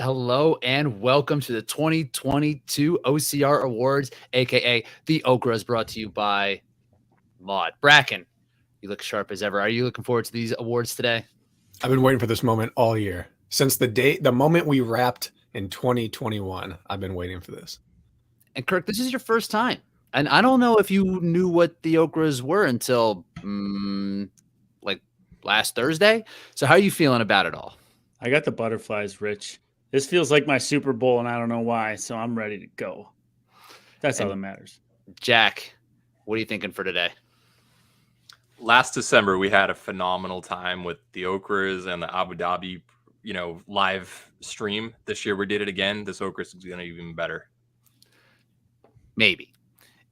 hello, and welcome to the 2022 OCR Awards, aka the OCRAs, brought to you by MAUD. Bracken, you look sharp as ever. Are you looking forward to these awards today? I've been waiting for this moment all year. Since the moment we wrapped in 2021, I've been waiting for this. And Kirk, this is your first time. And I don't know if you knew what the OCRAs were until like last Thursday. So how are you feeling about it all? I got the butterflies, Rich. This feels like my Super Bowl, and I don't know why, so I'm ready to go. That's all that matters. Jack, what are you thinking for today? Last December, we had a phenomenal time with the OCRAs and the Abu Dhabi, live stream. This year we did it again. This OCRAs is going to be even better. Maybe.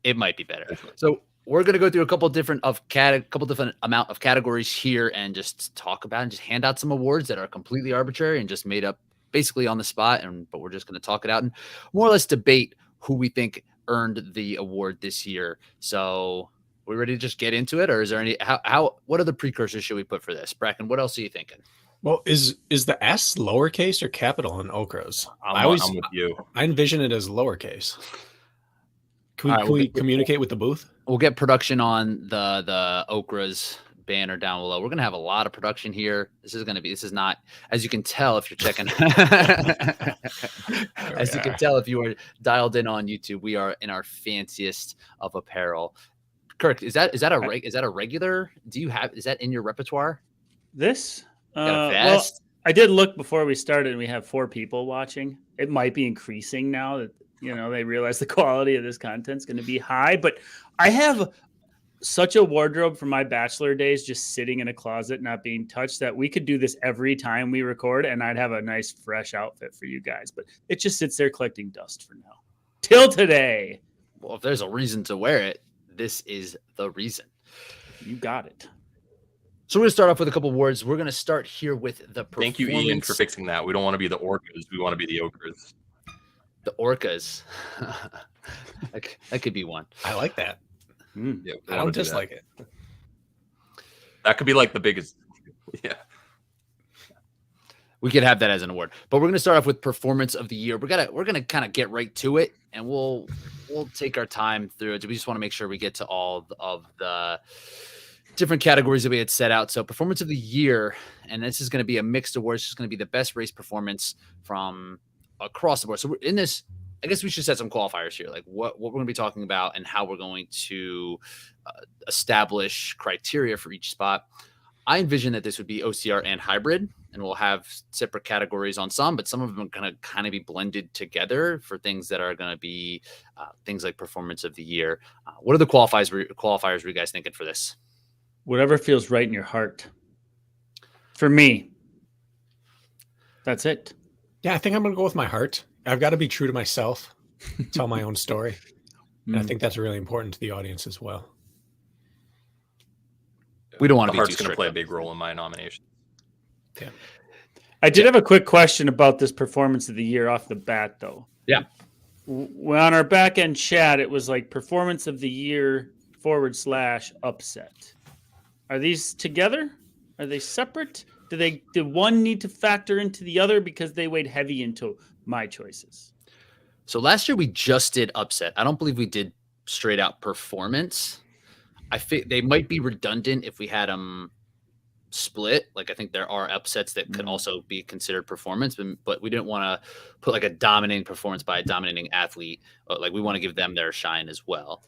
It might be better. So we're going to go through a couple different amount of categories here and just talk about and just hand out some awards that are completely arbitrary and just made up basically on the spot. But we're just going to talk it out and more or less debate who we think earned the award this year. So we ready to just get into it, or is there any what other precursors should we put for this? Bracken, what else are you thinking? Well, is the S lowercase or capital in OCRAs? I'm with you. I envision it as lowercase. Can we communicate with the booth? We'll get production on the OCRAs banner down below. We're going to have a lot of production here. This is not, as you can tell, if you're checking, as you can tell, if you are dialed in on YouTube, we are in our fanciest of apparel. Kirk, is that a regular? Is that in your repertoire? This? Got a vest? Well, I did look before we started, and we have 4 people watching. It might be increasing now that they realize the quality of this content is going to be high. But I have such a wardrobe from my bachelor days just sitting in a closet, not being touched, that we could do this every time we record, and I'd have a nice, fresh outfit for you guys. But it just sits there collecting dust for now. Till today. Well, if there's a reason to wear it, this is the reason. You got it. So we're going to start off with a couple words. We're going to start here with the performance. Thank you, Ian, for fixing that. We don't want to be the orcas. We want to be the OCRAs. The orcas. that could be one. I like that. Yeah, I don't dislike it. That could be like the biggest. Yeah. We could have that as an award. But we're going to start off with performance of the year. We're going to kind of get right to it, and we'll take our time through it. We just want to make sure we get to all of the different categories that we had set out. So performance of the year, and this is going to be a mixed award. It's just going to be the best race performance from across the board. So in this, I guess we should set some qualifiers here, like what we're going to be talking about and how we're going to establish criteria for each spot. I envision that this would be OCR and hybrid, and we'll have separate categories on some, but some of them are going to kind of be blended together for things that are going to be things like performance of the year. What are the qualifiers were you guys thinking for this? Whatever feels right in your heart. For me, that's it. Yeah, I think I'm going to go with my heart. I've got to be true to myself, tell my own story. And I think that's really important to the audience as well. We don't want to be heart's too going to strict. play a big role in my nomination. Yeah. I did have a quick question about this performance of the year off the bat, though. Yeah. On our back end chat, it was like performance of the year / upset. Are these together? Are they separate? Did one need to factor into the other because they weighed heavy into my choices? So last year we just did upset. I don't believe we did straight out performance. I think they might be redundant if we had them split. Like I think there are upsets that could also be considered performance, but we didn't want to put like a dominating performance by a dominating athlete. Like we want to give them their shine as well.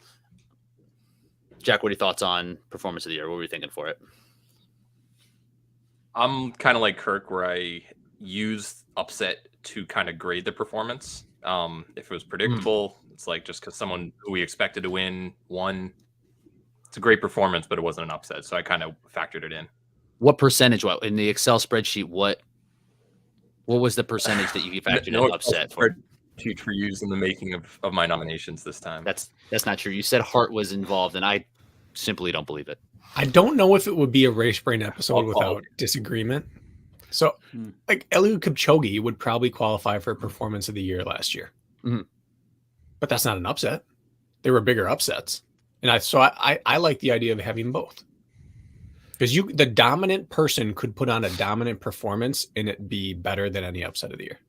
Jack, what are your thoughts on performance of the year? What were you thinking for it? I'm kind of like Kirk, where I use upset to kind of grade the performance. If it was predictable, it's like just because someone who we expected to win won. It's a great performance, but it wasn't an upset, so I kind of factored it in. What percentage? What in the Excel spreadsheet? What was the percentage that you factored in upset for? For use in the making of my nominations this time. That's not true. You said heart was involved, and I simply don't believe it. I don't know if it would be a race brain episode without disagreement. So, like Eliud Kipchoge would probably qualify for performance of the year last year, but that's not an upset. There were bigger upsets, and I like the idea of having both. Because the dominant person could put on a dominant performance and it be better than any upset of the year.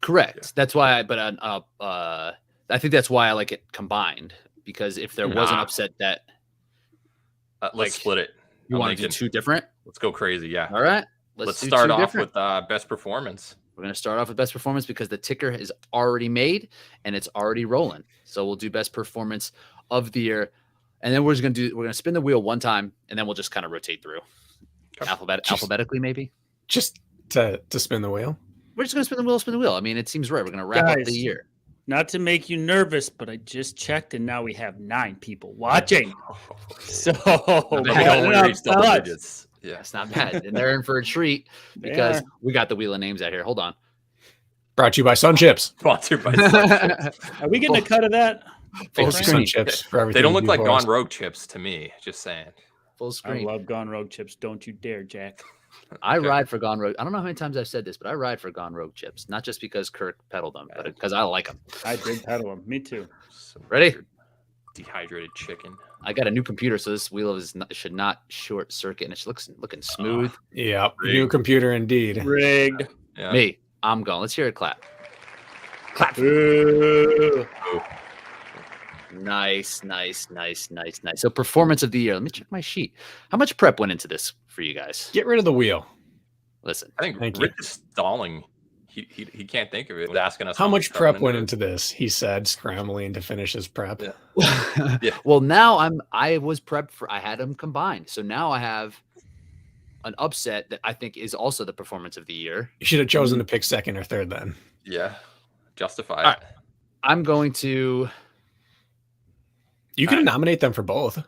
Correct. That's why. I think that's why I like it combined, because if there was an upset that let's split it. You want to do two different? Let's go crazy. Yeah. All right. Let's start off with best performance. We're going to start off with best performance because the ticker is already made and it's already rolling. So we'll do best performance of the year. And then we're going to spin the wheel one time and then we'll just kind of rotate through. Okay. Alphabetically, maybe. Just to spin the wheel. We're just going to spin the wheel. I mean, it seems right. We're going to wrap up the year. Not to make you nervous, but I just checked and now we have 9 people watching. So digits. Yeah, it's not bad. And they're in for a treat because we got the wheel of names out here. Hold on. Brought to you by Sun Chips. Sponsored by Sun Chips. Are we getting a cut of that? Full screen chips for everything. They don't look like Gone Rogue chips to me. Just saying. Full screen. I love Gone Rogue chips. Don't you dare, Jack. I ride for Gone Rogue. I don't know how many times I've said this, but I ride for Gone Rogue chips. Not just because Kirk peddled them, but because I like them. I did peddle them. Me too. Ready? Dehydrated chicken. I got a new computer, so this wheel should not short circuit, and it's looking smooth. Yeah, new computer indeed. Rigged. Yeah. Me, I'm going. Let's hear it clap. Clap. Ooh. Nice. So performance of the year. Let me check my sheet. How much prep went into this for you guys? Get rid of the wheel. Listen, I think Rick is stalling. He can't think of it. He was asking us how much prep went into this. He said, scrambling to finish his prep. Yeah. Yeah. Well, now I was prepped for. I had them combined, so now I have an upset that I think is also the performance of the year. You should have chosen to pick second or third then. Yeah, justify it. Right. I'm going to. You can nominate them for both.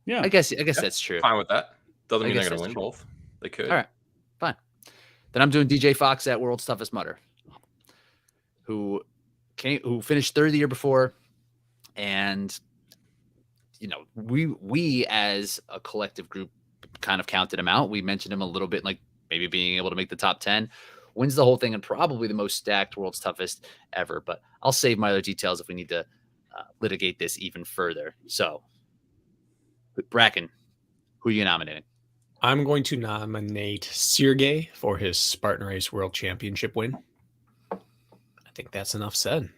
Yeah, I guess that's true. Fine with that. Doesn't mean they're going to win both. They could. All right, fine. Then I'm doing DJ Fox at World's Toughest Mudder, who finished third the year before, and we as a collective group kind of counted him out. We mentioned him a little bit, like maybe being able to make the top 10, wins the whole thing, and probably the most stacked World's Toughest ever. But I'll save my other details if we need to litigate this even further. So, Bracken, who are you nominating? I'm going to nominate Sergey for his Spartan Race World Championship win. I think that's enough said.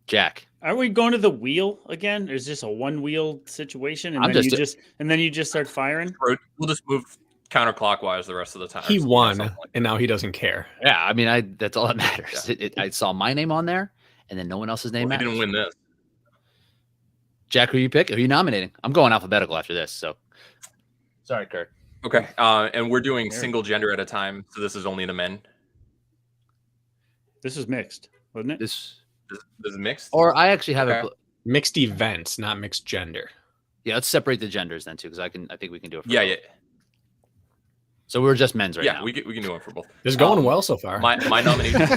Jack, are we going to the wheel again? Is this a one wheel situation, and then you just start firing? We'll just move counterclockwise the rest of the time. He won, and now he doesn't care. Yeah, I mean, that's all that matters. Yeah. I saw my name on there, and then no one else's name. He didn't win this. Jack, who you pick? Who are you nominating? I'm going alphabetical after this. So, sorry, Kurt. Okay, and we're doing single gender at a time, so this is only the men. This is mixed, wasn't it? This is mixed. Or I actually have a mixed events, not mixed gender. Yeah, let's separate the genders then too, because I think we can do it. Yeah. So we're just men's right now. Yeah, we can do it for both. It's going well so far. My nomination.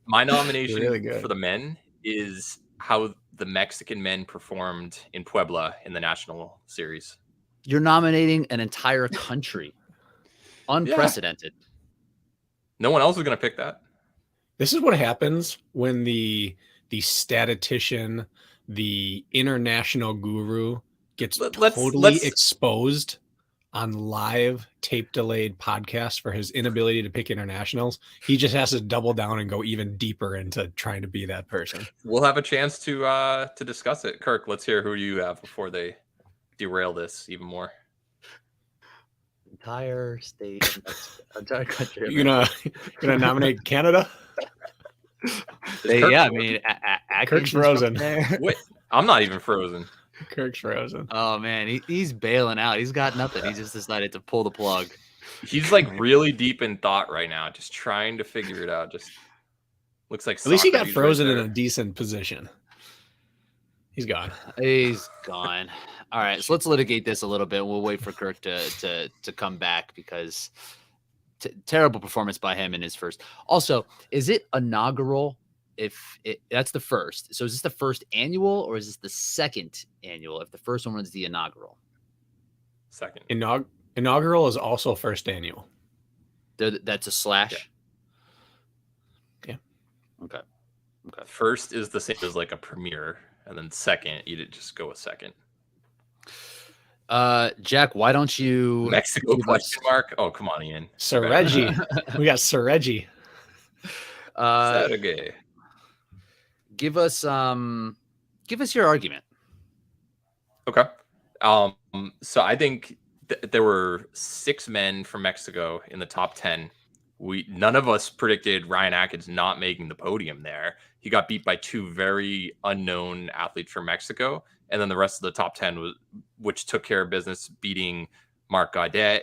My nomination really for the men is how the Mexican men performed in Puebla in the national series. You're nominating an entire country. Unprecedented. Yeah. No one else is going to pick that. This is what happens when the statistician, the international guru gets totally exposed on live tape delayed podcasts for his inability to pick internationals. He just has to double down and go even deeper into trying to be that person. We'll have a chance to discuss it. Kirk, let's hear who you have before they derail this even more. Entire state, entire country. You gonna nominate Canada? I mean, Kirk's frozen. Wait, I'm not even frozen. Kirk's frozen. Oh man, he's bailing out. He's got nothing. He just decided to pull the plug. He's like really deep in thought right now, just trying to figure it out. Just looks like at least he got frozen in a decent position. He's gone. He's gone. All right, so let's litigate this a little bit. We'll wait for Kirk to come back because terrible performance by him in his first. Also, is it inaugural? That's the first. So is this the first annual or is this the second annual? If the first one was the inaugural. Second. Inaugural is also first annual. That's a slash. Yeah. Okay. First is the same as like a premiere, and then second, you just go with second. Jack, why don't you Mexico give question us- mark? Oh, come on, Ian. Sir Reggie. We got Sir Reggie. Sergey. Give us your argument. Okay. So I think there were 6 men from Mexico in the top 10. None of us predicted Ryan Atkins not making the podium there. He got beat by 2 very unknown athletes from Mexico, and then the rest of the top 10 which took care of business, beating Mark Gaudet,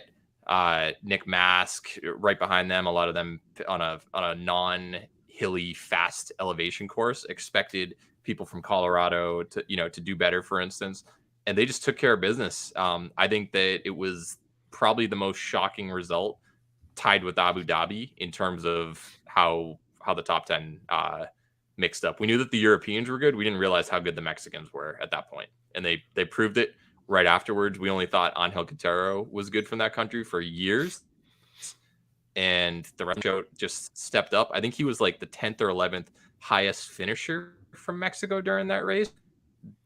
Nick Mask right behind them. A lot of them on a non-hilly fast elevation course. Expected people from Colorado to do better, for instance, and they just took care of business. I think that it was probably the most shocking result, tied with Abu Dhabi, in terms of how the top 10 mixed up. We knew that the Europeans were good. We didn't realize how good the Mexicans were at that point, and they proved it right afterwards. We only thought Angel Quintero was good from that country for years, and the rest of the show just stepped up. I think he was like the 10th or 11th highest finisher from Mexico during that race.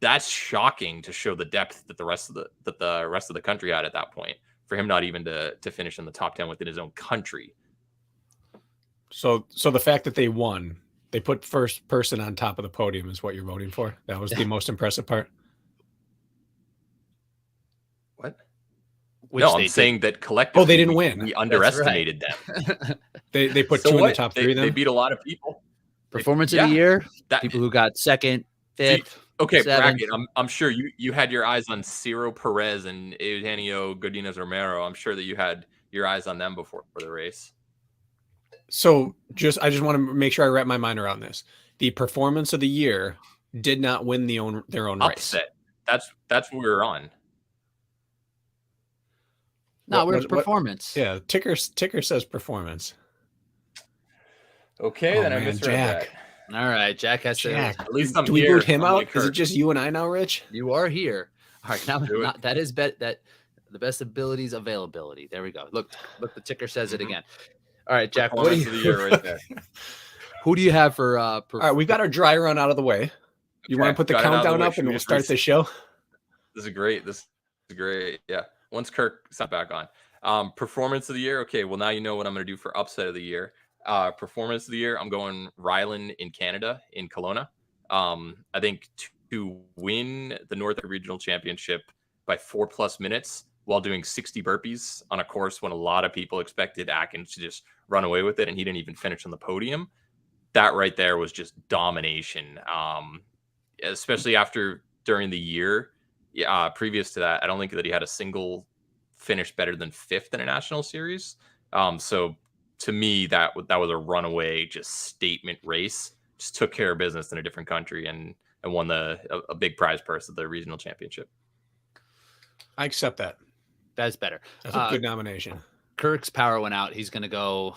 That's shocking to show the depth that the rest of the country had at that point, for him not even to finish in the top 10 within his own country. So the fact that they won, they put first person on top of the podium, is what you're voting for. That was the most impressive part. What? Which No, I'm they saying that collectively, they didn't win. We underestimated them. They put So 2 in what? the top They- 3 then? They beat a lot of people. Performance of Yeah. the year. That, People who got second, fifth. okay, seventh. bracket. I'm sure you had your eyes on Ciro Perez and Eugenio Godinez Romero. I'm sure that you had your eyes on them before the race. So I just want to make sure I wrap my mind around this. The performance of the year did not win their own race. Upset. That's what we were on. No, we're What- performance. Yeah, ticker says performance. Okay, Oh, then I man, misread Jack. that. All right, Jack has to. Jack, At least I'm do we here. boot him out? unlike Is it Kirk. just you and I now, Rich? You are here. All right, now Do it. that is that the best abilities availability. There we go. Look, the ticker says it Mhm. again. All right, Jack. What do Performance of the year right there. who do you have for? All right, we've got our dry run out of the way. You want to put the got it out of the countdown way. up Should and we we'll just start the show? This is great. This is great. Yeah. Once Kirk sat back on. Performance of the year. Okay. Well, now you know what I'm going to do for upset of the year. Performance of the year. I'm going Ryland in Canada, in Kelowna. I think to win the North Regional Championship by 4+ minutes while doing 60 burpees on a course when a lot of people expected Atkins to just run away with it, and he didn't even finish on the podium. That right there was just domination. Especially during the year previous to that, I don't think that he had a single finish better than 5th in a national series. So to me, that was a runaway, just statement race. Just took care of business in a different country and won a big prize purse of the regional championship. I accept that. That's better. That's a good nomination. Kirk's power went out. He's gonna go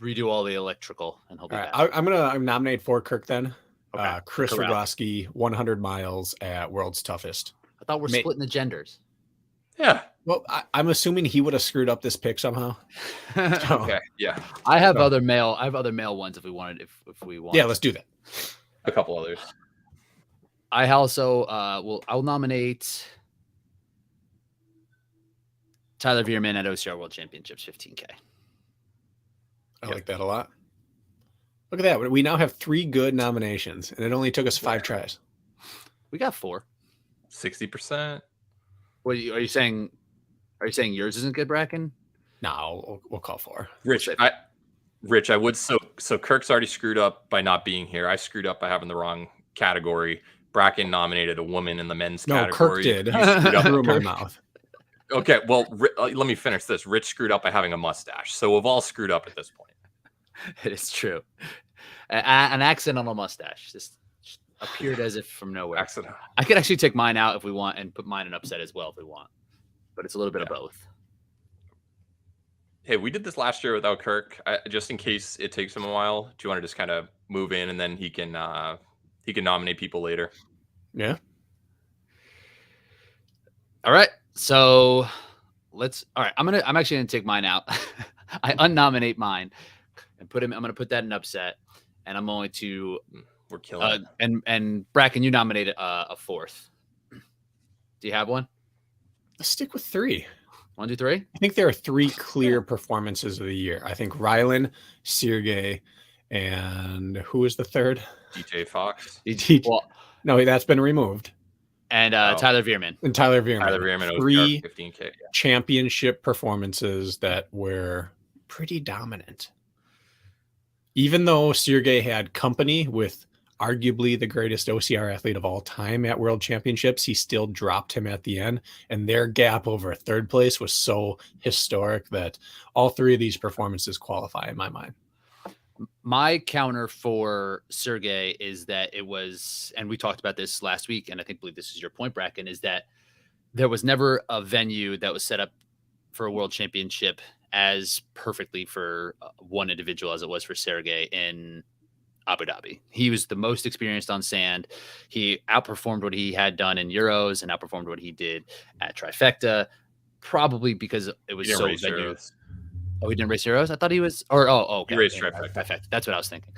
redo all the electrical, and he'll be All right, back. I'm gonna nominate for Kirk then. Okay. Chris Correct. Rogowski, 100 miles at World's Toughest. I thought we're splitting the genders. Yeah. Well, I'm assuming he would have screwed up this pick somehow. So, Okay. Yeah. I have No. other male ones if we wanted. If we want. yeah, let's do that. A couple others. I also I'll nominate Tyler Veerman at OCR World Championships 15K. I like that a lot. Look at that. We now have 3 good nominations, and it only took us 5 tries. We got 4. 60%. What are you saying? Are you saying yours isn't good, Bracken? No, we'll call 4. Rich, I would so Kirk's already screwed up by not being here. I screwed up by having the wrong category. Bracken nominated a woman in the men's No, category. Kirk did. You screwed up, Threw my Kirk. mouth. Okay, well, let me finish this. Rich screwed up by having a mustache. So we've all screwed up at this point. It is true. An accidental mustache just appeared as if from nowhere. Accident. I could actually take mine out if we want and put mine in upset as well if we want. But it's a little bit of both. Hey, we did this last year without Kirk. Just in case it takes him a while, do you want to just kind of move in and then he can nominate people later? Yeah. All right. So I'm actually gonna take mine out. I unnominate mine and I'm gonna put that in upset, and I'm going to We're killing it. and Bracken, you nominated a 4th. Do you have one? Let's stick with 3. 1, 2, 3. I think there are 3 clear performances of the year. I think Rylan, Sergey, and who was the third? DJ Fox. Well, no, that's been removed. And Tyler Veerman. And Tyler Veerman. Tyler Veerman, 3 OCR 15K. Yeah. championship performances that were pretty dominant. Even though Sergey had company with arguably the greatest OCR athlete of all time at World Championships, he still dropped him at the end. And their gap over third place was so historic that all 3 of these performances qualify in my mind. My counter for Sergey is that it was, and we talked about this last week, and I believe this is your point, Bracken, is that there was never a venue that was set up for a world championship as perfectly for one individual as it was for Sergey in Abu Dhabi. He was the most experienced on sand. He outperformed what he had done in Euros and outperformed what he did at Trifecta, probably because it was so venue. Oh, he didn't race Euros? I thought he was, okay. He raced Trifecta. That's what I was thinking.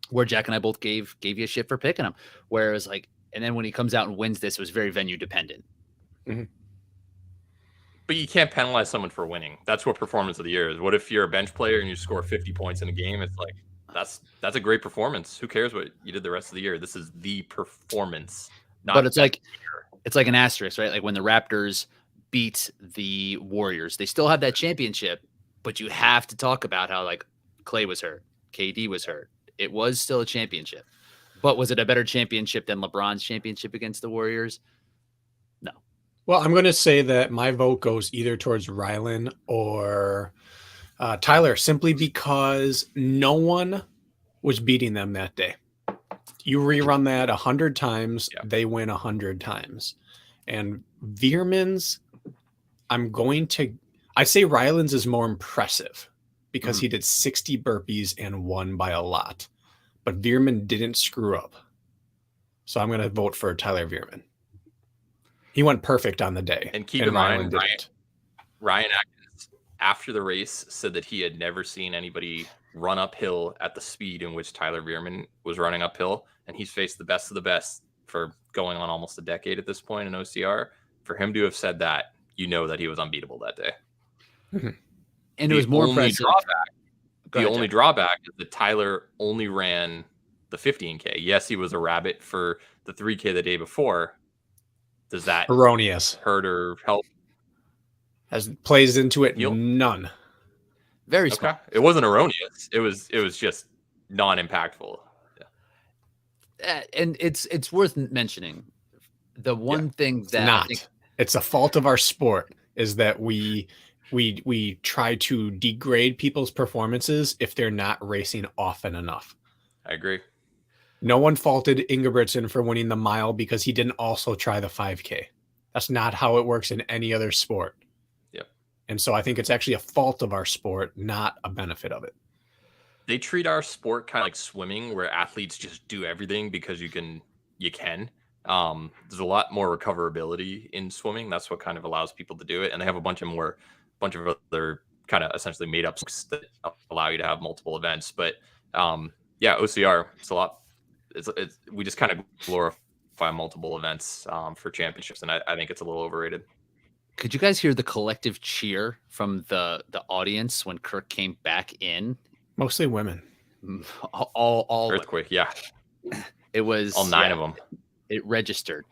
Where Jack and I both gave you a shit for picking him. Whereas and then when he comes out and wins this, it was very venue dependent. Mm-hmm. But you can't penalize someone for winning. That's what performance of the year is. What if you're a bench player and you score 50 points in a game? It's like, that's a great performance. Who cares what you did the rest of the year? This is the performance. But it's like an asterisk, right? Like when the Raptors beat the Warriors, they still have that championship, but you have to talk about how Clay was hurt, KD was hurt. It was still a championship, but was it a better championship than LeBron's championship against the Warriors? No. Well, I'm going to say that my vote goes either towards Rylan or Tyler, simply because no one was beating them that day. You rerun that 100 times, they win 100 times. And Veerman's, I say Rylan's is more impressive because he did 60 burpees and won by a lot. But Veerman didn't screw up. So I'm going to vote for Tyler Veerman. He went perfect on the day. And keep in mind, Ryan Atkins, after the race, said that he had never seen anybody run uphill at the speed in which Tyler Veerman was running uphill. And he's faced the best of the best for going on almost a decade at this point in OCR. For him to have said that, you know that he was unbeatable that day. Mm-hmm. And it was more impressive. The only drawback is that Tyler only ran the 15K. Yes, he was a rabbit for the 3K the day before. Does that erroneous hurt or help? As plays into it, none. Very small. Okay. It wasn't erroneous. It was just non-impactful. Yeah. And it's worth mentioning. The one thing that it's a fault of our sport is that we try to degrade people's performances if they're not racing often enough. I agree. No one faulted Ingebrigtsen for winning the mile because he didn't also try the 5K. That's not how it works in any other sport. Yep. And so I think it's actually a fault of our sport, not a benefit of it. They treat our sport kind of like swimming, where athletes just do everything because you can. There's a lot more recoverability in swimming. That's what kind of allows people to do it. And they have a bunch of other kind of essentially made up that allow you to have multiple events. But OCR, it's a lot. We just kind of glorify multiple events for championships, and I think it's a little overrated. Could you guys hear the collective cheer from the audience when Kirk came back in? Mostly women. All earthquake, yeah. It was all 9 of them. It registered.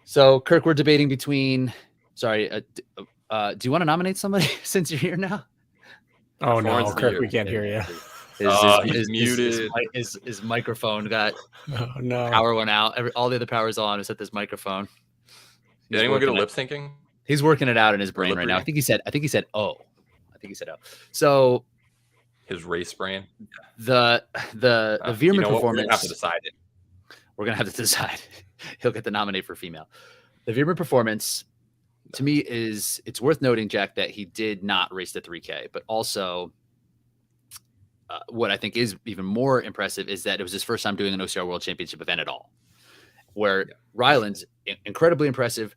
So Kirk, we're debating between. Sorry, do you want to nominate somebody since you're here now? Oh no, Kirk, we can't hear you. He's muted. His microphone got no power went out. All the other power's on. It's at this microphone. Did anyone get a lip syncing? He's working it out in his brain right now. I think he said oh. So his race brain. The Veerman performance. We're gonna have to decide it. We're gonna have to decide. He'll get the nominate for female. The Veerman performance to me it's worth noting, Jack, that he did not race the 3K, but also what I think is even more impressive is that it was his first time doing an OCR World Championship event at all. Where Ryland's incredibly impressive,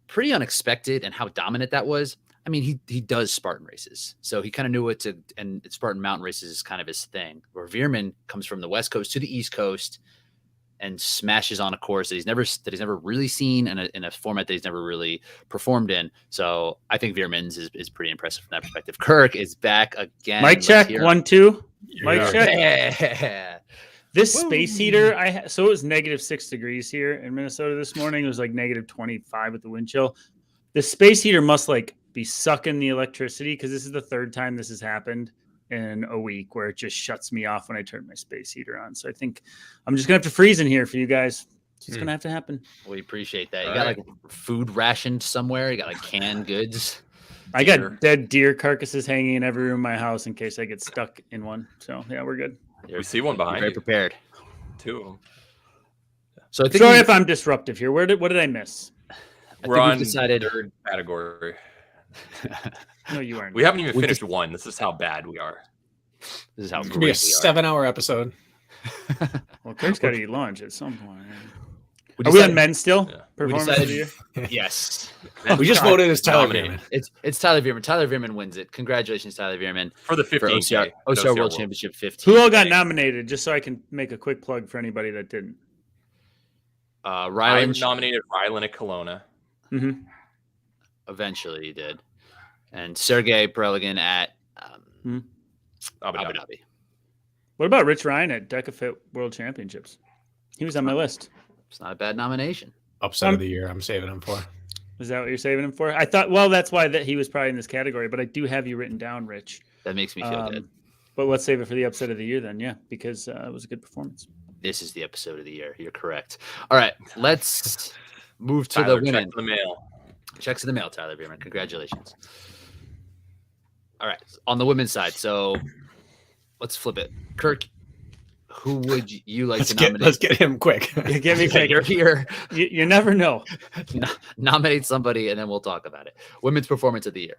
pretty unexpected, and how dominant that was. I mean, he does Spartan races, so he kind of knew what to, and Spartan mountain races is kind of his thing. Where Veerman comes from the West Coast to the East Coast, and smashes on a course that he's never really seen in a format that he's never really performed in. So I think Veerman's is pretty impressive from that perspective. Kirk is back again. Mic check, 1, 2. Mic check. Yeah. This space heater, so it was -6 degrees here in Minnesota this morning. It was like -25 with the wind chill. The space heater must like be sucking the electricity, because this is the third time this has happened in a week where it just shuts me off when I turn my space heater on. So I think I'm just gonna have to freeze in here for you guys. It's gonna have to happen. We appreciate that. You got like food rationed somewhere. You got like canned goods. I got dead deer carcasses hanging in every room in my house in case I get stuck in one. So yeah, we're good. We see one behind very you. Prepared. 2 of them. So I think sorry if I'm disruptive here. What did I miss? We're on decided third category. No, you aren't. We haven't even finished one. This is how bad we are. This is how It's gonna be a great we are. 7-hour episode. Well, Kurt's got to eat lunch at some point. We Are we on decided- men still? Yeah. Performance decided- of the year? Yes. We just voted as Tyler Dominating. Veerman. It's Tyler Veerman. Tyler Veerman wins it. Congratulations, Tyler Veerman, For the for 15K. OCR World Championship 15. Who all got nominated? Just so I can make a quick plug for anybody that didn't. I Rylan nominated Rylan at Kelowna. Mm-hmm. eventually he did, and Sergey Preligan at Abu Abu Dhabi. Dhabi. What about Rich Ryan at DecaFit World Championships? He was on my list. It's not a bad nomination. Upset of the year. I'm saving him for. Is that what you're saving him for? I thought, well, that's why that he was probably in this category, but I do have you written down, Rich. That makes me feel good. But let's save it for the upset of the year then, yeah, because it was a good performance. This is the episode of the year. You're correct. All right, let's move to Tyler, the check women. the mail. Checks in the mail, Tyler Veerman. Congratulations. All right, on the women's side, so let's flip it. Kirk, who would you like to nominate? Let's get him quick. You get me quick. You're here. You never know. Nominate somebody, and then we'll talk about it. Women's performance of the year.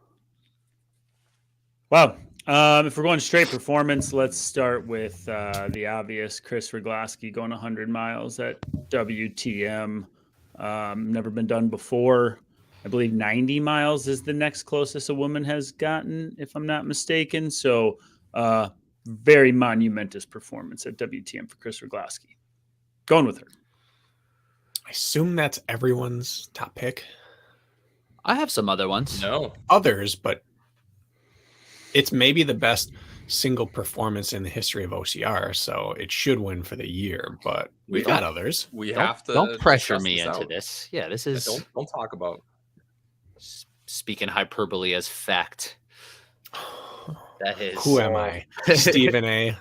Wow. If we're going straight performance, let's start with the obvious Chris Roglaski going 100 miles at WTM. Never been done before. I believe 90 miles is the next closest a woman has gotten, if I'm not mistaken. So very monumentous performance at WTM for Chris Roglaski. Going with her. I assume that's everyone's top pick. I have some other ones. No. Others, but it's maybe the best single performance in the history of OCR, so it should win for the year. But we've got others. We Don't, have to. don't pressure discuss me this into out. this. Yeah, this is Don't talk about. speaking hyperbole as fact. That is Who am I? Stephen A.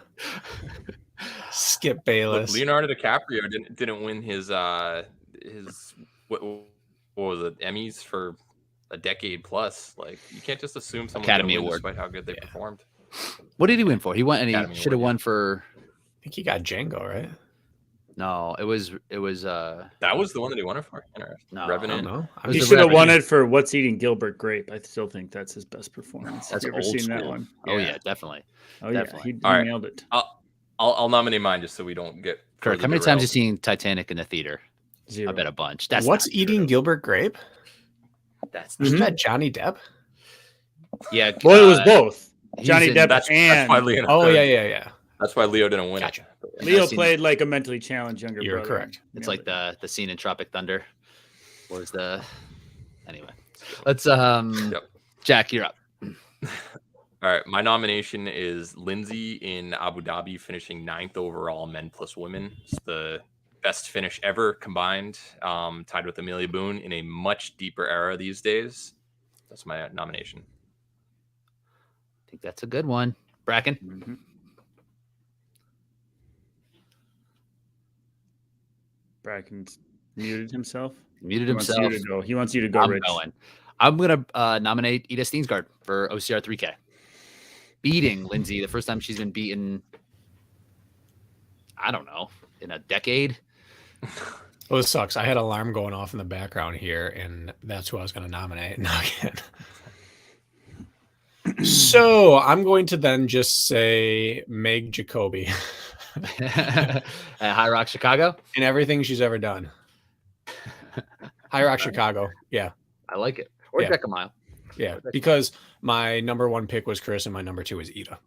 Skip Look, Bayless. Leonardo DiCaprio didn't win his what was it, Emmys for a decade plus. Like, you can't just assume someone's Academy gonna win Award. despite how good they performed. What did he win for? He won, and Academy he should have Award, won for. I think he got Django, right? No, it was. That was the one that he won it for. Interesting. No, I don't Revenant. know. was He the should have won Revenant. it for What's Eating Gilbert Grape. I still think that's his best performance. That's Have you ever old seen that school. one? Oh yeah, definitely. Oh yeah, Definitely. he All right. nailed it. I'll nominate mine just so we don't get. Kirk, further how many times have derailed. you seen Titanic in the theater? 0. I bet a bunch. That's What's not eating true. Gilbert Grape? That's Isn't Mhm. that Johnny Depp? yeah. Well, it was both he's Johnny in- Depp That's and why Leo. Oh yeah. That's why Leo didn't win Gotcha. it. Leo I've seen- played like a mentally challenged younger You're brother. correct. It's Nailed like it. the scene in Tropic Thunder. What was the? Anyway, let's Yep. Jack, you're up. All right, my nomination is Lindsay in Abu Dhabi, finishing 9th overall, men plus women. It's the best finish ever combined, tied with Amelia Boone in a much deeper era these days. That's my nomination. I think that's a good one. Bracken. Mhm. Bracken's muted himself. Muted He wants himself. you to go. He wants you to go, I'm Rich. going. I'm gonna nominate Ida Steensgaard for OCR 3K, beating Lindsay the first time she's been beaten. I don't know, in a decade. Well, this sucks. I had an alarm going off in the background here, and that's who I was going to nominate. No, again. So I'm going to then just say Meg Jacoby At High Rock, Chicago. in everything she's ever done. High Rock, Chicago. Yeah. I like it. Or Yeah. Becca Mile. Yeah. Because my number one pick was Chris and my number two was Ida.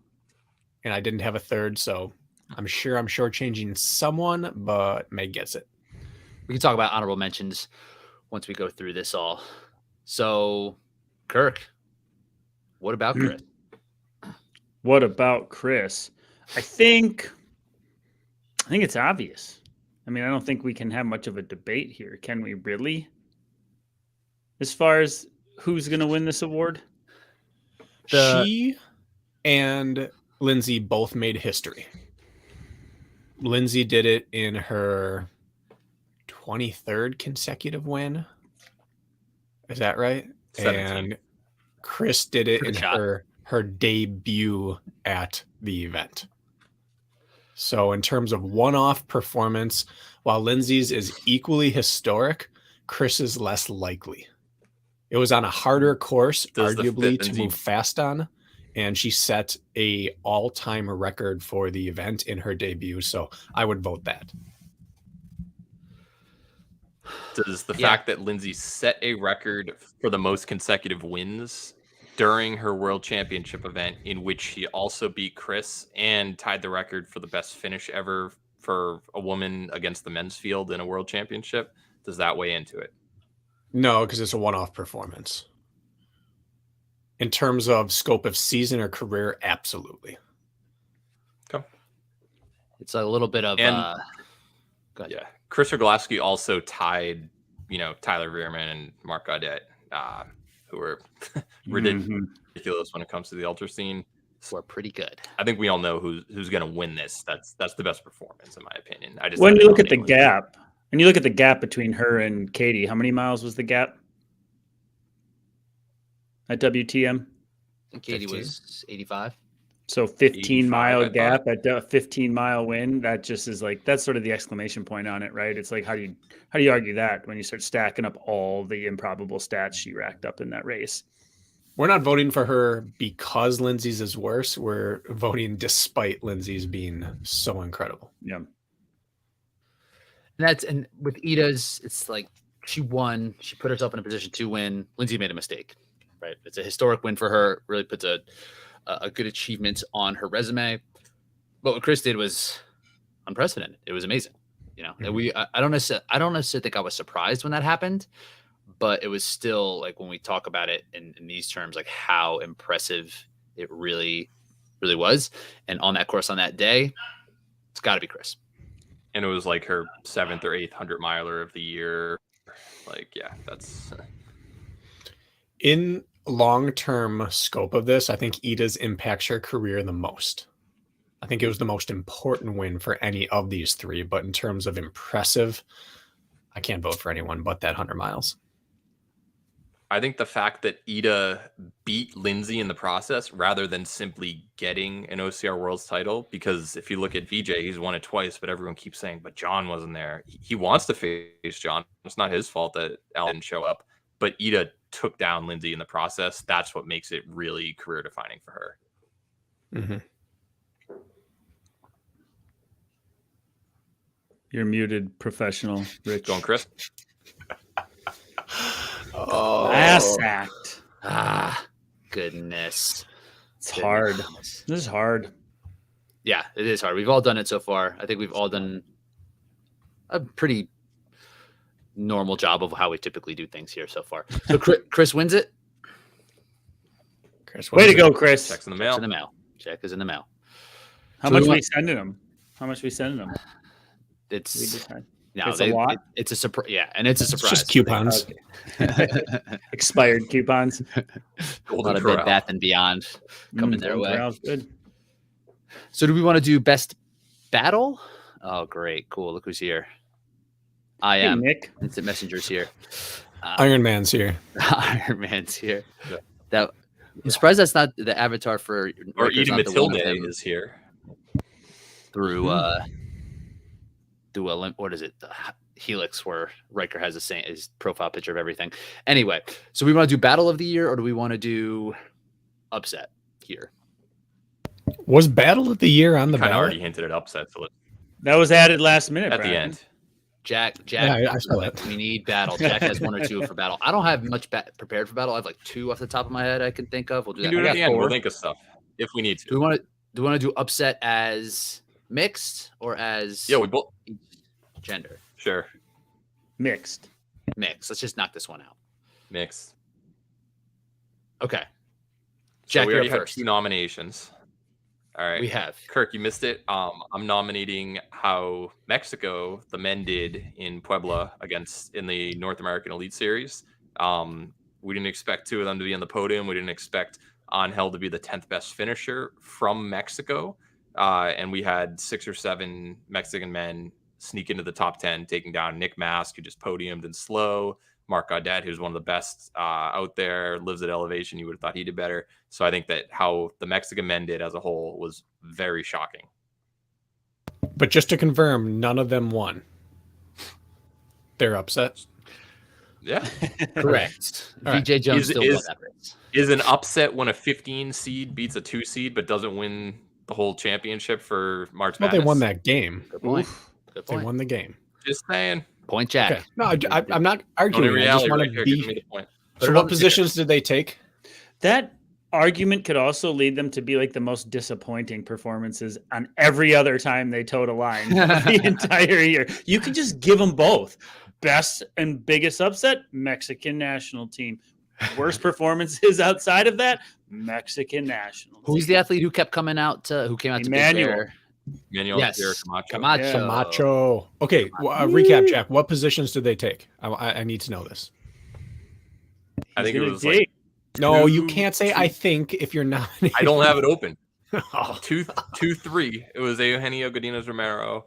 And I didn't have a third, so I'm sure I'm shortchanging someone, but Meg gets it. We can talk about honorable mentions once we go through this all. So, Kirk, what about Chris? What about Chris? I think it's obvious. I mean, I don't think we can have much of a debate here. Can we really? As far as who's going to win this award? She and Lindsay both made history. Lindsay did it in her 23rd consecutive win. Is that right? 17. And Chris did it Good in shot. her debut at the event. So in terms of one-off performance, while Lindsay's is equally historic, Chris is less likely. It was on a harder course, Does the arguably, fit to Lindsay- move fast on, and she set a all-time record for the event in her debut. So I would vote that. Does the fact that Lindsay set a record for the most consecutive wins during her World Championship event, in which she also beat Chris and tied the record for the best finish ever for a woman against the men's field in a World Championship, does that weigh into it? No, because it's a one-off performance. In terms of scope of season or career, absolutely. Okay. It's a little bit of And- go ahead. Yeah. Chris Rogowski also tied, Tyler Veerman and Mark Gaudet, who were ridiculous when it comes to the ultra scene. We're pretty good. I think we all know who's going to win this. That's the best performance, in my opinion. I just When have you to look at the nominate gap, when you look at the gap between her and Katie, how many miles was the gap at WTM? I think Katie 15. was 85. So 15-mile 85, I gap at a 15-mile win. That just is like, that's sort of the exclamation point on it, right? It's like, how do you argue that when you start stacking up all the improbable stats she racked up in that race? We're not voting for her because Lindsay's is worse. We're voting despite Lindsay's being so incredible. Yeah. And with Ida's, it's like she won. She put herself in a position to win. Lindsay made a mistake, right? It's a historic win for her. Really puts a good achievement on her resume. But what Chris did was unprecedented. It was amazing. And I don't necessarily think I was surprised when that happened, but it was still like, when we talk about it in these terms, like how impressive it really, really was. And on that course on that day, it's got to be Chris. And it was like her 7th or 8th 100-miler of the year. Like, yeah, that's In long-term scope of this, I think Ida's impacts her career the most. I think it was the most important win for any of these three, but in terms of impressive, I can't vote for anyone but that 100 miles. I think the fact that Ida beat Lindsay in the process rather than simply getting an OCR Worlds title, because if you look at VJ, he's won it twice, but everyone keeps saying, but John wasn't there. He wants to face John. It's not his fault that Al didn't show up, but Ida took down Lindsay in the process. That's what makes it really career defining for her. Mm-hmm. You're muted, professional, Rich. Going, Chris? Oh, Last act. Goodness. It's hard. Goodness. This is hard. Yeah, it is hard. We've all done it so far. I think we've all done a pretty normal job of how we typically do things here so far. So Chris wins it. Chris, Way to go, Chris. Checks in the Check's mail. in the mail. Check is in the mail. How So much we we want- sending them? How much we sending them? We It's decide. no, It's a lot? it's a surprise. Yeah, and it's a It's surprise. just coupons. Expired coupons. A Golden lot of Bed Corral. Bath and Beyond coming their way. Corral's good. So do we want to do best battle? Oh, great, cool. Look who's here. I Hey, am. Nick. Instant Messenger's here. Iron Man's here. Iron Man's here. Yeah. That I'm surprised that's not the avatar for Or Riker's Ida not the one Matilde of him is here. through what is it? The Helix, where Riker has the same his profile picture of everything. Anyway, so we want to do battle of the year, or do we want to do upset here? Was Battle of the Year on the Kind of ballot? already hinted at upset. So That was added last minute. at the Brandon. end, Jack, Yeah, I saw that. we need battle. Jack has one or two for battle. I don't have much prepared for battle. I have like two off the top of my head I can think of. We'll do we that. can do it I at the got end. We'll four. think of stuff if we need Do to. we want to do upset as mixed or as Yeah, we both each gender? sure Mixed. Mixed. Let's just knock this one out. mixed. Okay. So Jack, we you're already up have first. 2 nominations. All right. We have. Kirk, you missed it. I'm nominating how Mexico, the men did in Puebla in the North American Elite Series. We didn't expect 2 of them to be on the podium. We didn't expect Angel to be the 10th best finisher from Mexico. And we had 6 or 7 Mexican men sneak into the top 10, taking down Nick Mask, who just podiumed in slow. Mark Gaudet, who's one of the best out there, lives at elevation. You would have thought he did better. So I think that how the Mexican men did as a whole was very shocking. But just to confirm, none of them won. They're upset. Yeah. Correct. All right. VJ Jones Is- still is- won that race. Is an upset when a 15 seed beats a 2 seed but doesn't win the whole championship for March Well, Madness? they won that game. Good point. Good They point. won the game. Just saying. Point, Jack. Okay. No, I'm not Only arguing. I just reality want right to here gives me be. the point. Put So, it on what the positions did they take? That argument could also lead them to be like the most disappointing performances on every other time they towed a line the entire year. You could just give them both. Best and biggest upset, Mexican national team. Worst performances outside of that, Mexican national team. Who's the athlete who kept coming out who came out to Big Emmanuel. Bear? Manuel Yes. Camacho. Camacho. Yeah. Camacho. Okay. Recap, Jack. What positions did they take? I need to know this. I think it He's was gonna like, date. No, you Two- can't say I think if you're not. I don't have it open. Oh, 2-3. It was Eugenio Godinez Romero.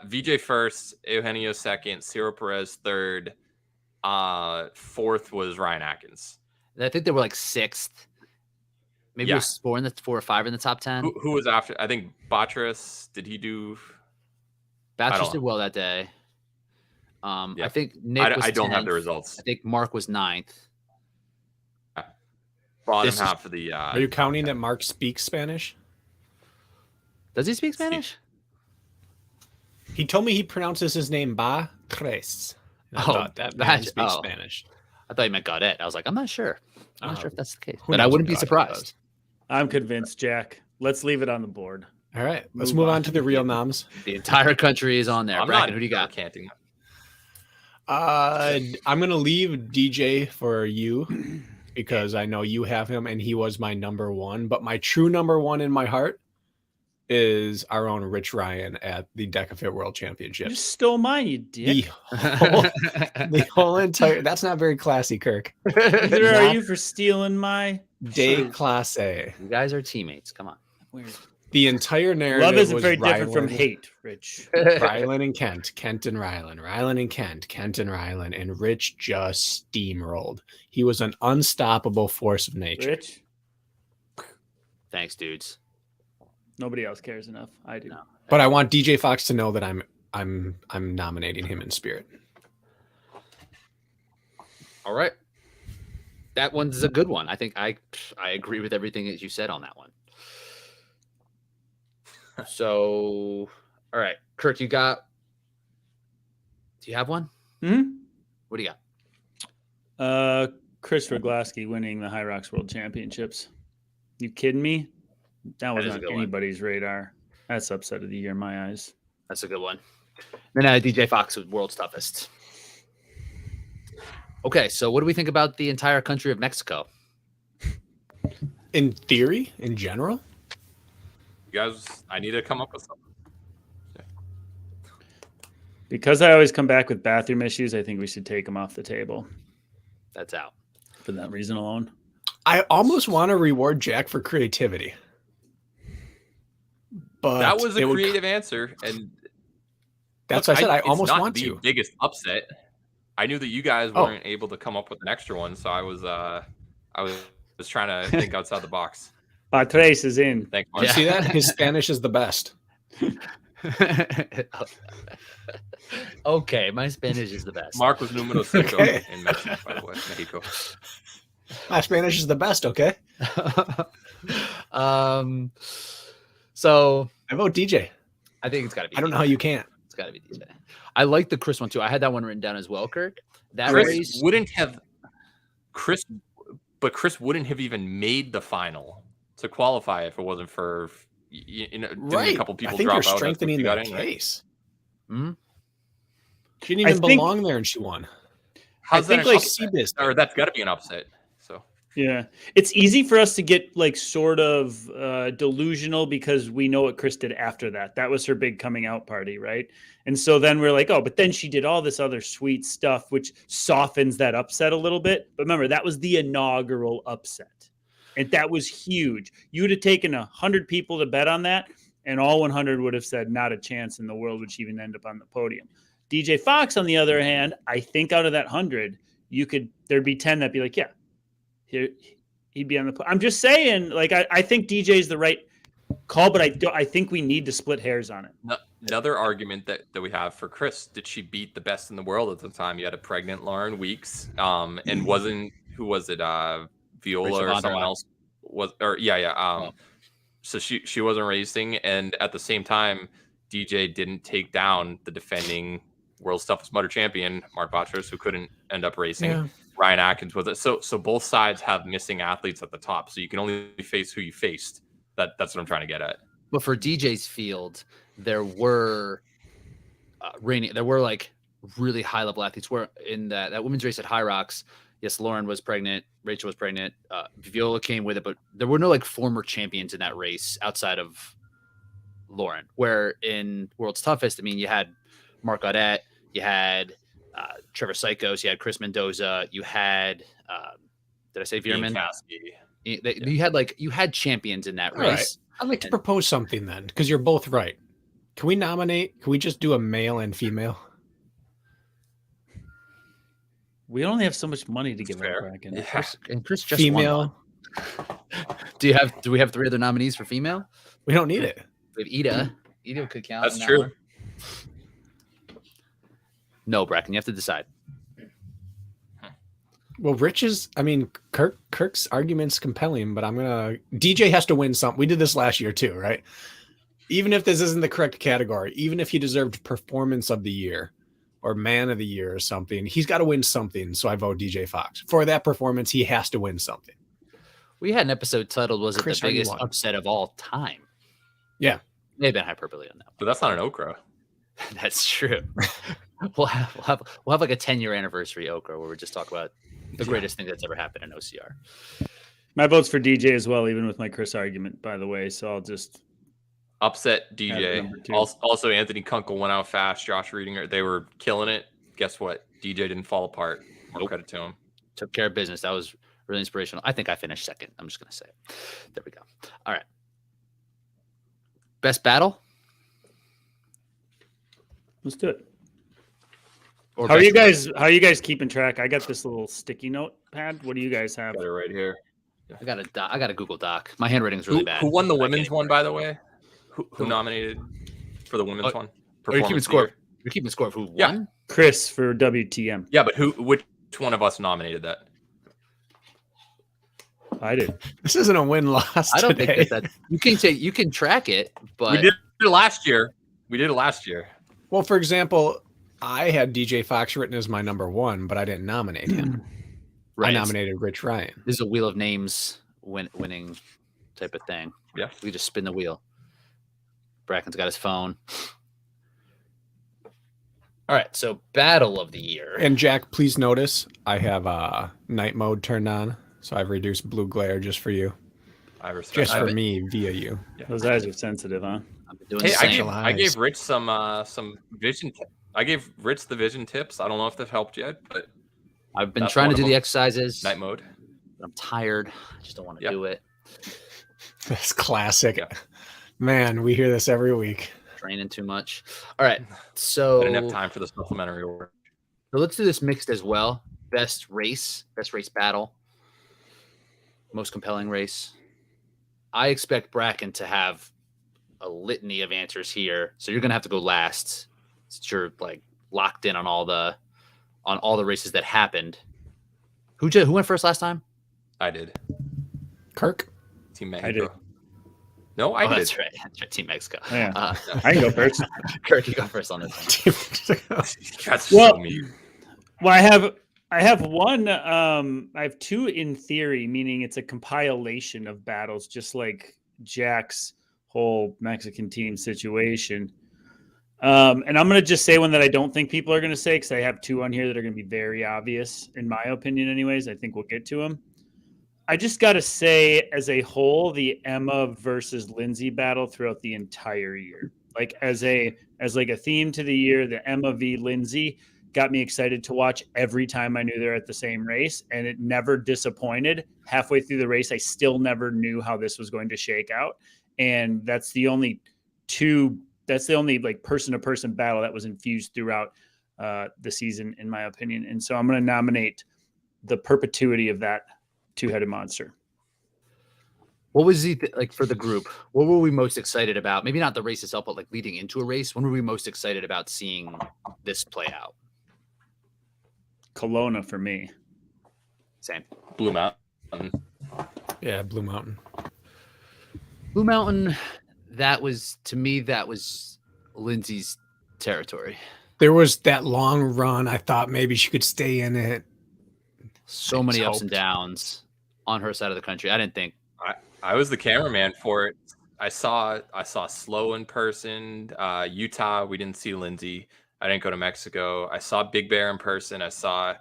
VJ first, Eugenio second, Ciro Perez third. Fourth was Ryan Atkins. I think they were like 6th. Maybe Yeah. it was 4 or 5 in the top 10. Who was after? I think Batras. Did he do? I Bachelors don't did well that day. Yeah. I think Nick was I don't have the 10th. results. I think Mark was 9th. Bottom This is- half of the. are you counting that Mark speaks Spanish? Does he speak Spanish? He told me he pronounces his name Ba Tres. I Oh, thought that man speaks oh. Spanish. I thought you meant Gaudet. I was like, I'm not sure. I'm not sure if that's the case. Who But I knows wouldn't what be Gaudet surprised. does? I'm convinced, Jack. Let's leave it on the board. All right, let's Move move on. on to the real noms. The entire country is on there. I'm Bracken, not who do you got? canting. I'm gonna leave DJ for you because I know you have him and he was my number 1. But my true number 1 in my heart is our own Rich Ryan at the Decafit World You Championships. just stole mine, you The dick. whole, the whole entire. That's not very classy, Kirk. Neither are Not you for stealing my Day class A. You guys are teammates. Come on. weird. The entire narrative. Love isn't was very different from Rylan- hate, Rich. Rylan and Kent, Kent and Rylan, Rylan and Kent, Kent and Rylan, and Rich just steamrolled. He was an unstoppable force of nature. Rich, Thanks, dudes. nobody else cares enough. I do. No. But I want DJ Fox to know that I'm nominating him in spirit. All right. That one's a good one. I think I agree with everything that you said on that one. So, all right, Kirk, do you have one? Hmm? What do you got? Chris Roglaski winning the High Rocks World Championships. You kidding me? That was is a on good one. anybody's radar. That's upset of the year in my eyes. That's a good one. Then DJ Fox was world's toughest. Okay, so what do we think about the entire country of Mexico? In theory, in general, You guys, I need to come up with something. Because I always come back with bathroom issues, I think we should take them off the table That's out. for that reason alone. I almost want to reward Jack for creativity. But That was a it would- creative answer, and That's look, what I said. I it's almost not want the to. biggest upset. I knew that you guys Oh. weren't able to come up with an extra one, so I was trying to think outside the box. Patres is in. Thanks, You Mark. see that? His Spanish is the best. Okay, my Spanish is the best. Mark was numero cinco Okay. in Mexico, by the way, Mexico. My Spanish is the best. Okay, So I vote DJ. I think it's got to be. I don't know how you can't. It's got to be DJ. I like the Chris one too. I had that one written down as well, Kirk. That Chris race. wouldn't have Chris wouldn't have even made the final to qualify if it wasn't for didn't Right. a couple people I think drop you're out? That's what strengthening you got that in, right? case. Hmm? She didn't even belong there, and she won. How's that think, an like, upset? Or that's got to be an upset. So Yeah, it's easy for us to get like sort of delusional because we know what Chris did after that. That was her big coming out party, right? And so then we're like, oh, but then she did all this other sweet stuff, which softens that upset a little bit. But remember, that was the inaugural upset, and that was huge. You would have taken 100 people to bet on that, and all 100 would have said not a chance in the world would she even end up on the podium. DJ Fox, on the other hand, I think out of that 100, there'd be 10 that'd be like, yeah. He'd be on the. I'm just saying, like I think DJ is the right call, but I think we need to split hairs on it. Another argument that we have for Chris: did she beat the best in the world at the time? You had a pregnant Lauren Weeks, and who was it? Viola or someone else was, or yeah. So she wasn't racing, and at the same time, DJ didn't take down the defending world's toughest mudder champion, Mark Botros, who couldn't end up racing. Yeah. Ryan Atkins was it. So both sides have missing athletes at the top. So you can only face who you faced. That's what I'm trying to get at. But for DJ's field, there were like really high level athletes. Where in that women's race at High Rocks, yes, Lauren was pregnant, Rachel was pregnant, Viola came with it, but there were no like former champions in that race outside of Lauren. Where in World's Toughest, I mean, you had Mark Audette, you had Trevor Sykos, you had Chris Mendoza, you had did I say Veerman? You had champions in that race. Right. I'd like to propose something then, because you're both right. Can we nominate? Can we just do a male and female? We only have so much money to give out, Bracken. Yeah. And Chris just female. Won. Do we have 3 other nominees for female? We don't need it. We have Ida. Ida could count. That's true. One. No, Bracken, you have to decide. Well, Kirk's argument's compelling, but DJ has to win something. We did this last year too, right? Even if this isn't the correct category, even if he deserved performance of the year or man of the year or something, he's got to win something. So I vote DJ Fox. For that performance, he has to win something. We had an episode titled, was it the biggest upset of all time? Yeah. May have been hyperbole on that one. But that's not an OCRA. That's true. We'll have like a 10-year anniversary OCRA where we just talk about the greatest thing that's ever happened in OCR. My vote's for DJ as well, even with my Chris argument, by the way. So I'll just upset DJ. Also, Anthony Kunkel went out fast. Josh Reedinger, they were killing it. Guess what? DJ didn't fall apart. More credit to him. Took care of business. That was really inspirational. I think I finished second. I'm just going to say it. There we go. All right. Best battle? Let's do it. How are you guys keeping track? I got this little sticky note pad. What do you guys have? Got it right here. I got a Google Doc. My handwriting's really bad. Who won the women's one, by the way? Who nominated for the women's one? You're keeping score. You're keeping score of who won? Chris for WTM. Yeah, but which one of us nominated that? I did. This isn't a win-loss. I don't think that you can track it, but we did it last year. Well, for example, I had DJ Fox written as my number 1, but I didn't nominate him. Right. I nominated Rich Ryan. This is a wheel of names winning type of thing. Yeah. We just spin the wheel. Bracken's got his phone. All right. So battle of the year. And Jack, please notice I have night mode turned on. So I've reduced blue glare just for you. I respect just for me via you. Yeah. Those eyes are sensitive, huh? Hey, I gave Rich some vision. I gave Rich the vision tips. I don't know if they've helped yet, but I've been trying to do the exercises. Night mode. I'm tired. I just don't want to do it. That's classic. Yeah. Man, we hear this every week. Training too much. All right. So I didn't have time for the supplementary work. So let's do this mixed as well. Best race battle. Most compelling race. I expect Bracken to have a litany of answers here. So you're gonna have to go last. Since you're like locked in on all the races that happened. Who went first last time? I did. Kirk. Team Mexico. I did. No, I did. That's right. Team Mexico. Yeah. I can go first. Kirk, you go first on this one. That's so mean. Well, I have one. I have 2 in theory, meaning it's a compilation of battles, just like Jack's whole Mexican team situation. And I'm going to just say one that I don't think people are going to say, because I have two on here that are going to be very obvious, in my opinion anyways. I think we'll get to them. I just got to say, as a whole, the Emma versus Lindsay battle throughout the entire year, like as a theme to the year, the Emma v. Lindsay got me excited to watch every time I knew they're at the same race, and it never disappointed. Halfway through the race, I still never knew how this was going to shake out. And that's the only like person-to-person battle that was infused throughout the season, in my opinion. And so I'm going to nominate the perpetuity of that two-headed monster. What was like for the group? What were we most excited about? Maybe not the race itself, but like leading into a race. When were we most excited about seeing this play out? Kelowna for me. Same. Blue Mountain. Yeah, Blue Mountain. Blue Mountain, that was Lindsay's territory. There was that long run. I thought maybe she could stay in it. So many ups and downs on her side of the country. I didn't think. I was the cameraman for it. I saw Slow in person. Utah, we didn't see Lindsay. I didn't go to Mexico. I saw Big Bear in person. I saw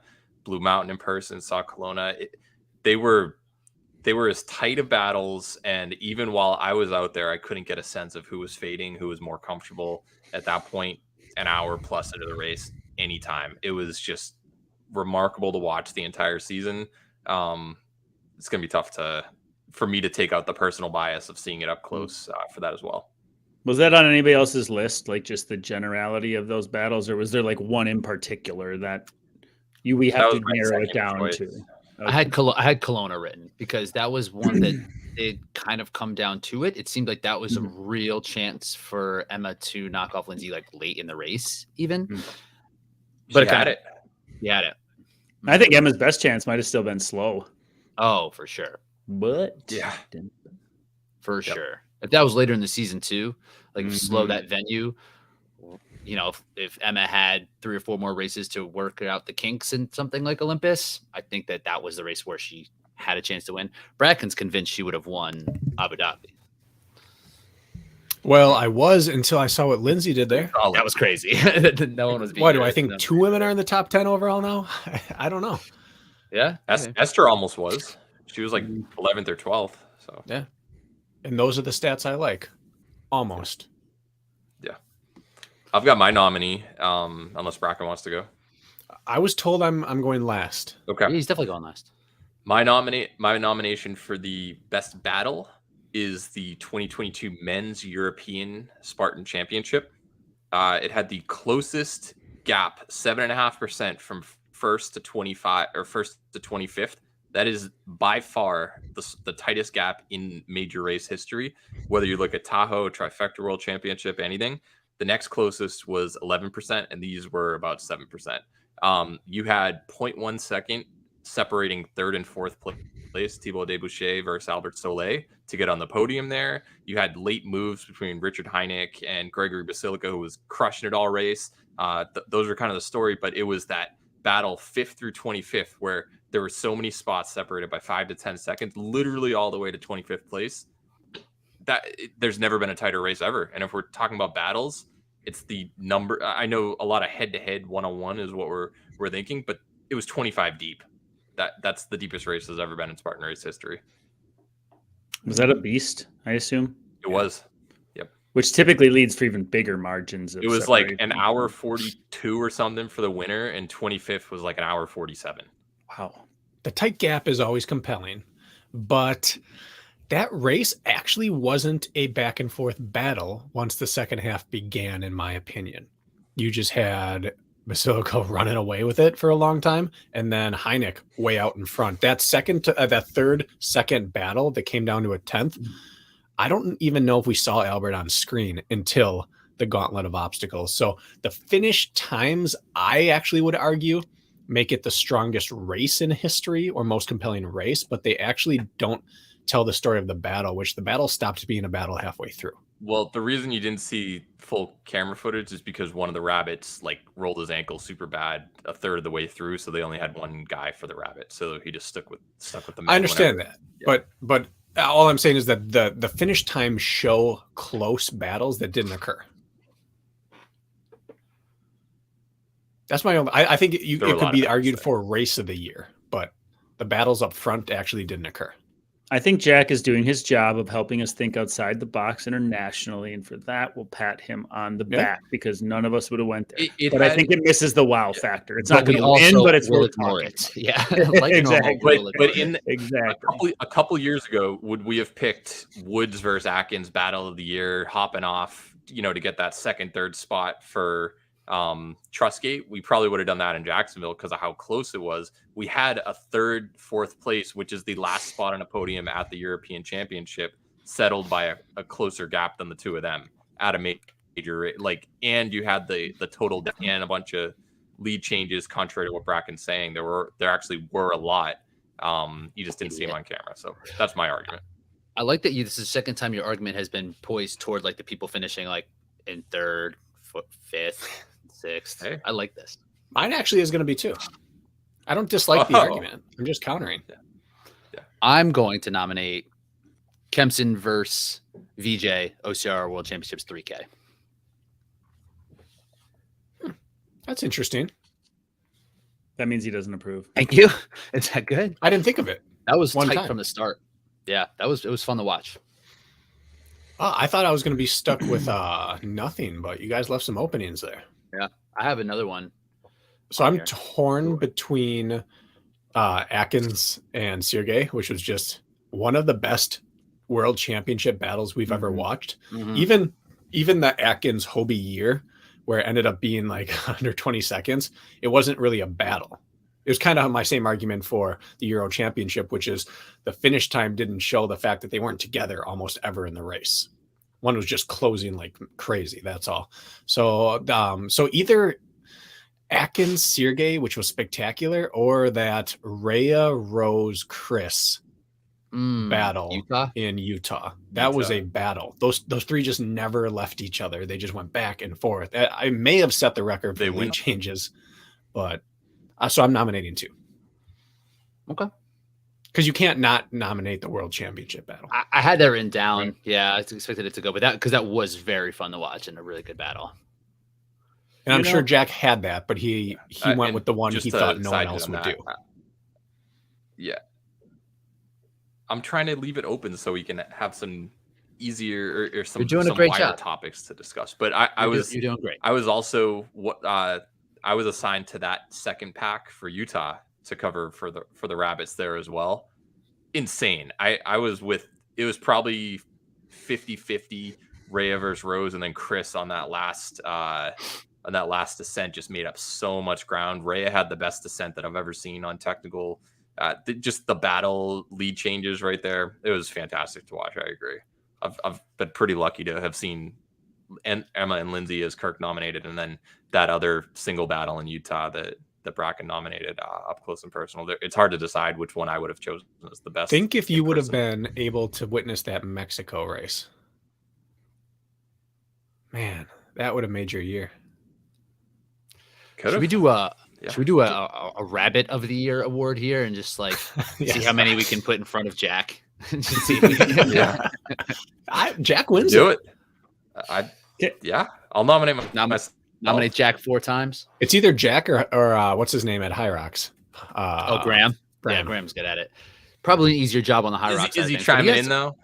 Blue Mountain in person. Saw Kelowna. They were as tight of battles, and even while I was out there, I couldn't get a sense of who was fading, who was more comfortable at that point. An hour plus into the race, anytime. It was just remarkable to watch the entire season. It's gonna be tough for me to take out the personal bias of seeing it up close for that as well. Was that on anybody else's list, like just the generality of those battles, or was there like one in particular that we have to narrow it down to? Okay. I had Kelowna written because that was one that did kind of come down to it. It seemed like that was a real chance for Emma to knock off Lindsay like late in the race, even. But it got it. You had it. I think Emma's best chance might have still been Slow. Oh, for sure. But yeah, for sure. If that was later in the season too, like Slow that venue, you know, if Emma had 3 or 4 more races to work out the kinks in something like Olympus, I think that was the race where she had a chance to win. Bracken's convinced she would have won Abu Dhabi. Well, I was until I saw what Lindsay did there. Oh, that was crazy. No one was. Why do I think 2 women are in the top 10 overall now? I don't know. Yeah, Esther almost was. She was like 11th or 12th. So yeah, and those are the stats I like. Almost. Yeah, I've got my nominee. Unless Bracken wants to go. I was told I'm going last. Okay, yeah, he's definitely going last. My nomination for the best battle is the 2022 Men's European Spartan Championship. It had the closest gap, 7.5% from first to 25 or first to 25th. That is by far the tightest gap in major race history. Whether you look at Tahoe, Trifecta World Championship, anything, the next closest was 11%, and these were about 7%. You had 0.1 second separating third and fourth place, Thibaut Deboucher versus Albert Soleil, to get on the podium there. You had late moves between Richard Heineck and Gregory Basilica, who was crushing it all race. Those were kind of the story, but it was that battle 5th through 25th where there were so many spots separated by 5 to 10 seconds, literally all the way to 25th place. There's never been a tighter race ever. And if we're talking about battles, it's the number. I know a lot of head-to-head one-on-one is what we're thinking, but it was 25 deep. That's the deepest race that's ever been in Spartan race history. Was that a beast, I assume? It was. Yep. Which typically leads for even bigger margins. It was like an hour 42 or something for the winner, and 25th was like an hour 47. Wow. The tight gap is always compelling, but that race actually wasn't a back and forth battle once the second half began, in my opinion. You just had Basilica running away with it for a long time, and then Heineck way out in front. That third second battle that came down to a 10th, I don't even know if we saw Albert on screen until the gauntlet of obstacles. So the finish times, I actually would argue, make it the strongest race in history or most compelling race, but they actually don't tell the story of the battle, which the battle stopped being a battle halfway through. Well, the reason you didn't see full camera footage is because one of the rabbits like rolled his ankle super bad a third of the way through, so they only had one guy for the rabbit. So he just stuck with the man. I understand that, yeah. but all I'm saying is that the finish time show close battles that didn't occur. That's my own. I think it could be argued for race of the year, but the battles up front actually didn't occur. I think Jack is doing his job of helping us think outside the box internationally, and for that, we'll pat him on the back because none of us would have went there. But I think it misses the wow factor. It's not going to win, but it's worth talking. Yeah, like exactly. But in a couple years ago, would we have picked Woods versus Atkins Battle of the Year, hopping off, to get that second, third spot for Trustgate? We probably would have done that in Jacksonville because of how close it was. We had a third, fourth place, which is the last spot on a podium at the European Championship, settled by a closer gap than the two of them at a major, and you had the total and a bunch of lead changes, contrary to what Bracken's saying. There actually were a lot. You just didn't see them on camera. So that's my argument. I like that this is the second time your argument has been poised toward the people finishing in third, fifth, sixth. Hey. I like this. Mine actually is going to be too. I don't dislike the argument. I'm just countering. Yeah. I'm going to nominate Kempson versus VJ OCR World Championships 3K. That's interesting. That means he doesn't approve. Thank you. Is that good? I didn't think of it. That was tight from the start. Yeah, it was fun to watch. I thought I was going to be stuck with nothing, but you guys left some openings there. Yeah, I have another one. So I'm torn between Atkins and Sergey, which was just one of the best world championship battles we've ever watched. Mm-hmm. Even the Atkins Hobie year, where it ended up being under 20 seconds, it wasn't really a battle. It was kind of my same argument for the Euro Championship, which is the finish time didn't show the fact that they weren't together almost ever in the race. One was just closing like crazy. That's all. So either Atkins Sergey, which was spectacular, or that Rhea Rose Chris battle in Utah. That was a battle. Those three just never left each other. They just went back and forth. I may have set the record for lead changes, but so I'm nominating two. Okay. Because you can't not nominate the World Championship battle. I had that written down. Right. Yeah, I expected it to go, but that was very fun to watch and a really good battle. And I'm sure Jack had that, but he went with the one he thought no one else would do. Yeah. I'm trying to leave it open so we can have some easier or some wider topics to discuss. But you're doing great. I was also I was assigned to that second pack for Utah to cover for the Rabbits there as well. Insane. I was with, it was probably 50-50 Rhea versus Rose, and then Chris on that last descent just made up so much ground. Rhea had the best descent that I've ever seen on technical. Just the battle lead changes right there. It was fantastic to watch. I agree. I've been pretty lucky to have seen Emma and Lindsay as Kirk nominated, and then that other single battle in Utah that Bracken nominated up close and personal. It's hard to decide which one I would have chosen as the best. Think if you would have been able to witness that Mexico race. Man, that would have made your year. Should we do a Rabbit of the Year award here and just see how many we can put in front of Jack? Just see if we can, Jack wins. Do it. I'll nominate nominate Jack 4 times. It's either Jack or what's his name at High Rocks? Graham. Yeah, Graham's good at it. Probably an easier job on the High Rocks. Is he chiming in though?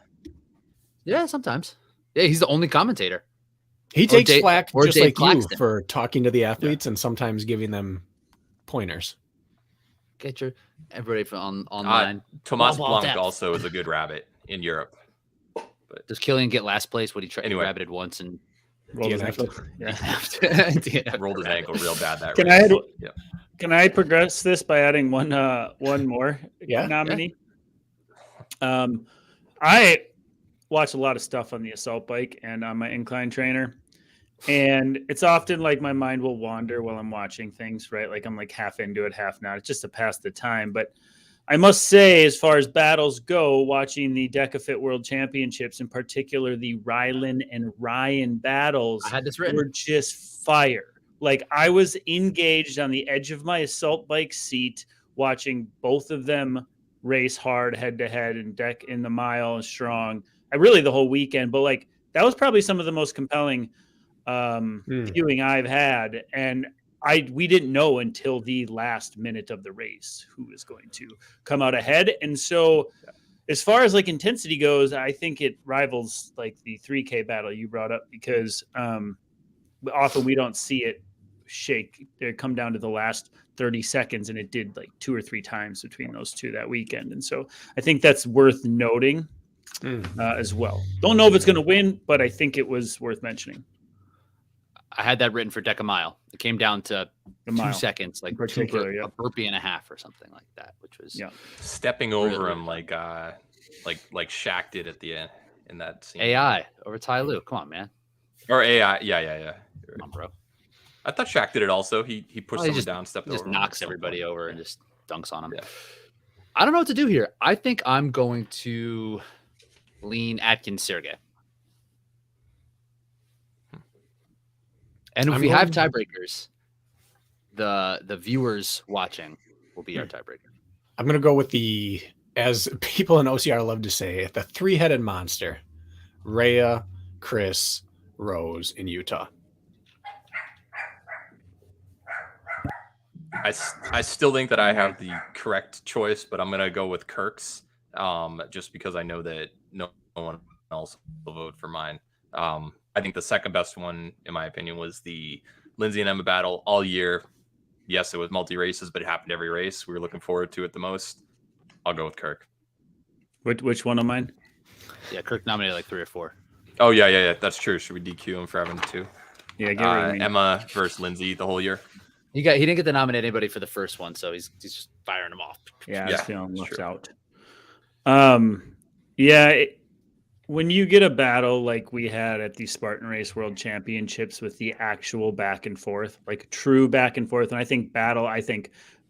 Yeah, sometimes. Yeah, he's the only commentator. He takes flack just like you for talking to the athletes and sometimes giving them pointers. Get everybody from online. Tomas Blanc also is a good rabbit in Europe. But does Killian get last place? Would he try? Anyway, rabbited once and rolled his ankle. Rolled his ankle real bad that race. Can I progress this by adding one more nominee? Yeah. I watch a lot of stuff on the assault bike and on my incline trainer, and it's often my mind will wander while I'm watching things, right? I'm half into it, half not. It's just to pass the time. But I must say, as far as battles go, watching the Decafit World Championships, in particular the Rylan and Ryan battles, were just fire. I was engaged on the edge of my assault bike seat watching both of them race hard head to head and deck in the mile strong. Really the whole weekend, but like that was probably some of the most compelling viewing I've had. And we didn't know until the last minute of the race who was going to come out ahead. And so as far as like intensity goes, I think it rivals like the 3K battle you brought up, because often we don't see it come down to the last 30 seconds, and it did like 2 or 3 times between those two that weekend. And so I think that's worth noting as well. Don't know if it's going to win, but I think it was worth mentioning. I had that written for Deca Mile. It came down to 2 seconds, like a burpee and a half or something like that, which was stepping over him like Shaq did at the end in that scene. AI over Ty Lue. Come on, man. Or AI. Yeah. Come on, bro. I thought Shaq did it also. He pushed someone down, stepped over. Just knocks everybody over and just dunks on him. Yeah. I don't know what to do here. I think I'm going to lean Atkins Sergey. And if we have tiebreakers, the viewers watching will be our tiebreaker. I'm going to go with as people in OCR love to say, the 3-headed monster, Rhea, Chris, Rose in Utah. I still think that I have the correct choice, but I'm going to go with Kirk's just because I know that no one else will vote for mine. I think the second best one, in my opinion, was the Lindsay and Emma battle all year. Yes, it was multi-races, but it happened every race. We were looking forward to it the most. I'll go with Kirk. Which one of mine? Yeah, Kirk nominated like 3 or 4. Oh, yeah. That's true. Should we DQ him for having 2? Yeah, Emma versus Lindsay the whole year. He didn't get to nominate anybody for the first one, so he's just firing them off. Yeah, I was feeling left out. When you get a battle like we had at the Spartan Race World Championships with the actual back and forth, like true back and forth, and I think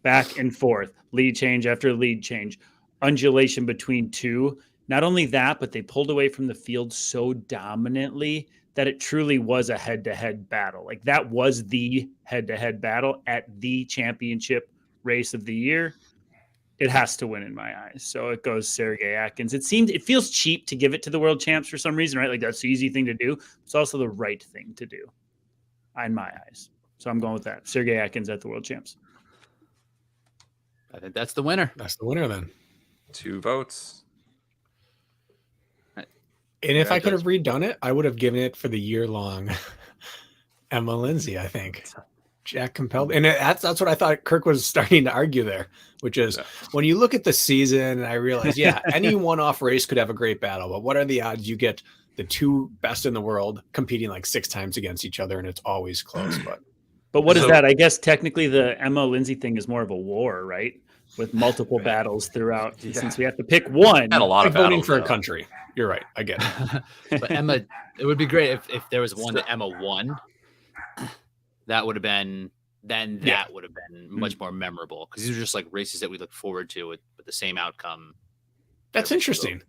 back and forth, lead change after lead change, undulation between two. Not only that, but they pulled away from the field so dominantly that it truly was a head-to-head battle. Like that was the head-to-head battle at the championship race of the year. It has to win in my eyes. So it goes Sergey Atkins. It feels cheap to give it to the world champs for some reason, right? Like that's the easy thing to do. It's also the right thing to do in my eyes. So I'm going with that. Sergey Atkins at the world champs. I think that's the winner. That's the winner then. 2 votes. And if I could have redone it, I would have given it for the year-long Emma Lindsay, I think. Jack compelled. And that's what I thought Kirk was starting to argue there, which is when you look at the season, I realize, any one-off race could have a great battle, but what are the odds you get the 2 best in the world competing like 6 times against each other, and it's always close. But what is that? I guess technically the Emma Lindsay thing is more of a war, right? With multiple battles throughout, since we have to pick one. And a lot of voting for a country. You're right. I get it. But Emma, it would be great if there was one that Emma won. That would have been much more memorable, because these are just like races that we look forward to with the same outcome. That's interesting.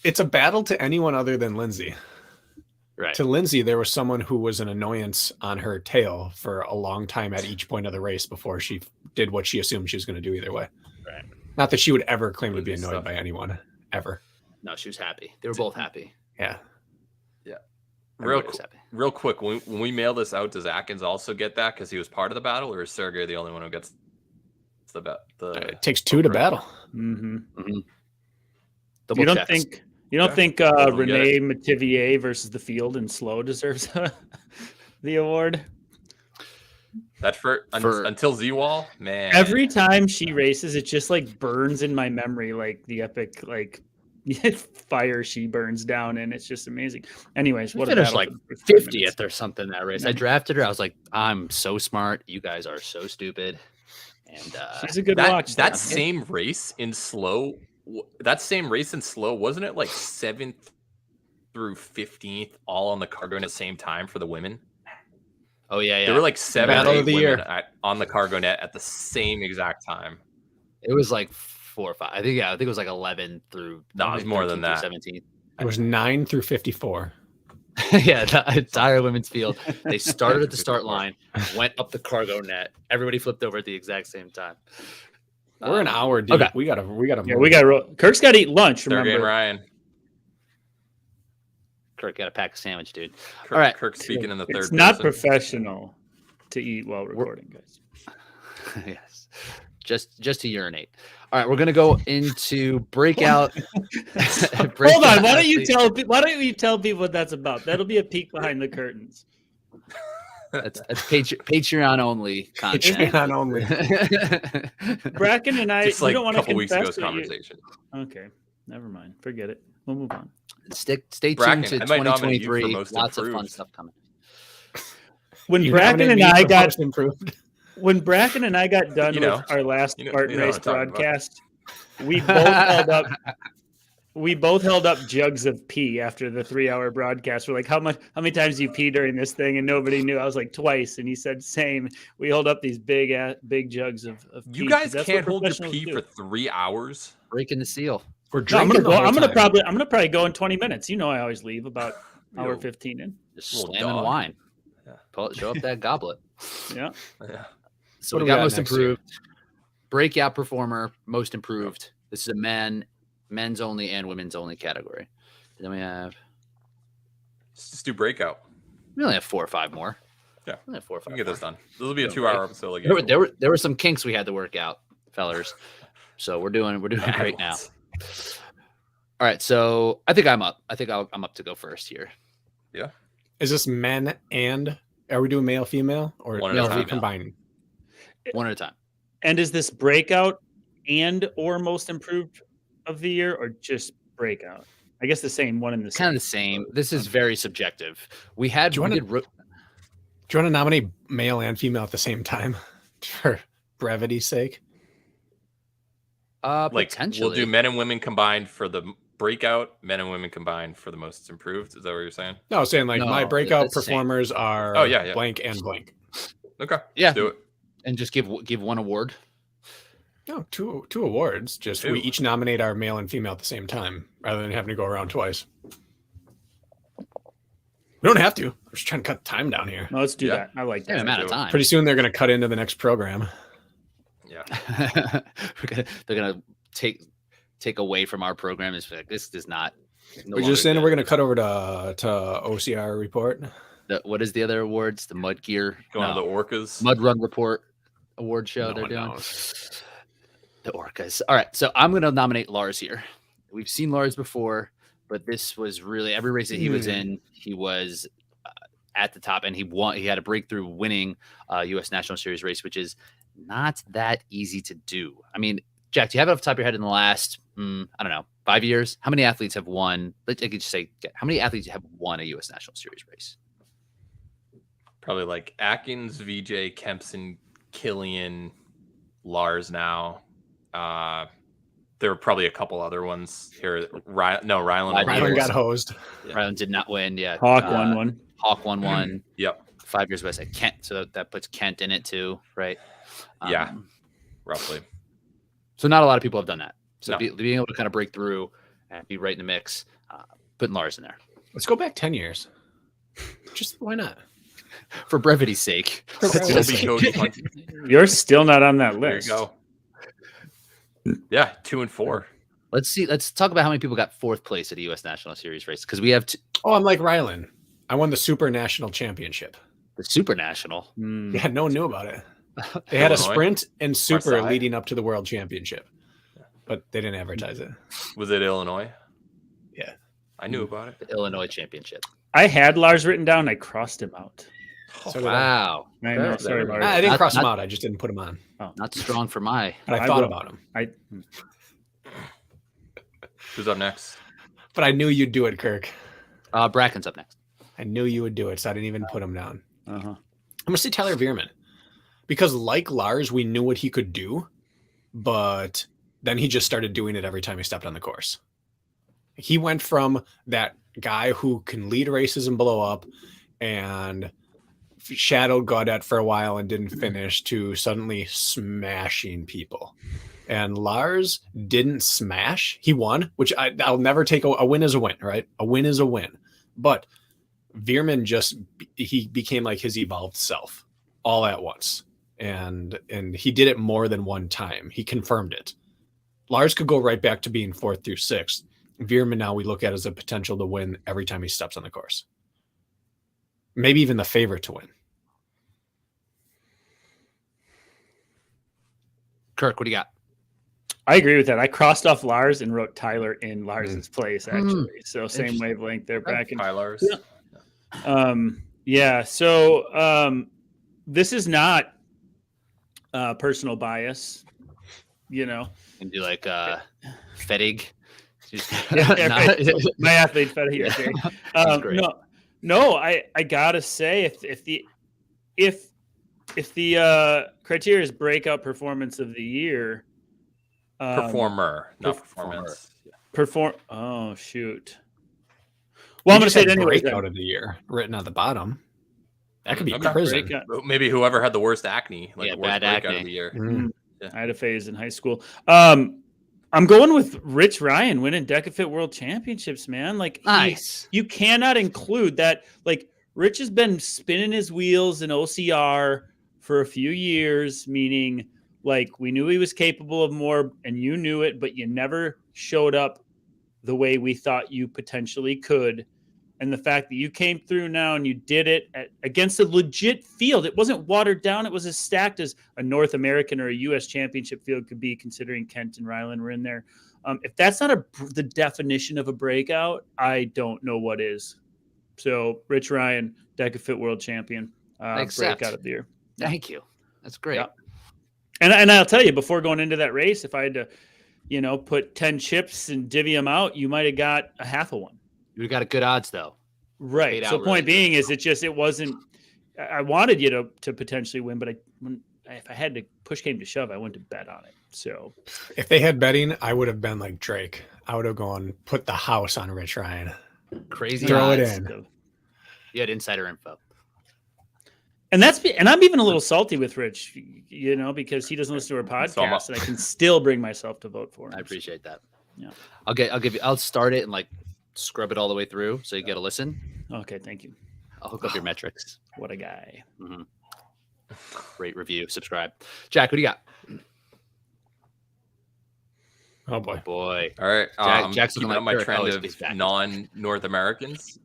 It's a battle to anyone other than Lindsay. Right. To Lindsay, there was someone who was an annoyance on her tail for a long time at each point of the race before she did what she assumed she was going to do either way. Right. Not that she would ever claim to be annoyed by anyone, ever. No, she was happy. They were both happy. Yeah. Real quick, when we mail this out, does Atkins also get that because he was part of the battle, or is Sergey the only one who gets the it takes 2 to battle. Mm-hmm. Mm-hmm. You don't think Renee Metivier versus the field and slow deserves the award? That until Z-Wall, man. Every time she races, it just like burns in my memory, like the epic fire she burns down, and it's just amazing. Anyways, what finished like 50th or something that race. I drafted her. I was like, I'm so smart. You guys are so stupid. And she's a good watch. That same race in slow, wasn't it like 7th through 15th all on the cargo net at the same time for the women? Oh yeah. There were like 7 or 8 women on the cargo net at the same exact time. It was like 4 or 5. I think it was like 11 through. No, it was more than that. 17. It was 9 through 54. Yeah, the entire women's field. They started at the start line, went up the cargo net. Everybody flipped over at the exact same time. We're an hour deep. Okay. We gotta. Yeah, we got to. Kirk's got to eat lunch. Sergey and Remember, Ryan. Kirk got a pack of sandwich, dude. Kirk, All right. Kirk speaking in the third it's not person. professional to eat while recording, guys. Yes. Just to urinate. All right, we're gonna go into breakout. Hold on. Why don't you tell people what that's about? That'll be a peek behind the curtains. That's Patreon only content. Patreon only. Bracken and I. Just like you don't a want to couple weeks confess ago's what you- conversation. Okay, never mind. Forget it. We'll move on. Stay Bracken, tuned to I might nominate you for 2023. most Lots of fun improved. stuff coming. When You Bracken nominate and me I for got most improved. When Bracken and I got done You know. with our last You know Spartan what I'm race talking about. broadcast, we both held up. We both held up jugs of pee after the 3-hour broadcast. We're like, how many times do you pee during this thing? And nobody knew. I was like, twice. And he said, same. We held up these big jugs of pee. You guys 'cause that's can't what hold your professionals pee do. for 3 hours. Breaking the seal. We're No, I'm drinking. gonna probably go in 20 minutes. You know, I always leave about hour Ew. 15 in. Just Little slamming dog. wine. Yeah. Show up that goblet. Yeah. Yeah. So What we do we got got most next year? improved, breakout performer, most improved. This is a men's only and women's only category. And then Let's just do breakout. we only have 4 or 5 more. Yeah. We only have 4 or We 5 can get more. this done. This will be a Yeah, 2-hour episode. Like There were some kinks we had to work out, fellers. So we're doing great now. All right, so I think I'm up. I think I'm up to go first here. Is this men and are we doing male, female, or One at a are we time. combining? One at a time. And is this breakout and or most improved of the year, or just breakout? I guess the same one in the Kind of the same. This is very subjective. We had Do you wanna- we did Do you want to nominate male and female at the same time for brevity's sake? Like potentially. we'll do men and women combined for the breakout, men and women combined for the most improved. Is that what you're saying? No, I was saying like my No, breakout that's the same. performers are Oh, yeah. blank and blank. Okay. Yeah. Let's do it. And just give one award. No, two awards. Just we Two. each nominate our male and female at the same time rather than having to go around twice. We don't have to. I'm just trying to cut the time down here. No, let's do Yeah. that. I like Same that. amount of do it. time. Pretty soon they're going to cut into the next program. Yeah. They're gonna take away from our program. It's like this is not. no We're just longer saying good. we're going to cut over to OCR report. What is the other awards? The Mud Gear, Going no, to the orcas. Mud Run Report award show No they're one doing. knows. The Orcas. All right, so I'm gonna nominate Lars here. We've seen Lars before, but this was really every race that he was in. He was at the top, and he won. He had a breakthrough winning U.S. National Series race, which is not that easy to do. I mean, Jack, do you have it off the top of your head in the last, I don't know, 5 years? How many athletes have won? I could just say, how many athletes have won a U.S. National Series race? Probably like Atkins, VJ, Kempson, Killian, Lars now. There were probably a couple other ones here. Ryland. Ryland got hosed. Yeah. Ryland did not win. Yeah, Hawk won one. Hawk won one. Yep. 5 years West at Kent, so that puts Kent in it too, right? Yeah. Roughly. So not a lot of people have done that. So No. being able to kind of break through and be right in the mix, putting Lars in there Let's go back 10 years. Just why not? for brevity's sake. It'll be Cody Hunt. You're still not on that There you list. go. Yeah, 2 and 4. Let's see. Let's talk about how many people got 4th place at a U.S. National Series race because we have Oh, I'm like Ryland. I won the Super National Championship. the Super National. Hmm. Yeah, no one knew about it. They had a Illinois? sprint and super side. leading up to the World Championship, but they didn't advertise it. Was it Illinois? Yeah. I knew about it. The Illinois Championship. I had Lars written down. I crossed him out. So did Wow, I know. Very- Sorry, Lars. I didn't Not- cross them not- out. I just didn't put them on. not strong for my. But I I thought will. about them. Who's up next? But I knew you'd do it, Kirk. Bracken's up next. I knew you would do it, so I didn't even put him down. Uh-huh. I'm gonna say Tyler Veerman, because like Lars, we knew what he could do, but then he just started doing it every time he stepped on the course. He went from that guy who can lead races and blow up, and shadowed Gaudet for a while and didn't finish, to suddenly smashing people. And Lars didn't smash. He won, which I'll never take. A win is a win, right? A win is a win. But Veerman he became like his evolved self all at once. and he did it more than one time. He confirmed it. Lars could go right back to being 4th through 6th. Veerman now we look at as a potential to win every time he steps on the course. Maybe even the favorite to win. Kirk, what do you got? I agree with that. I crossed off Lars and wrote Tyler in Lars's place, actually. So same wavelength there, Bracken. Lars. Yeah. So this is not personal bias, you know. And do like Fedig. My athlete Fedig. No. I gotta say, if the criteria is breakout performance of the year. Performer, not performance. Oh shoot. Well, I'm going to say it anyway. Breakout of the year written at the bottom. That could be prison. Maybe whoever had the worst acne, like yeah, the worst bad breakout acne. of the year. Mm-hmm. Yeah. I had a phase in high school. I'm going with Rich Ryan winning DecaFit World Championships, man. Like, nice. You cannot include that. Like, Rich has been spinning his wheels in OCR for a few years, meaning like we knew he was capable of more and you knew it, but you never showed up the way we thought you potentially could. And the fact that you came through now and you did it against a legit field, it wasn't watered down. It was as stacked as a North American or a U.S. championship field could be, considering Kent and Ryland were in there. If that's not the definition of a breakout, I don't know what is. So Rich Ryan, DecaFit World Champion, breakout of the year. Thank you. That's great. Yeah. And I'll tell you, before going into that race, if I had to, put 10 chips and divvy them out, you might have got a half of one. You got a good odds though. Right. So point being is it wasn't, I wanted you to potentially win, but if I had to push came to shove, I wouldn't have bet on it. So if they had betting, I would have been like Drake. I would have gone put the house on Rich Ryan. Crazy. Throw odds. It in. You had insider info. And I'm even a little salty with Rich, because he doesn't listen to our podcast, and I can still bring myself to vote for him. I appreciate that. Yeah. I'll start it and like scrub it all the way through so you get a listen. Okay, thank you. I'll hook up your metrics. What a guy. Mm-hmm. Rate, review, subscribe. Jack, what do you got? Oh boy. All right. Jack's keeping up my trend of non-North Americans.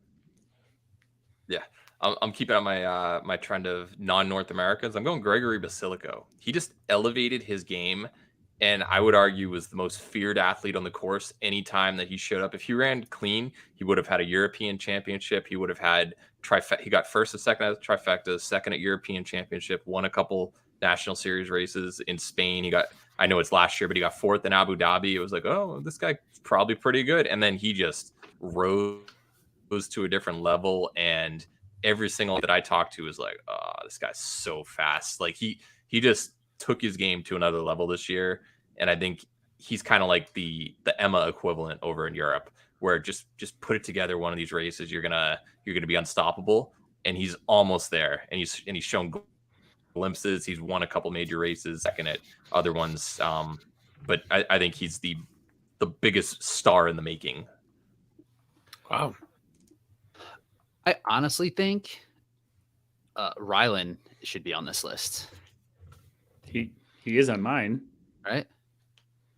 Yeah. I'm keeping up my trend of non-North Americans. I'm going Gregory Basilico. He just elevated his game, and I would argue was the most feared athlete on the course anytime that he showed up. If he ran clean, he would have had a European championship. He would have had he got first and second at the trifecta, second at European championship, won a couple National Series races in Spain. I know it's last year, but he got 4th in Abu Dhabi. It was like, oh, this guy's probably pretty good. And then he just rose to a different level, and every single that I talked to was like, oh, this guy's so fast. Like he just took his game to another level this year. And I think he's kind of like the Emma equivalent over in Europe, where just put it together one of these races, you're gonna be unstoppable. And he's almost there. And he's shown glimpses. He's won a couple major races, second at other ones. But I think he's the biggest star in the making. Wow. I honestly think Ryland should be on this list. He is on mine. Right?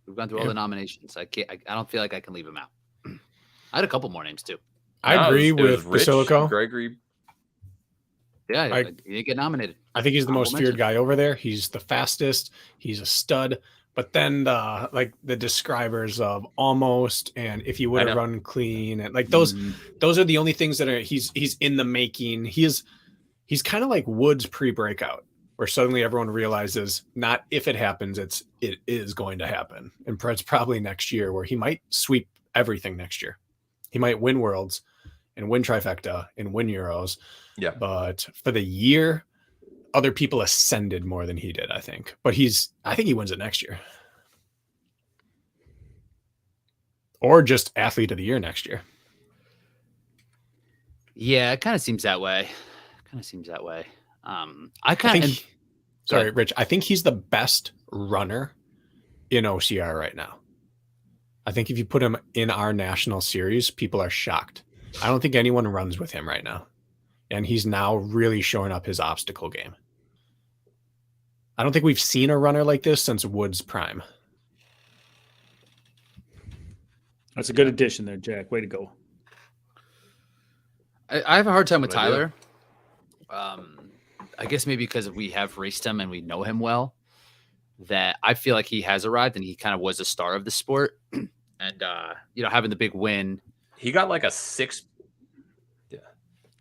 We've gone through all the nominations. I don't feel like I can leave him out. I had a couple more names too. I agree with Basilico. Gregory. Yeah, he didn't get nominated. I think he's the most feared guy over there. He's the fastest. He's a stud. But then the describers of almost, and if you would have run clean, and like those are the only things that are he's in the making. He's kind of like Woods pre-breakout, where suddenly everyone realizes not if it happens, it is going to happen. And it's probably next year where he might sweep everything next year. He might win Worlds and win Trifecta and win Euros. Yeah. But for the year, other people ascended more than he did, I think. But I think he wins it next year. Or just athlete of the year next year. Yeah, it kind of seems that way. Sorry, Rich. I think he's the best runner in OCR right now. I think if you put him in our national series, people are shocked. I don't think anyone runs with him right now. And he's now really showing up his obstacle game. I don't think we've seen a runner like this since Wood's prime. That's a good addition there, Jack. Way to go. I have a hard time with Good idea. Tyler. I guess maybe because we have raced him and we know him well, that I feel like he has arrived and he kind of was a star of the sport. And, having the big win. He got like a 6th. Yeah.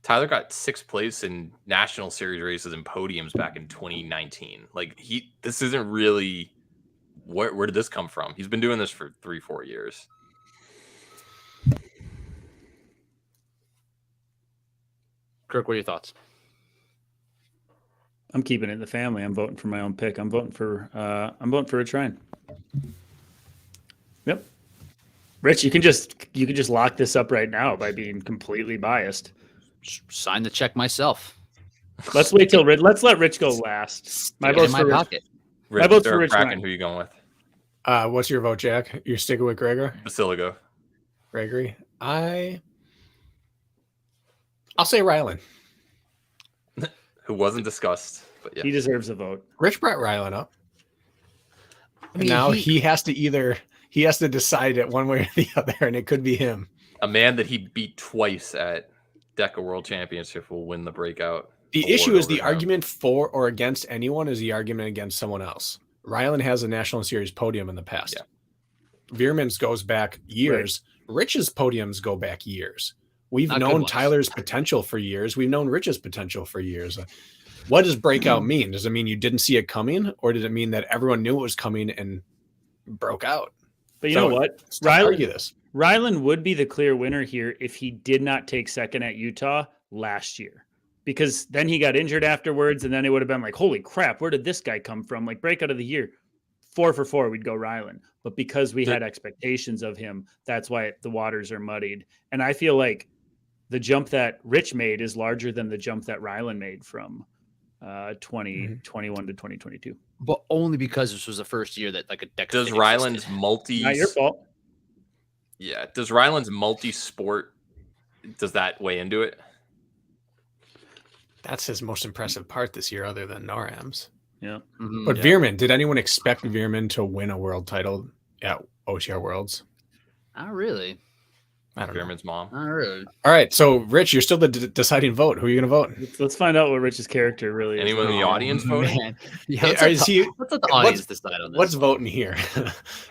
Tyler got 6th place in national series races and podiums back in 2019. Like this isn't really where did this come from? He's been doing this for 3-4 years. Kirk, what are your thoughts? I'm keeping it in the family. I'm voting for my own pick. I'm voting for Rich Ryan. Yep. Rich, you can just lock this up right now by being completely biased. Sign the check myself. Let's wait till Rich. Let's let Rich go last. My vote's in for my Rich. pocket. Rich, vote's they're for Rich Kraken. Ryan. Who are you going with? What's your vote, Jack? You're sticking with Gregor? Basiligo. Gregory? I'll say Rylan. Who wasn't discussed, but yeah. He deserves a vote. Rich brought Rylan up. I mean, now he has to decide it one way or the other, and it could be him. A man that he beat twice at DECA World Championship will win the Breakout. The award issue is over the him. argument for or against anyone is the argument against someone else. Rylan has a National Series podium in the past. Yeah. Veerman's goes back years. Right. Rich's podiums go back years. We've Not known Tyler's potential for years. We've known Rich's potential for years. What does breakout mean? Does it mean you didn't see it coming, or did it mean that everyone knew it was coming and broke out? But you know what? Rylan would be the clear winner here if he did not take second at Utah last year, because then he got injured afterwards, and then it would have been like, holy crap, where did this guy come from? Like breakout of the year, 4 for 4, we'd go Rylan. But because we had expectations of him, that's why the waters are muddied. And I feel like the jump that Rich made is larger than the jump that Rylan made from 2021 to 2022. But only because this was the first year that like a deck. Does Ryland's Not your fault. Yeah. Does Ryland's multi-sport, does that weigh into it? That's his most impressive part this year, other than Noram's. Yeah. Mm-hmm. But Veerman, did anyone expect Veerman to win a world title at OCR Worlds? Not really. I don't know. Veerman's mom. Not really. All right. So, Rich, you're still the deciding vote. Who are you going to vote? Let's find out what Rich's character really is. Anyone in the audience voting? Yeah, let's let the audience decide on this. What's voting here?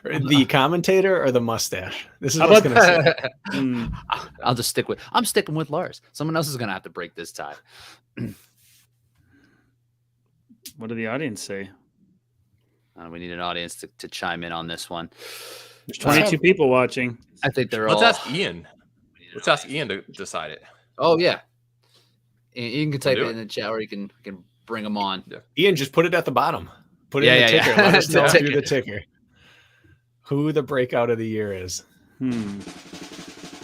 The commentator or the mustache? This is what's going to say. I'm sticking with Lars. Someone else is going to have to break this tie. What did the audience say? We need an audience to chime in on this one. There's 22 people watching. I think they're Let's all. ask Ian. Let's ask Ian to decide it. Oh yeah, Ian can type it in the chat, or you can bring them on. Yeah. Ian, just put it at the bottom. Put it in the ticker. Let us know through the ticker who the breakout of the year is.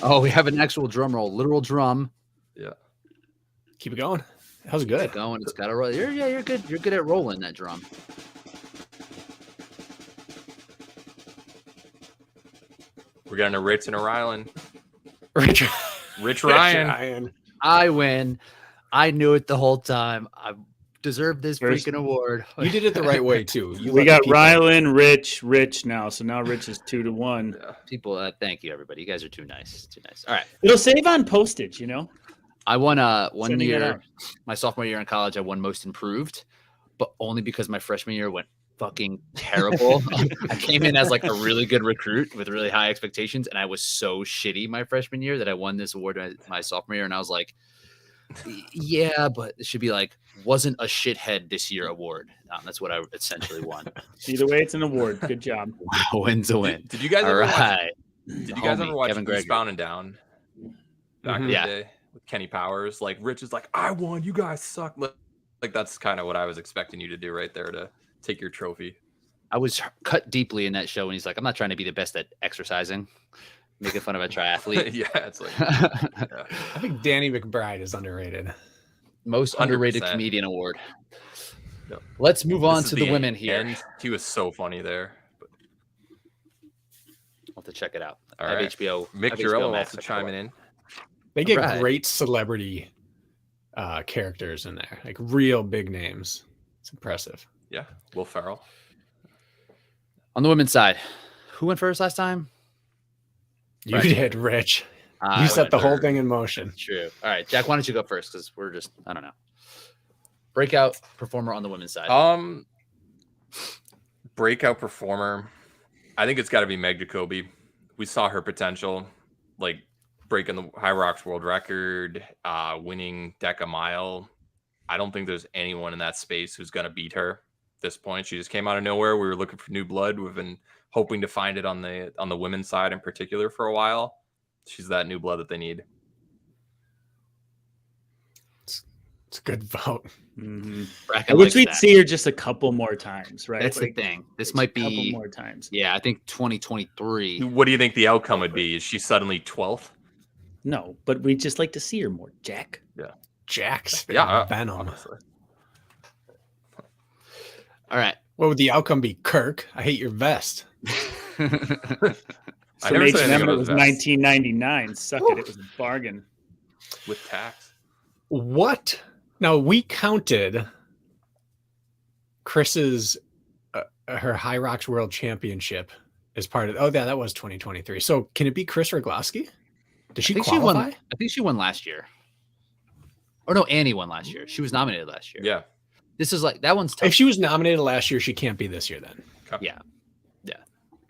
Oh, we have an actual drum roll, literal drum. Yeah. Keep it going. That was good. Keep it going. It's got to roll. You're good. You're good at rolling that drum. We're getting a Rich and a Rylan. Rich Ryan. I win. I knew it the whole time. I deserve this freaking award. You did it the right way too. We got Rylan, Rich now. So now Rich is 2-1. Yeah. People, thank you, everybody. You guys are too nice. Too nice. All right. It'll save on postage, you know. I won one year, my sophomore year in college. I won most improved, but only because my freshman year went fucking terrible. I came in as like a really good recruit with really high expectations, and I was so shitty my freshman year that I won this award my sophomore year, and I was like, yeah, but it should be like wasn't a shithead this year award. That's what I essentially won. Either way, it's an award. Good job. Win's a win. Did you guys ever watch Kevin Gregory. Eastbound and Down back in the day with Kenny Powers? Like Rich is like, I won, you guys suck. Like that's kind of what I was expecting you to do right there to take your trophy. I was cut deeply in that show, and he's like, I'm not trying to be the best at exercising, making fun of a triathlete. Yeah, it's like I think Danny McBride is underrated. Most 100%. underrated comedian award. Yep. Let's move on to the women here. End. He was so funny there. But... I'll have to check it out. All I have right. HBO. Mick Jarrell also chiming in. They get great celebrity characters in there, like real big names. It's impressive. Yeah, Will Ferrell. On the women's side, who went first last time? You Right. did, Rich. I You set went the whole third. thing in motion. True. All right, Jack, why don't you go first? Because we're just, I don't know. Breakout performer on the women's side. Breakout performer. I think it's got to be Meg Jacoby. We saw her potential, like breaking the High Rocks world record, winning Deca Mile. I don't think there's anyone in that space who's going to beat her at this point. She just came out of nowhere. We were looking for new blood. We've been hoping to find it on the women's side in particular for a while. She's that new blood that they need. It's a good vote. Mm-hmm. Bracken I wish likes we'd that. see her just a couple more times, right? That's Like, the thing. This just might a couple be, more times. yeah, I think 2023. What do you think the outcome would be? Is she suddenly 12th? No, but we'd just like to see her more, Jack. Jack's Yeah, Venom. honestly. All right. What would the outcome be? Kirk, I hate your vest. I So never H&M, said anything it about was vests. $19.99. Suck it. It was a bargain. With tax. What? Now we counted Chris's her High Rocks World Championship as part of. Oh, yeah, that was 2023. So can it be Chris Rogloski? Did she I think qualify? I think she won last year. Or no, Annie won last year. She was nominated last year. Yeah. This is like, that one's tough. If she was nominated last year, she can't be this year. Then Yeah,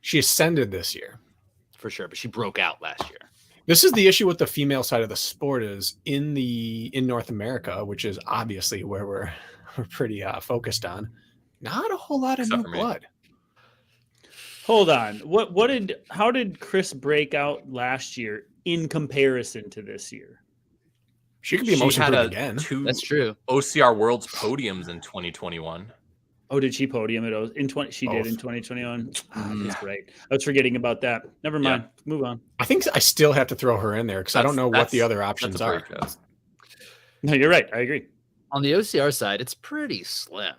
she ascended this year. for sure. But she broke out last year. This is the issue with the female side of the sport is in North America, which is obviously where we're pretty focused on. Not a whole lot of Except new for me. blood. Hold on. How did Chris break out last year in comparison to this year? She could be She most had improved again. two That's true. OCR Worlds podiums in 2021. Oh, did she podium it in 20? She did in 2021. That's right. I was forgetting about that. Never mind. Move on. I think I still have to throw her in there because I don't know what the other options That's a are. breakout. No, you're right. I agree. On the OCR side, it's pretty slim.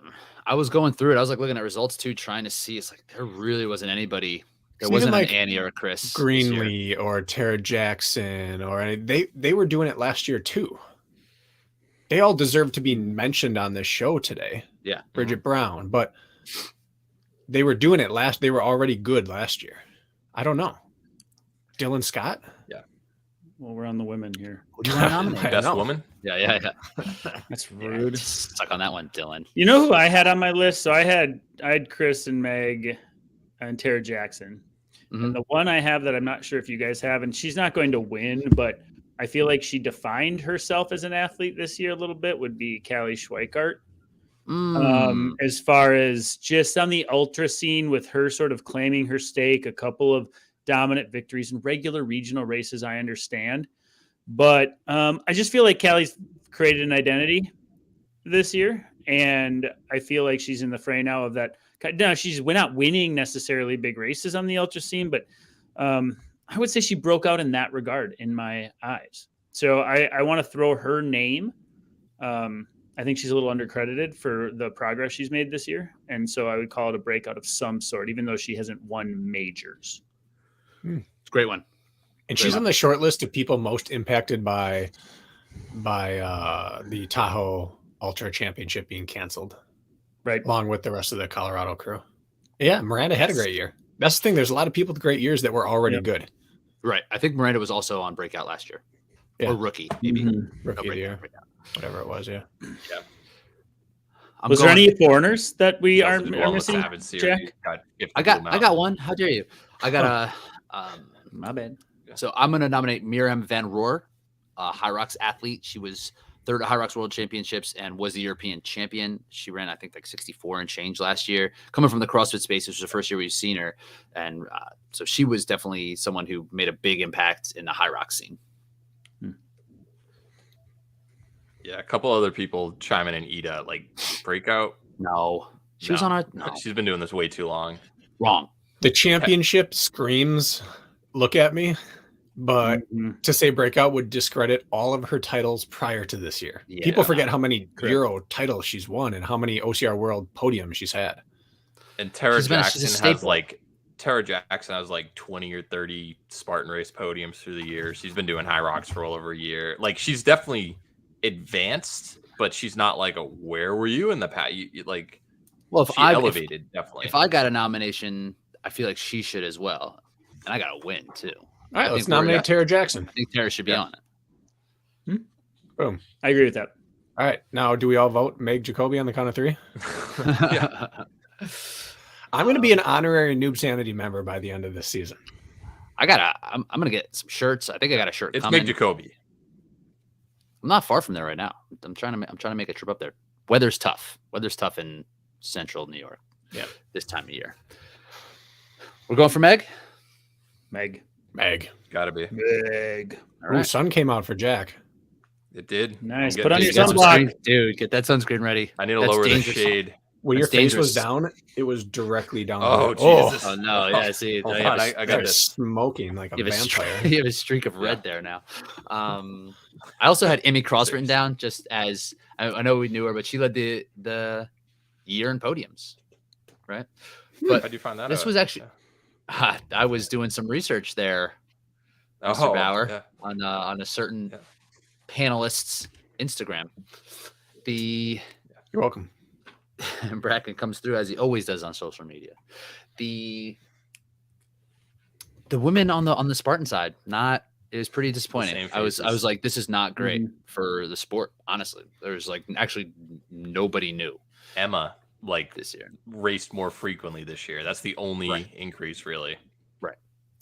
I was going through it. I was like looking at results too, trying to see. It's like there really wasn't anybody. There Even wasn't like an Annie or a Chris. this year. Greenlee or Tara Jackson or they were doing it last year too. They all deserve to be mentioned on this show today. Yeah. Bridget Brown, but they were doing it last. They were already good last year. I don't know. Dylan Scott. Well, we're on the women here. Who do you want to nominate? I Best know. woman? Yeah. That's Yeah, rude. stuck on that one, Dylan. You know who I had on my list? So I had Chris and Meg and Tara Jackson. Mhm. And the one I have that I'm not sure if you guys have, and she's not going to win, but I feel like she defined herself as an athlete this year a little bit, would be Callie Schweikart. As far as just on the ultra scene with her sort of claiming her stake, a couple of dominant victories in regular regional races, I understand. But I just feel like Callie's created an identity this year. And I feel like she's in the fray now of that. Now, we're not winning necessarily big races on the ultra scene, but I would say she broke out in that regard in my eyes. So I want to throw her name. I think she's a little undercredited for the progress she's made this year. And so I would call it a breakout of some sort, even though she hasn't won majors. It's a great one. And she's on the short list of people most impacted by the Tahoe Ultra Championship being canceled, Right. along with the rest of the Colorado crew. Yeah, Miranda had a great year. That's the thing. There's a lot of people with great years that were already good. Right. I think Miranda was also on Breakout last year. Yeah. Or rookie, maybe. Rookie of the year, Breakout. whatever it was. Yeah. I'm Was there going- any foreigners that we That are was the one with missing? Savage series. Jack? I got one. How dare you? I got My bad. So I'm going to nominate Miriam Van Roer, a High Rocks athlete. She was third at High Rocks World Championships and was the European champion. She ran, I think, like 64 and change last year. Coming from the CrossFit space, this was the first year we've seen her. And so she was definitely someone who made a big impact in the High Rocks scene. Yeah, a couple other people chiming in. Ida, like Breakout. No. She was No. on our... No. She's been doing this way too long. Wrong. The championship screams, look at me. But to say Breakout would discredit all of her titles prior to this year. Yeah. People forget how many Correct. Euro titles she's won and how many OCR World podiums she's had. And Tara She's a Jackson staple. has like 20 or 30 Spartan race podiums through the year. She's been doing High Rocks for well over a year. Like she's definitely advanced, but she's not like a where were you in the past? Well, she elevated definitely. If I got a nomination, I feel like she should as well, and I got to win too. All right, let's think nominate Tara Jackson. I think Tara should be on it. Boom. I agree with that. All right, now do we all vote Meg Jacoby on the count of 3? I'm going to be an honorary Noob Sanity member by the end of this season. I'm gonna get some shirts. I think I got a shirt. It's coming. Meg Jacoby. I'm not far from there right now. I'm trying to make a trip up there. Weather's tough. Weather's tough in central New York. Yeah, this time of year. We're going for Meg. Meg. Gotta be. Meg. All right. Ooh, sun came out for Jack. It did. Nice. I'm Put on getting- your sunblock. Dude, get that sunscreen ready. I need to That's lower the dangerous. shade. When your That's face was dangerous. down, it was directly down. Oh, the Jesus. Oh no! Yeah, see, Hold you on, have a- I got They're this. smoking like a you have a vampire. you have a streak of red there now. I also had Emmy Cross written down just as I know we knew her, but she led the year in podiums, right? But How'd you find that this out? was actually I was doing some research there, Oh, Mr. Bauer, yeah. on a certain Yeah. panelist's Instagram. The You're welcome. bracket comes through as he always does on social media. The women on the Spartan side, it was pretty disappointing. same I was faces. like, this is not great Mhm. for the sport. Honestly, there's like actually nobody new Emma like this year. raced more frequently this year. That's the only Right. increase, really.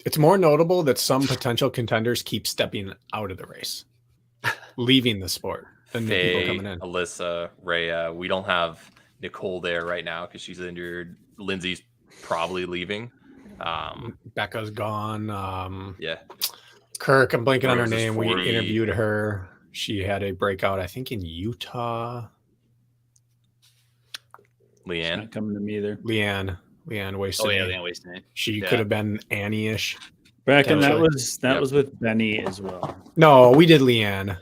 It's more notable that some potential contenders keep stepping out of the race, leaving the sport, than the people Faye, coming in. Alyssa, Rhea. We don't have Nicole there right now because she's injured. Lindsay's probably leaving. Becca's gone. Yeah. Kirk, I'm blanking on her Rose is name. We 40. interviewed her. She had a breakout, I think, in Utah. Leanne. Not coming to me either. Leanne wasted. Oh yeah, they waste name. She Yeah. could have been Annie-ish. Bracken, that Potentially. was with Benny as well. No, we did Leanne.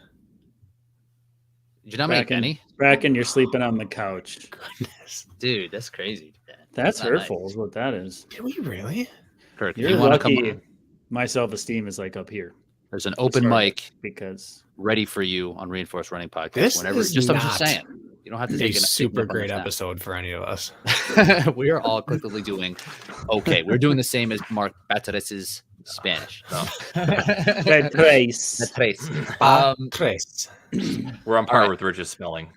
Did you not make Bracken, any? Bracken, you're sleeping on the couch. Goodness. Dude, that's crazy. That's not nice. hurtful, is what that is. Did we really? Kirk, You're you want to come lucky. on? My self-esteem is like up here There's an open Sorry. mic because ready for you on Reinforced Running Podcast. This Whenever, is I'm just not saying, you don't have to A take super take me great up on episode for any of us. this. We are all collectively doing okay. We're doing the same as Mark Bateres's Spanish. Trace. Tres. Tres. We're on par right. with Rich's spelling.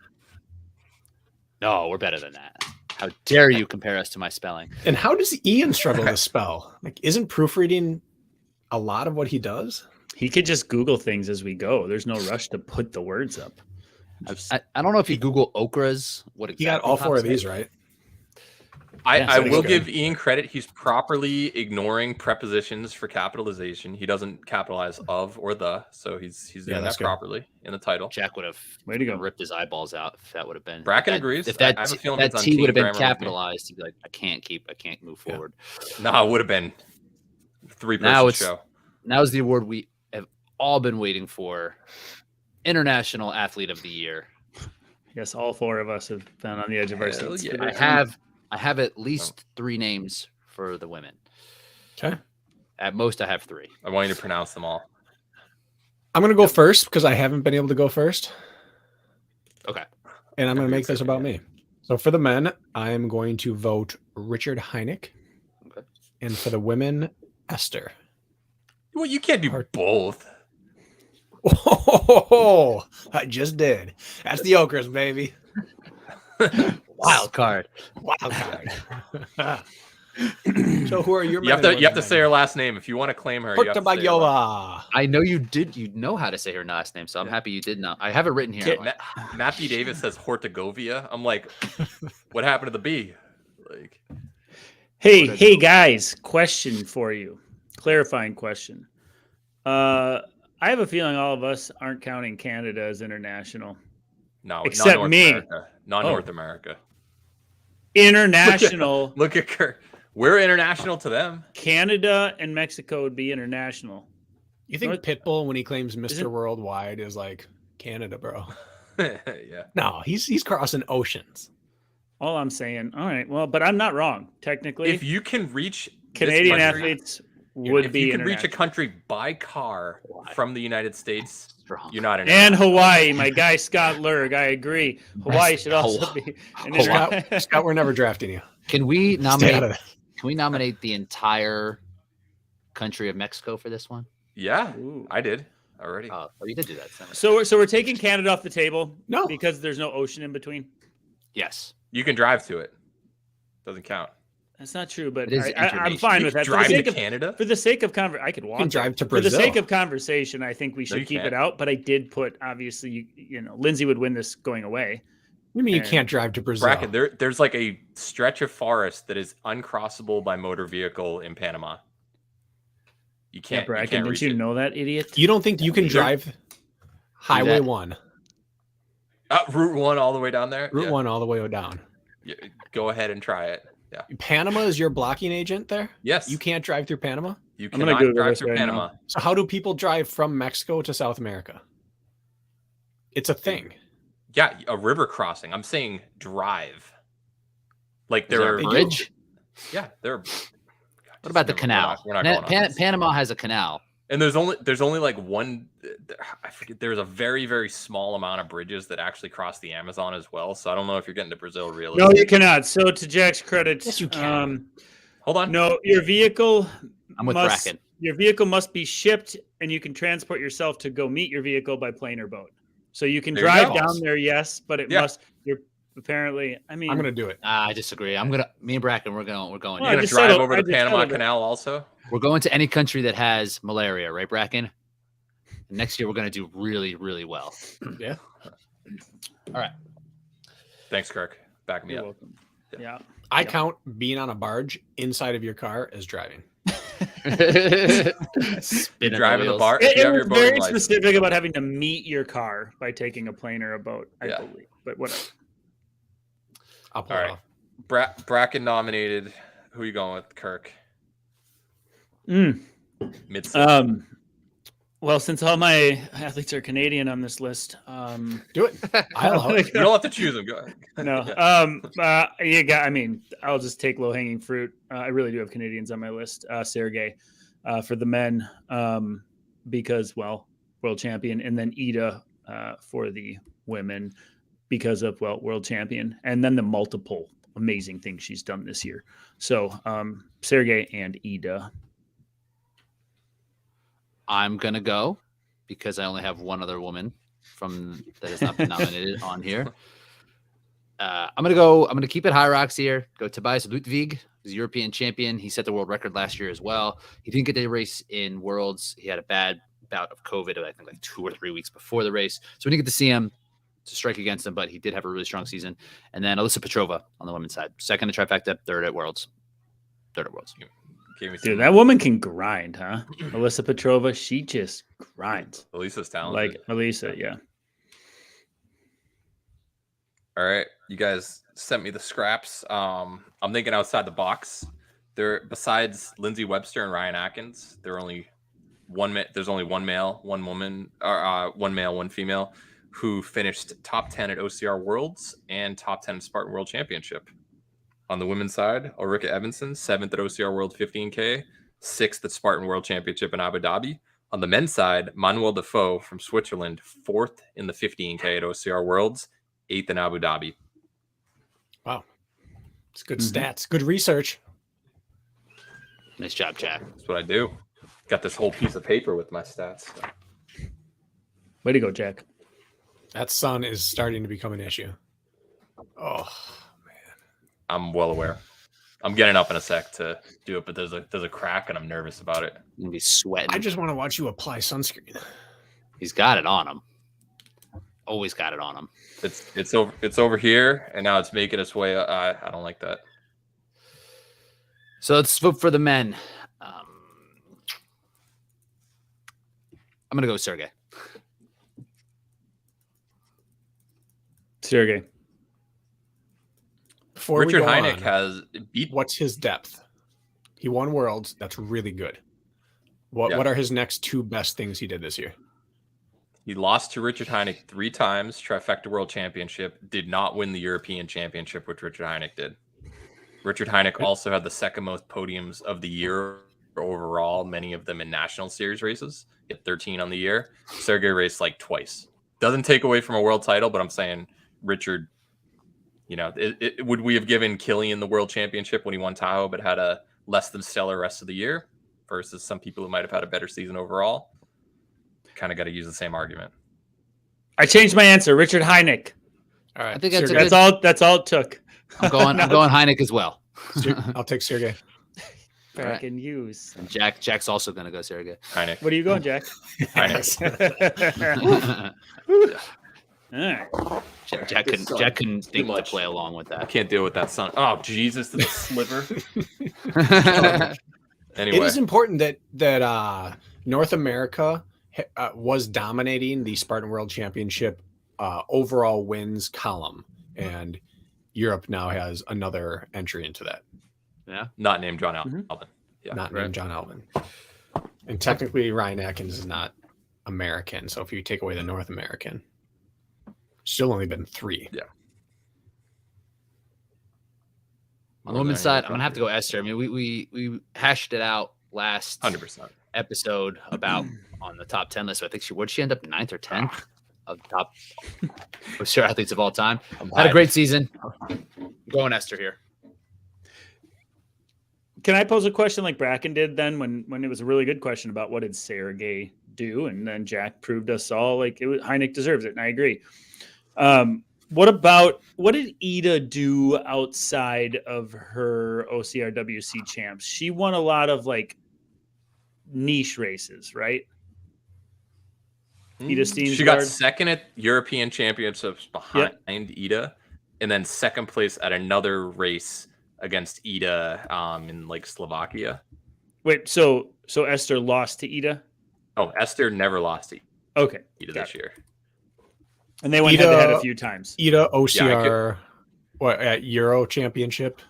No, we're better than that. How dare you compare us to my spelling? And how does Ian struggle to spell? Like, isn't proofreading a lot of what he does? He could just Google things as we go. There's no rush to put the words up. I don't know if you Google OCRAs. What exactly He got all 4 of pops these up. right. Yeah, I so will good. give Ian credit. He's properly ignoring prepositions for capitalization. He doesn't capitalize of or the, so he's doing that's that good. properly in the title. Jack would have Way to go. ripped his eyeballs out if that would have been. Bracken that- agrees. If that I have a T- feeling that it's on T team would have been grammar with me. capitalized, he'd be like, I can't move Yeah. forward. No, it would have been 3-person Now it's- show. Now's the award we have all been waiting for. International Athlete of the Year. Yes, all 4 of us have been on the edge of our Hell seats. yeah. for I this. have at least 3 names for the women. Okay. At most, I have 3. I want you to pronounce them all. I'm going to go first because I haven't been able to go first. Okay. And I'm going to That'd be make this exciting, about yeah. me. So for the men, I am going to vote Richard Heineck. Okay. And for the women, Esther. Well, you can't do Hard. both. Oh, I just did. That's the Okras, baby. Wild card. Wild card. So who are your You have men to and you have to women say her last name. If you want to claim her, you have to say her last- Portabayova. I know you did. You know how to say her last name, so I'm happy you did not. I have it written here. Yeah, Matthew Davis says Hortigovia. I'm like, what happened to the B? Like, Hey guys, question for you. Clarifying question. I have a feeling all of us aren't counting Canada as international. no, Except not North me. America. Not Oh. North America. International. Look at her. We're international to them. Canada and Mexico would be international. You think What- Pitbull, when he claims Mr. Isn't- Worldwide, is like Canada, bro? Yeah. No, he's crossing oceans. All I'm saying. All right. Well, but I'm not wrong. Technically, If you can reach this Canadian country- athletes would if be you can reach a international. country by car from the United States, strong. You're not in And Hawaii, my guy Scott Lurg. I agree. Hawaii should also be. Scott, we're never drafting you. Can we Stay out nominate? of it. Can we nominate the entire country of Mexico for this one? Yeah, Ooh. I did already. Oh, you did do that. So we're taking Canada off the table. No. Because there's no ocean in between. Yes. You can drive to it. Doesn't count. That's not true, but It is I'm fine with that. Drive to Canada? For the sake of I could walk. You can drive to For the Brazil. sake of conversation, I think we should you keep it can't. out. But I did put, obviously, Lindsay would win this going away. What do you mean you And- can't drive to Brazil? Bracken, there's like a stretch of forest that is uncrossable by motor vehicle in Panama. You can't. Bracken, you can't didn't reach you it. know that, idiot? You don't think you can drive Highway that. 1, Route 1 all the way down there. Route Yeah. 1 all the way down? Yeah, go ahead and try it. Yeah. Panama is your blocking agent there? Yes. You can't drive through Panama? You I'm gonna cannot Google drive this through right Panama. now. So how do people drive from Mexico to South America? It's a thing. Yeah, a river crossing. I'm saying drive. Like Is there there are a bridge? Yeah, there. What about the canal? We're not going on this. Panama has a canal. And there's only like one. I forget. There's a very very small amount of bridges that actually cross the Amazon as well. So I don't know if you're getting to Brazil really. No, you cannot. So to Jack's credit, Yes, you can. Hold on. No, your vehicle I'm with must Bracken. your vehicle must be shipped, and you can transport yourself to go meet your vehicle by plane or boat. So you can There you drive go. down there, yes, but it Yeah. must. You're apparently. I mean, I'm going to do it. I disagree. Me and Bracken, we're going. Well, You're I gonna just drive settled- over I the just Panama settled it. Canal also. We're going to any country that has malaria, right, Bracken? Next year we're going to do really, really well. Yeah. All right. Thanks, Kirk. Back me You're up. welcome. Yeah. I count being on a barge inside of your car as driving. Spinning Driving the wheels. bar. If It you have was your boating very license. specific about having to meet your car by taking a plane or a boat, I Yeah. believe. But whatever. I'll pull All it right. off. Bracken nominated. Who are you going with, Kirk? Mm. Mid. Well, since all my athletes are Canadian on this list, Do it. I allow it. You don't have to choose them. Go ahead. no. I mean, I'll just take low hanging fruit. I really do have Canadians on my list. Sergey for the men, because world champion, and then Ida for the women because of world champion, and then the multiple amazing things she's done this year. So Sergey and Ida. I'm gonna go because I only have one other woman that has not been nominated on here. I'm gonna keep it high rocks here. Go Tobias Ludwig, who's a European champion. He set the world record last year as well. He didn't get to race in Worlds. He had a bad bout of COVID, I think like 2 or 3 weeks before the race. So we didn't get to see him to strike against him, but he did have a really strong season. And then Alyssa Petrova on the women's side. Second at trifecta, third at Worlds. Dude, that woman can grind, huh? Alyssa Petrova, she just grinds. Elisa's talented. Like Alyssa, yeah. All right, you guys sent me the scraps. I'm thinking outside the box. Besides Lindsay Webster and Ryan Atkins, there's only one male, one woman, or one male, one female, who finished top 10 at OCR Worlds and top 10 at Spartan World Championship. On the women's side, Ulrika Evanson, 7th at OCR World 15K, 6th at Spartan World Championship in Abu Dhabi. On the men's side, Manuel Defoe from Switzerland, 4th in the 15K at OCR Worlds, 8th in Abu Dhabi. Wow. It's good stats. Good research. Nice job, Jack. That's what I do. Got this whole piece of paper with my stats. Way to go, Jack. That sun is starting to become an issue. Oh, I'm well aware. I'm getting up in a sec to do it, but there's a crack and I'm nervous about it. I'm gonna be sweating. I just want to watch you apply sunscreen. He's got it on him. Always got it on him. It's over here, and now it's making its way. I don't like that. So let's vote for the men. I'm gonna go Sergey. Sergey. Before we Richard go Hynek on, has beat. what's his depth? He won Worlds. That's really good. What Yeah. What are his next 2 best things he did this year? He lost to Richard Hynek 3 times, trifecta world championship. Did not win the European championship, which Richard Hynek did. Richard Hynek also had the second most podiums of the year overall, many of them in national series races. Hit 13 on the year. Sergey raced like twice. Doesn't take away from a world title, but I'm saying Richard, would we have given Killian the world championship when he won Tahoe, but had a less than stellar rest of the year versus some people who might have had a better season overall? Kind of got to use the same argument. I changed my answer. Richard Heineck. All right. I think that's Sergey. That's all it took. I'm going Heineck as well. I'll take Sergey. Back in use. And Jack's also going to go Sergey. Heineck. What are you going, Jack? Heineck. All right. Jack couldn't think to play along with I that. can't deal with that son. Oh, Jesus, the sliver. Anyway. It is important that North America was dominating the Spartan World Championship overall wins column, and Europe now has another entry into that. Yeah, Not named John Alvin. Mm-hmm. Yeah, Not named John Alvin. And technically, Ryan Atkins is not American. So if you take away the North American, still only been 3. Yeah. On the women's side, I'm gonna have to go Esther. I mean, we hashed it out last 100%. episode about on the top 10 list. So I think she end up 9th or 10th of the top OCR athletes of all time. Had a great season. Going Esther here. Can I pose a question like Bracken did then when it was a really good question about what did Sergey do? And then Jack proved us all like Heineck deserves it. And I agree. What did Ida do outside of her OCRWC champs? She won a lot of like niche races, right? Ida Steensgaard. She got second at European Championships behind Ida, and then second place at another race against Ida in like Slovakia. Wait, so Esther lost to Ida? Oh, Esther never lost to Okay. Ida this year. And they went head to head a few times. Ida OCR at Euro Championship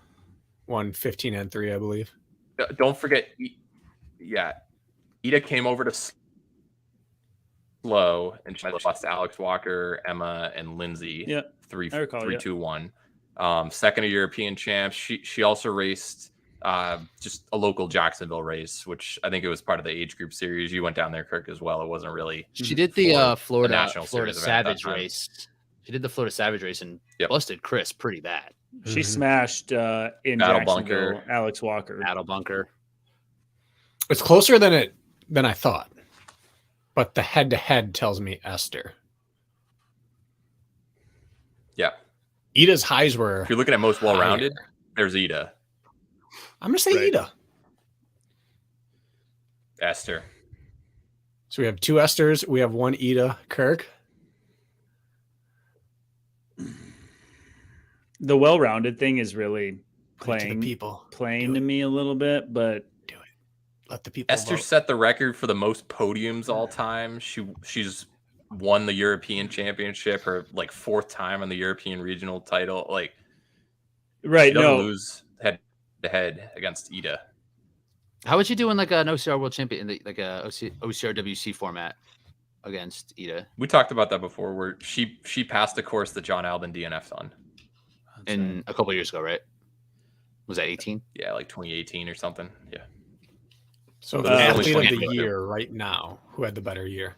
won 15 and 3, I believe. Don't forget, Ida came over to slow, and she lost to Alex Walker, Emma, and Lindsay. Yeah, 3, I recall, 3, 2, 1. Second of European champs. She also raced just a local Jacksonville race, which I think it was part of the age group series. You went down there, Kirk, as well. It wasn't really. She did the Florida national series event at that Savage time. race. She did the Florida Savage race and Yep. busted Chris pretty bad. She smashed in Battle Jacksonville, Bunker. Alex Walker. Battle bunker. It's closer than I thought. But the head-to-head tells me Esther. Yeah. Ida's highs were. If you're looking at most well-rounded, there's Ida. I'm going to say Right. Ida. Esther. So we have 2 Esthers. We have 1 Ida. Kirk. The well-rounded thing is really Play to the playing people. to me a little bit, but Do it. Let the people Esther vote. set the record for the most podiums all time. She's won the European Championship, her like 4th time on the European regional title. Like, right, she doesn't no. lose head to head against Ida. How would you do in like an OCR World Champion, in like a OCRWC format against Ida We talked about that before, where she passed the course that John Alvin DNF'd on. in a couple of years ago, right? Was that 18? Yeah, like 2018 or something. Yeah. So Uh, the athlete of 20. the year right now, who had the better year?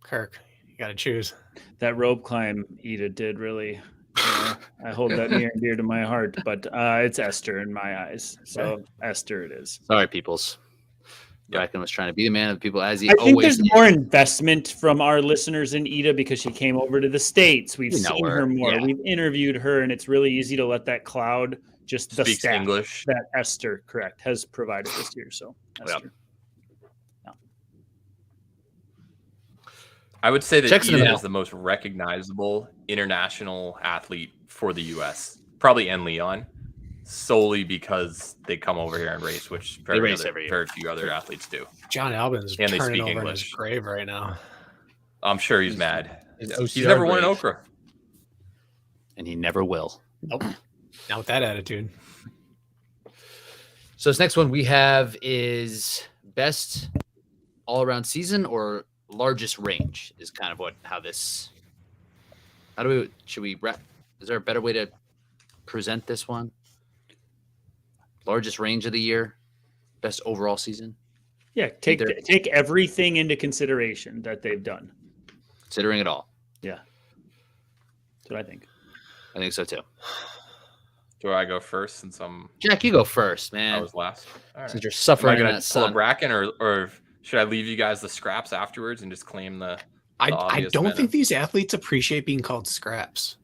Kirk, you got to choose. That rope climb Ida did really. I hold that near and dear to my heart, but it's Esther in my eyes. So Esther it is. Sorry, peoples. Yep. Bracken was trying to be the man of the people as he I think always there's more investment from our listeners in Ida because she came over to the States. We've We know seen her, her more. yeah. We've interviewed her, and it's really easy to let that cloud just the Speaks stat English. that Esther, correct, has provided this year. So Esther. I would say that Checks in the Ida mail. is the most recognizable international athlete for the U.S. Probably and Leon, solely because they come over here and race, which race every year. very few other athletes do. John Albin's And they turning speak over in English. his grave right now. I'm sure he's mad. his He's OCR never won an grave. Okra. and he never will. Nope. Not with that attitude. So this next one we have is best all around season or largest range is kind of should we wrap? Is there a better way to present this one? Largest range of the year. Best overall season. Yeah, take everything into consideration that they've done. Considering it all. Yeah. That's what I think. I think so too. Do I go first since Jack, you go first, man. I was last. All right. Since you're Am I suffering in gonna that pull a sun. bracket or should I leave you guys the scraps afterwards and just claim the I obvious don't winner? think these athletes appreciate being called scraps.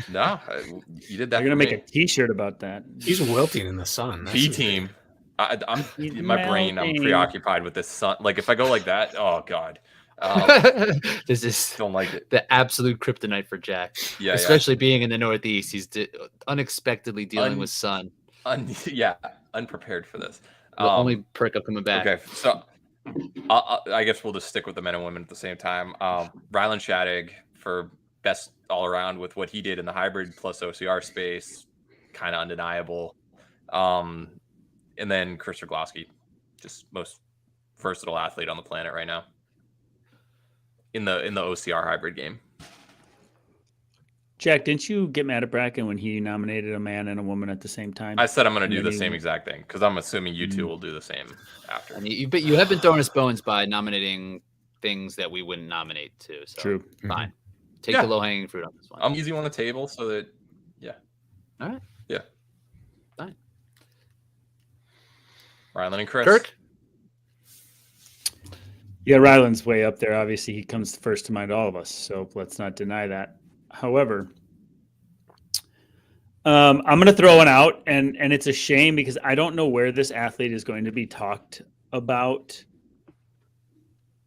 No, you did that. They're gonna make a T-shirt about that. He's wilting in the sun. B team. I'm in my brain. I'm preoccupied with this sun. Like if I go like that, oh god, This is don't like it. the absolute kryptonite for Jack. Yeah, especially being in the Northeast. He's unexpectedly dealing with sun. Unprepared for this. The only perk of coming back. Okay, so I guess we'll just stick with the men and women at the same time. Ryland Shadig for best all around with what he did in the hybrid plus OCR space, kind of undeniable. And then Chris Rogloski, just most versatile athlete on the planet right now in the OCR hybrid game. Jack, didn't you get mad at Bracken when he nominated a man and a woman at the same time? I said I'm going to do the same exact thing because I'm assuming you two will do the same after. And you have been throwing us bones by nominating things that we wouldn't nominate too. So True. Fine. Take the low hanging fruit on this one. I'm easy on the table so that, yeah. All right. Yeah. Fine. Ryland and Chris. Kirk? Yeah, Ryland's way up there. Obviously, he comes first to mind to all of us, so let's not deny that. However, I'm going to throw one out, and it's a shame because I don't know where this athlete is going to be talked about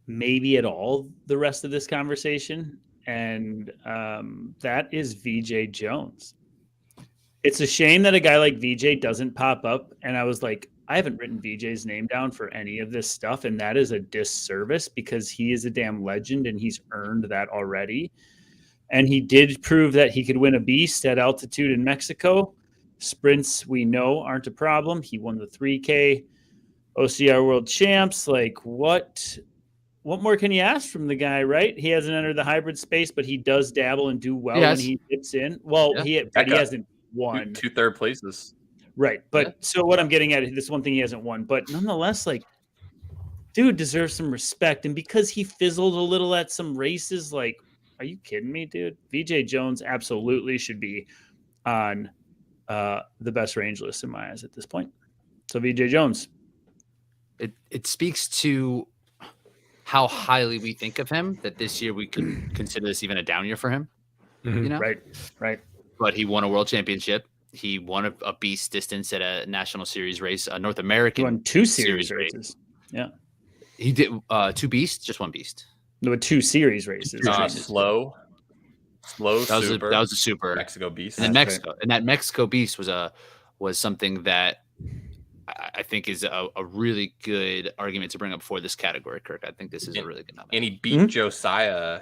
maybe at all the rest of this conversation, and that is VJ Jones. It's a shame that a guy like VJ doesn't pop up, and I was like, I haven't written VJ's name down for any of this stuff, and that is a disservice because he is a damn legend and he's earned that already. And he did prove that he could win a beast at altitude in Mexico. Sprints, we know, aren't a problem. He won the 3K OCR World Champs. Like, what more can you ask from the guy, right? He hasn't entered the hybrid space, but he does dabble and do well when he dips in. Well, he hasn't won. Two third places. Right. But so what I'm getting at, this one thing he hasn't won, but nonetheless, like, dude deserves some respect. And because he fizzled a little at some races, like, are you kidding me, dude? VJ Jones absolutely should be on the best range list in my eyes at this point. So VJ Jones. It speaks to how highly we think of him that this year we could consider this even a down year for him. Mm-hmm. You know? Right. But he won a world championship. He won a beast distance at a national series race, a North American. He won 2 series races. Yeah. He did 2 beasts, just 1 beast. There were 2 series races. Slow. Super. That was a super Mexico beast. And that Mexico beast was something that I think is a really good argument to bring up for this category, Kirk. I think this is a really good nomination. And he beat Josiah,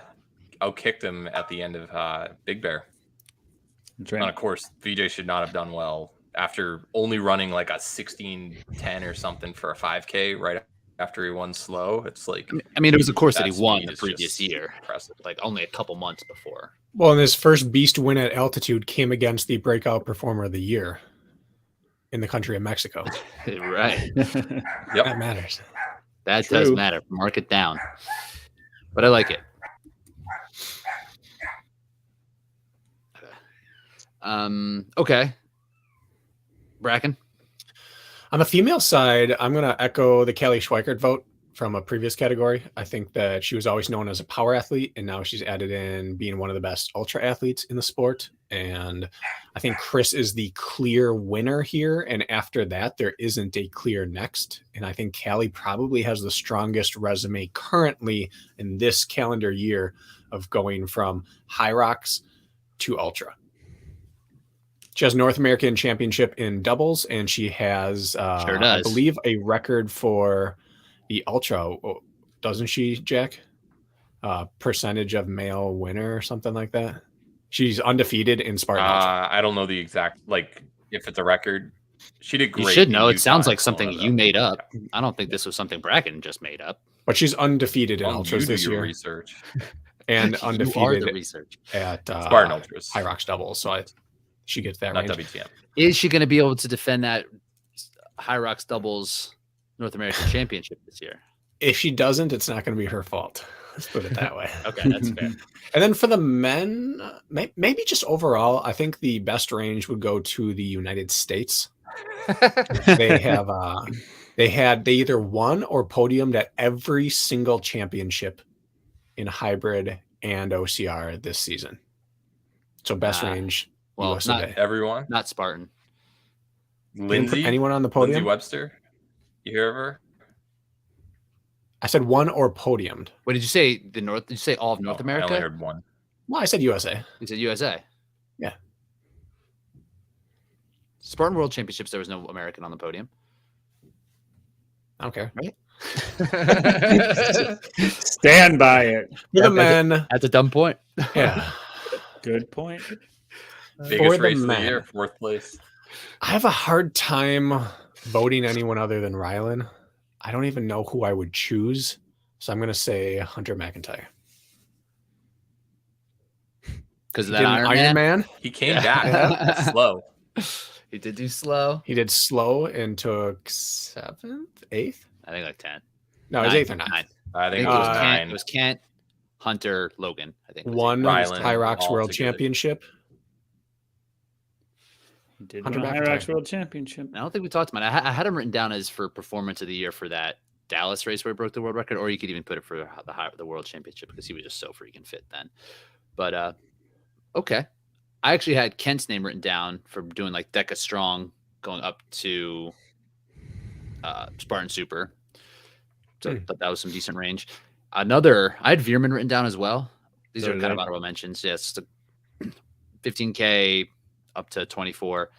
outkicked him at the end of Big Bear. That's right. And of course, VJ should not have done well after only running like a 16:10 or something for a 5K right after he won slow. It's like, I mean, it was a course that he won speed the is previous just year, impressive. like only a couple months before. Well, and his first beast win at altitude came against the breakout performer of the year in the country of Mexico. Right. Yep. That matters. That True. does matter. Mark it down. But I like it. Okay. Bracken. On the female side, I'm going to echo the Kelly Schweikert vote from a previous category. I think that she was always known as a power athlete, and now she's added in being one of the best ultra athletes in the sport. And I think Chris is the clear winner here. And after that, there isn't a clear next. And I think Callie probably has the strongest resume currently in this calendar year of going from high rocks to ultra. She has North American Championship in doubles, and she has, I believe, a record for the ultra, doesn't she, Jack? Percentage of male winner or something like that. She's undefeated in Spartan Ultra. I don't know the exact, like, if it's a record. She did great. You should know. It sounds like Utah. something you made up. I don't think this was something Bracken just made up. But she's undefeated in ultras this year. Research. And You are undefeated the research. at Spartan Ultras. High Rocks doubles. So she gets that Not range. WTM. Is she going to be able to defend that High Rocks doubles North American Championship this year. If she doesn't, it's not going to be her fault. Let's put it that way. Okay, that's fair. And then for the men, maybe just overall, I think the best range would go to the United States. They have they either won or podiumed at every single championship in hybrid and OCR this season. So best range. Well, US not today. Everyone. Not Spartan. Lindsay. Anyone on the Lindsay podium? Webster. You hear of her? I said one or podiumed. What did you say? Did you say all of North I America? only heard one. Well, I said USA. You said USA. Yeah. Spartan World Championships, there was no American on the podium. I don't care. Right? Stand by it. For the men, That's a dumb point. yeah. Good point. Biggest the race of the men. year, 4th place. I have a hard time voting anyone other than Rylan. I don't even know who I would choose. So I'm going to say Hunter McIntyre. Because of He that did an Iron Man. Man. He came Yeah. back slow. He did do slow. He did slow and took 7th, 8th. I think like 10. No, it was 8th or 9th. 9. I I think think it was Kent. 9. It was Kent, Hunter, Logan. I think. was it. Won Rylan, High Rocks all World together. Championship. Did Hunter win a High McIntyre. Rocks World Championship. I don't think we talked about it. I had him written down as for performance of the year for that Dallas race where he broke the world record, or you could even put it for the world championship because he was just so freaking fit then. But okay, I actually had Kent's name written down for doing like Deca Strong going up to Spartan Super. So I thought that was some decent range. I had Veerman written down as well. These So are did kind I. of honorable mentions. Yes, 15K up to 24,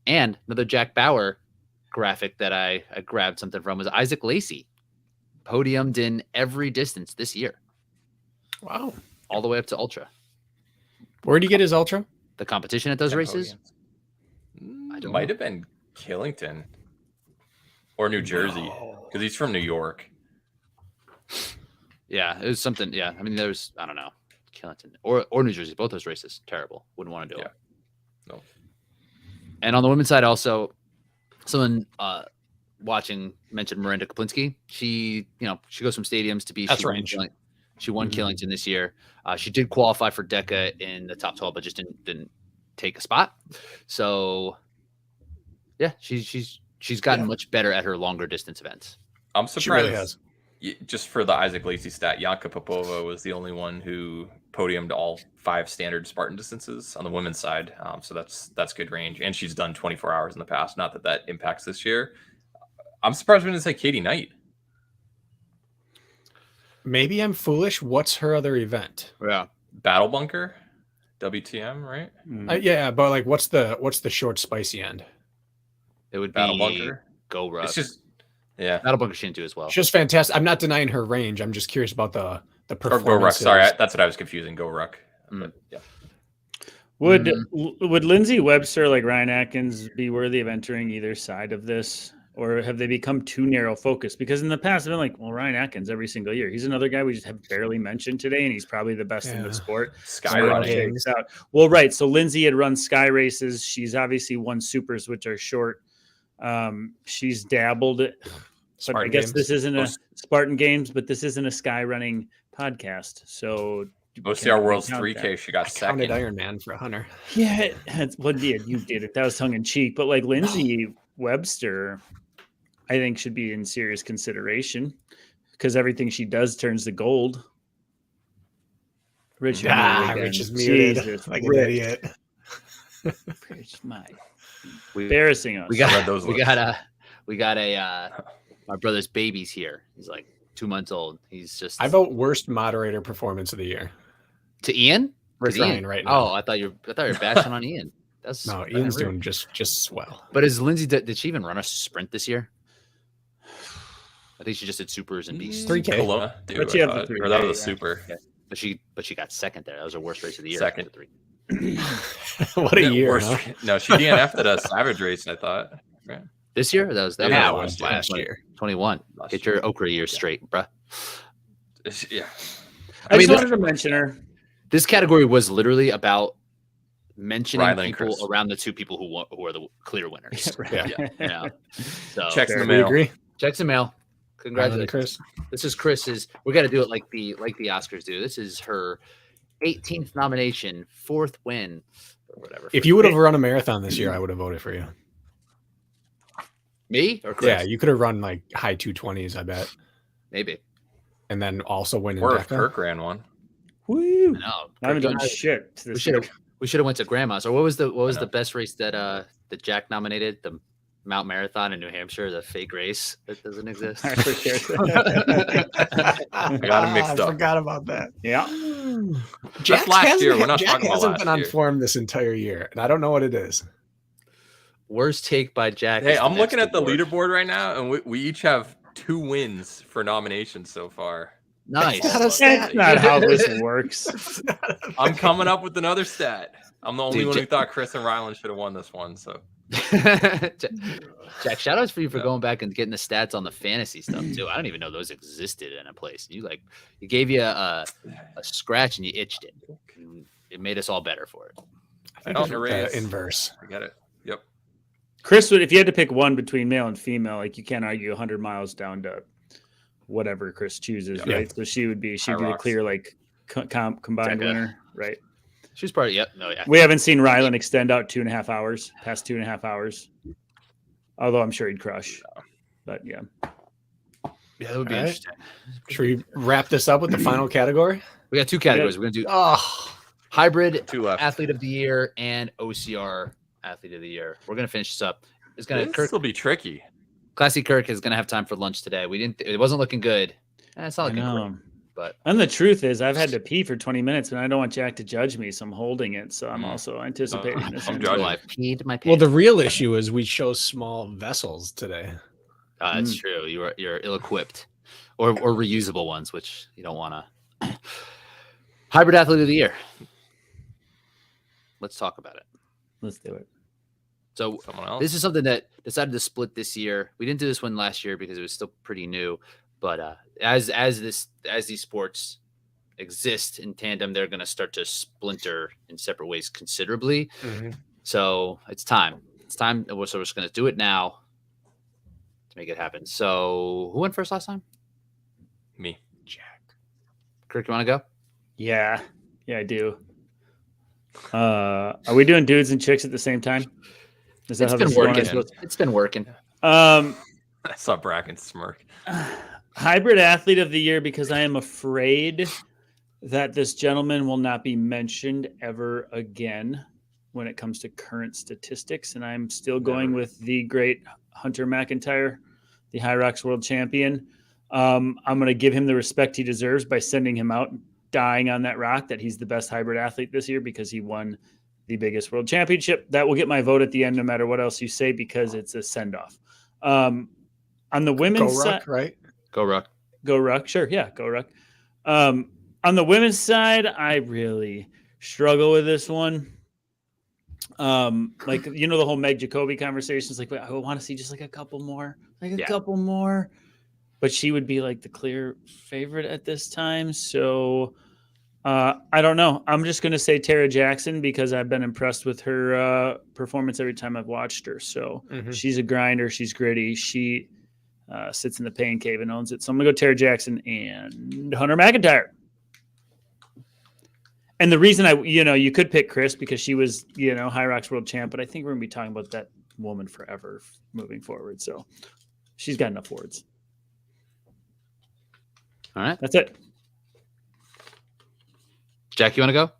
and another Jack Bauer graphic that I grabbed something from was Isaac Lacey, podiumed in every distance this year, Wow. all the way up to ultra. Where did he get his ultra? The competition at those 10 races, podiums. I don't Might know. have been Killington or New Jersey because he's from New York. yeah, it was something. Yeah, I mean, there's I don't know, Killington or New Jersey, both those races terrible. Wouldn't want to do Yeah. it. No. And on the women's side, also, someone watching mentioned Miranda Kaplinski. She goes from stadiums to be. That's she won range. She won Killington this year. She did qualify for DECA in the top 12, but just didn't take a spot. So, yeah, she's gotten much better at her longer distance events. I'm She surprised. really has. Just for the Isaac Lacey stat, Yanka Popova was the only one who podiumed all 5 standard Spartan distances on the women's side. So that's good range. And she's done 24 hours in the past. Not that impacts this year. I'm surprised we didn't say Katie Knight. Maybe I'm foolish. What's her other event? Yeah. Battle Bunker, WTM, right? Yeah, but like, what's the short spicy end? It would Battle be Bunker. Go Ruck. It's just, yeah. Battle Bunker she didn't do as well. It's just fantastic. I'm not denying her range. I'm just curious about the Or performance. Go Ruck. Sorry, that's what I was confusing. Go Ruck. But, yeah. Would Lindsay Webster, like Ryan Atkins, be worthy of entering either side of this? Or have they become too narrow focused? Because in the past, I've been like, well, Ryan Atkins every single year. He's another guy we just have barely mentioned today, and he's probably the best in the sport. Sky So it running. shakes out. Well, right. So Lindsay had run sky races. She's obviously won supers, which are short. She's dabbled. But I Spartan guess Games. this isn't a Spartan Games, but this isn't a sky running podcast. So OCR World's count 3K. that. She got Counted second. Iron Man for Hunter. Yeah, you did it. That was tongue in cheek. But like Lindsay Webster, I think should be in serious consideration because everything she does turns to gold. Rich, you're muted again. Rich is muted Jesus, like an Rich. idiot. Rich, my We embarrassing us. we I read got those we lists. got a my brother's baby's here. He's like 2 months old. He's just I vote worst moderator performance of the year. to Ian. Rick 'Cause Ian- Ryan right now. Oh, I thought you were bashing on Ian. That's No, Ian's rude. doing just swell. But is Lindsay? Did she even run a sprint this year? I think she just did supers and beasts. 3K. Kelowna, dude, But you I have the thought. 3K, Or that was a yeah. super. But she got second there. That was her worst race of the year. Second. The three. What a Yeah, year, worst- huh? No, she DNF'd at a Savage race, I thought. Right. This year? That was That Yeah, was last year. 21. Last Get your year. okra year Yeah. straight, bruh. Yeah. I mean, just wanted to mention her. This category was literally about mentioning Rylan and people Chris. around the two people who are the clear winners. Yeah. You know? So Checks in the We mail. agree. checks in mail. Congratulations, Chris. This is Chris's. We got to do it like the Oscars do. This is her 18th nomination, 4th win, or whatever. If you would have run a marathon this year, I would have voted for you. Me or Chris? Yeah, you could have run like high 220s, I bet. Maybe. And then also win in Or if DECA. Kirk ran one. Woo! No, I haven't done shit. We should have went to Grandma's. Or what was the best race that Jack nominated? The Mount Marathon in New Hampshire, the fake race that doesn't exist. I forget. I got him mixed I up. forgot about that. Yeah. Jack last year. We're not Jack talking about hasn't last been on year. form this entire year, and I don't know what it is. Worst take by Jack. Hey, is I'm next looking at the award. leaderboard right now, and we each have 2 wins for nominations so far. Nice. That's not how this works. I'm coming up with another stat. I'm the only one who thought Chris and Ryland should have won this one. So, Jack, shout outs for you for going back and getting the stats on the fantasy stuff too. I don't even know those existed in a place. You gave you a scratch and you itched it. And it made us all better for it. I think it's inverse. I get it. Yep. Chris would, if you had to pick one between male and female, like you can't argue 100 miles down to whatever Chris chooses, Yeah. right? So she'd be the Rocks. clear like combined Becca. winner, right? She's part of yeah. We haven't seen Ryland extend out 2.5 hours, past 2.5 hours. Although I'm sure he'd crush. But yeah. Yeah, that would be All right. interesting. Should we wrap this up with the final category? We got 2 categories. We're gonna do hybrid 2 left. athlete of the year and OCR athlete of the year. We're gonna finish this up. It's gonna This will be tricky. Classy Kirk is gonna have time for lunch today. It wasn't looking good. It's not looking great, but And the truth is, I've had to pee for 20 minutes, and I don't want Jack to judge me, so I'm holding it. So I'm also anticipating this. I'm until judging. I peed my pants. Well, the real issue is we chose small vessels today. That's true. You're ill-equipped, or reusable ones, which you don't want to. Hybrid athlete of the year. Let's talk about it. Let's do it. So Someone else. this is something that decided to split this year. We didn't do this one last year because it was still pretty new. But as these sports exist in tandem, they're going to start to splinter in separate ways considerably. Mm-hmm. So it's time. So we're just going to do it now to make it happen. So who went first last time? Me. Jack. Kirk, you want to go? Yeah, I do. Are we doing dudes and chicks at the same time? Is that It's how been this is going? working. It's been working. I saw Bracken smirk. Hybrid athlete of the year, because I am afraid that this gentleman will not be mentioned ever again when it comes to current statistics. And I'm still going with the great Hunter McIntyre, the High Rocks world champion. I'm going to give him the respect he deserves by sending him out dying on that rock that he's the best hybrid athlete this year because he won the biggest world championship. That will get my vote at the end, no matter what else you say, because it's a send-off. On the women's side, right? Go Ruck. Go Ruck. Sure. Yeah. Go Ruck. On the women's side, I really struggle with this one. Like, the whole Meg Jacoby conversations, like, I want to see just like a couple more, couple more, but she would be like the clear favorite at this time. So I don't know. I'm just going to say Tara Jackson because I've been impressed with her performance every time I've watched her. So she's a grinder. She's gritty. She sits in the pain cave and owns it. So I'm going to go Tara Jackson and Hunter McIntyre. And the reason you could pick Chris because she was, High Rocks world champ, but I think we're going to be talking about that woman forever moving forward. So she's got enough words. All right. That's it. Jack, you want to go?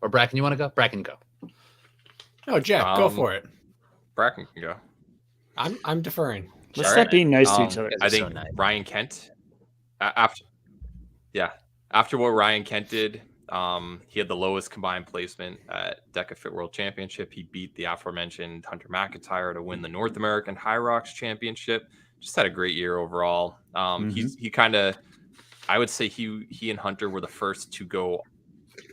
Or Bracken, you want to go? Bracken, go. No, Jack, go for it. Bracken can go. I'm deferring. Let's All stop right. being nice to each other. I so think nice. Ryan Kent, after what Ryan Kent did, he had the lowest combined placement at DECA Fit World Championship. He beat the aforementioned Hunter McIntyre to win the North American High Rocks Championship. Just had a great year overall. He kind of, I would say he and Hunter were the first to go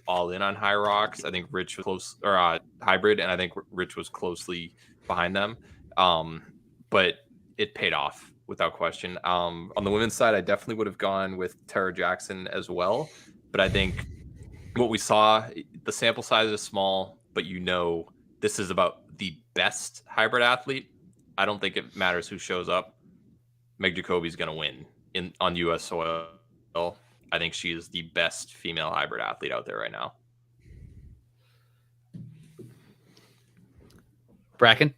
all in on High Rocks. I think Rich was close, or hybrid, and I think Rich was closely behind them. But it paid off without question. On the women's side, I definitely would have gone with Tara Jackson as well. But I think what we saw, the sample size is small, but this is about the best hybrid athlete. I don't think it matters who shows up. Meg Jacoby's going to win on U.S. soil. I think she is the best female hybrid athlete out there right now. Bracken?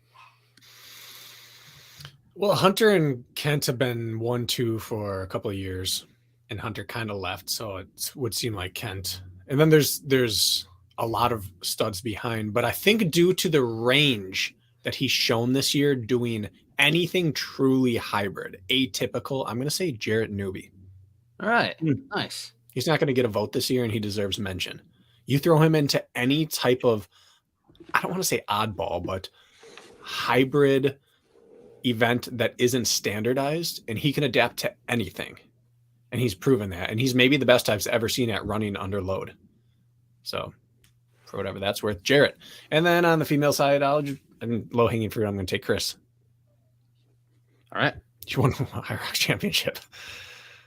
Well, Hunter and Kent have been 1-2 for a couple of years, and Hunter kind of left, so it would seem like Kent. And then there's a lot of studs behind, but I think due to the range that he's shown this year doing anything truly hybrid, atypical, I'm going to say Jarrett Newby. All right. Nice. He's not going to get a vote this year, and he deserves mention. You throw him into any type of, I don't want to say oddball, but hybrid event that isn't standardized, and he can adapt to anything. And he's proven that. And he's maybe the best I've ever seen at running under load. So for whatever that's worth, Jarrett. And then on the female side, low hanging fruit, I'm going to take Chris. All right. She won the High Rocks championship.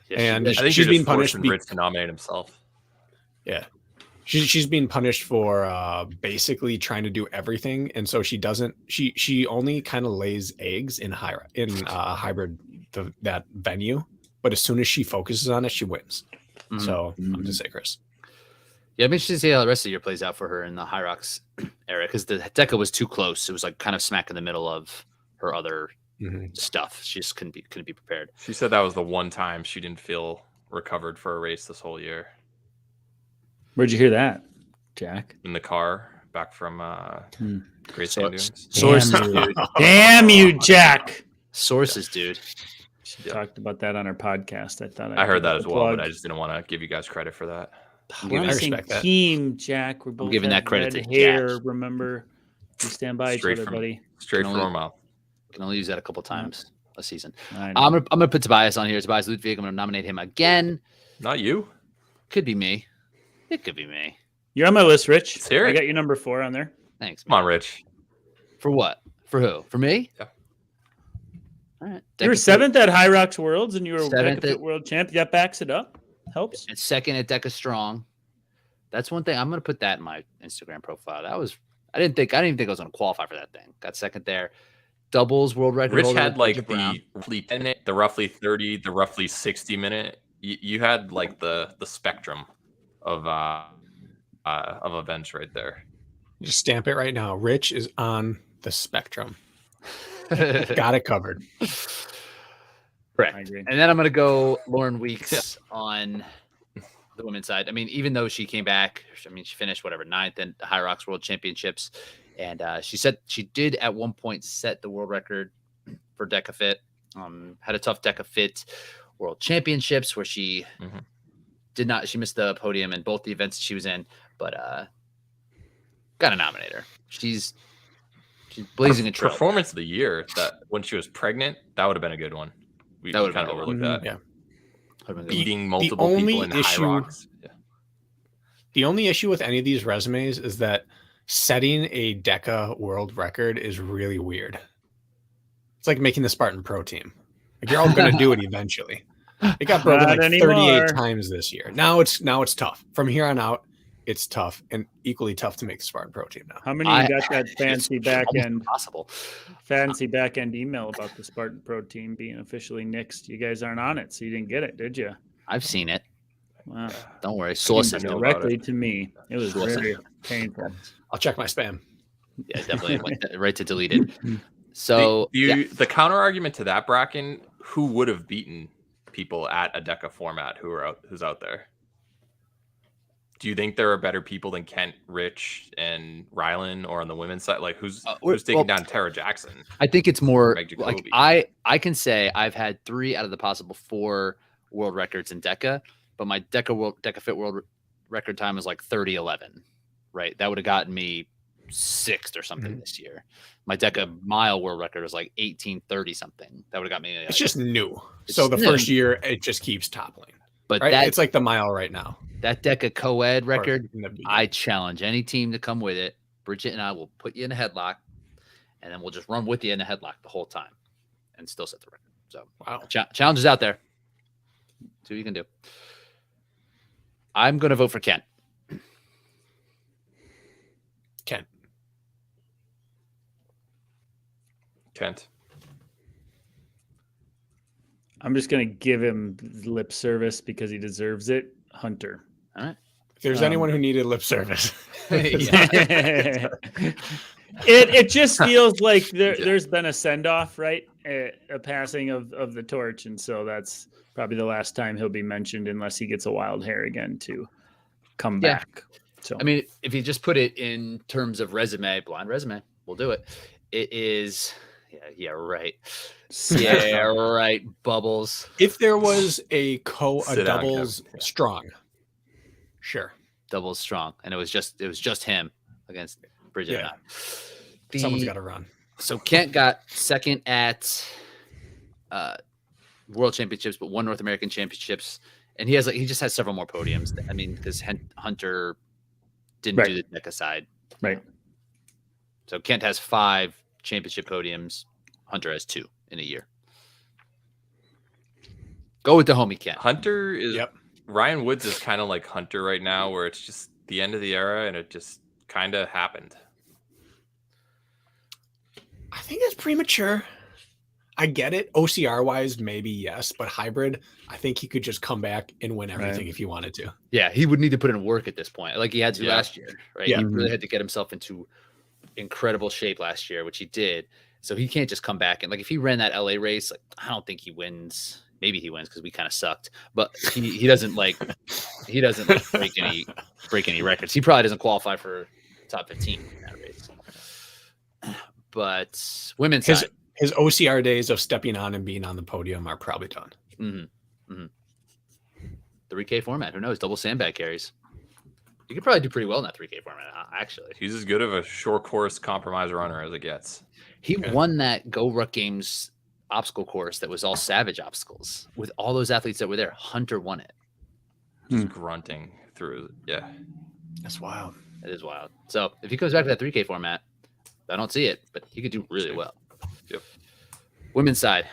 Yes, and I think she's being punished. Rich to nominate himself. Yeah. She's being punished for basically trying to do everything. And so she doesn't, she only kind of lays eggs in hybrid, that venue. But as soon as she focuses on it, she wins. Mm-hmm. So I'm going to say Chris. Yeah, I'm interested to see how the rest of the year plays out for her in the High Rocks era, because the Deca was too close. It was like kind of smack in the middle of her other stuff. She just couldn't be prepared. She said that was the one time she didn't feel recovered for a race this whole year. Where'd you hear that, Jack? In the car back from Great Sand Dunes. Sources, dude. Damn you, Jack. Sources, dude. She talked about that on our podcast. I heard that as well, but I just didn't want to give you guys credit for that. We're on the same team, Jack. We're both giving that credit to hair. Jack. Remember, we stand by each other, buddy. Straight from our mouth. Can only use that a couple times a season. I'm gonna put Tobias on here. Tobias Ludwig. I'm gonna nominate him again. Not you. Could be me. It could be me. You're on my list, Rich. Let's hear it. I got you number 4 on there. Thanks. Come on, Rich. For what? For who? For me? Yeah. All right. You were 7th at High Rocks Worlds, and you were 7th at World Champ. That backs it up. Helps. And 2nd at Deca Strong. That's one thing. I'm gonna put that in my Instagram profile. I didn't even think I was gonna qualify for that thing. Got 2nd there. Doubles world record. Rich had like the roughly 10 minute, the roughly 30, the roughly 60 minute. You had like the spectrum of events right there. Just stamp it right now. Rich is on the spectrum. Got it covered. Correct. I agree. And then I'm going to go Lauren Weeks on the women's side. I mean, even though she came back, she finished 9th in the High Rocks World Championships. And she said she did at one point set the world record for Deca Fit. Had a tough Deca Fit World Championships where she she missed the podium in both the events she was in, but got to nominate her. She's blazing a trail. Performance of the year, that when she was pregnant, that would have been a good one. We kind of overlooked that. Yeah. Beating multiple people in High Rocks. Yeah. The only issue with any of these resumes is that setting a Deca world record is really weird. It's like making the Spartan Pro team. Like you're all going to do it eventually. It got broken like 38 times this year. Now it's tough. From here on out, it's tough and equally tough to make the Spartan Pro team now. How many you got that fancy back end email about the Spartan Pro team being officially nixed? You guys aren't on it, so you didn't get it, did you? I've seen it. Wow. Don't worry. Sources directly to me. It was very painful. I'll check my spam. Yeah, definitely went right to deleted. So the counter argument to that, Bracken, who would have beaten people at a Deca format who's out there? Do you think there are better people than Kent, Rich, and Rylan, or on the women's side? Like who's taking down Tara Jackson? I think it's more like I can say I've had 3 out of the possible 4 world records in Deca, but my Deca Fit world record time was like 30:11. Right, that would have gotten me 6th or something this year. My Deca mile world record was like 18:30 something. That would have got me. It's just new. So the first year it just keeps toppling. But right? It's like the mile right now. That Deca co-ed record, I challenge any team to come with it. Bridget and I will put you in a headlock, and then we'll just run with you in a headlock the whole time and still set the record. So wow, challenges out there. See what you can do. I'm going to vote for Kent. Kent. I'm just gonna give him lip service because he deserves it. Hunter. All right. If there's anyone who needed lip service, It just feels like there's been a send off, right? A passing of the torch, and so that's probably the last time he'll be mentioned unless he gets a wild hair again to come back. So I mean, if you just put it in terms of resume, blind resume, we'll do it. It is, yeah, right. Yeah, right. Bubbles. if there was a Sit down, doubles Kevin. strong, sure, Doubles strong, and it was just him against Bridget. Yeah. The- someone's got to run. So Kent got second at World Championships, but won North American Championships, and he just has several more podiums. I mean, because Hunter didn't do the deck aside, right. So Kent has 5 championship podiums. Hunter has 2 in a year. Go with the homie Kent. Hunter is Yep. Ryan Woods is kind of like Hunter right now, where it's just the end of the era and it just kind of happened. I think that's premature. I get it. OCR wise, maybe yes, but hybrid, I think he could just come back and win everything if he wanted to. Yeah, he would need to put in work at this point, like he had to last year, right? Yeah. He really had to get himself into incredible shape last year, which he did. So he can't just come back and if he ran that LA race, I don't think he wins. Maybe he wins because we kind of sucked, but he doesn't break any records. He probably doesn't qualify for top 15 in that race. But women's side, His OCR days of stepping on and being on the podium are probably done. mm-hmm. Mm-hmm. 3K format, who knows? Double sandbag carries. You could probably do pretty well in that 3K format, actually. He's as good of a short course compromise runner as it gets. He won that Go Ruck Games obstacle course that was all savage obstacles with all those athletes that were there. Hunter won it. Just grunting through. Yeah. That's wild. It is wild. So if he comes back to that 3K format, I don't see it, but he could do really well. Yep. Women's side.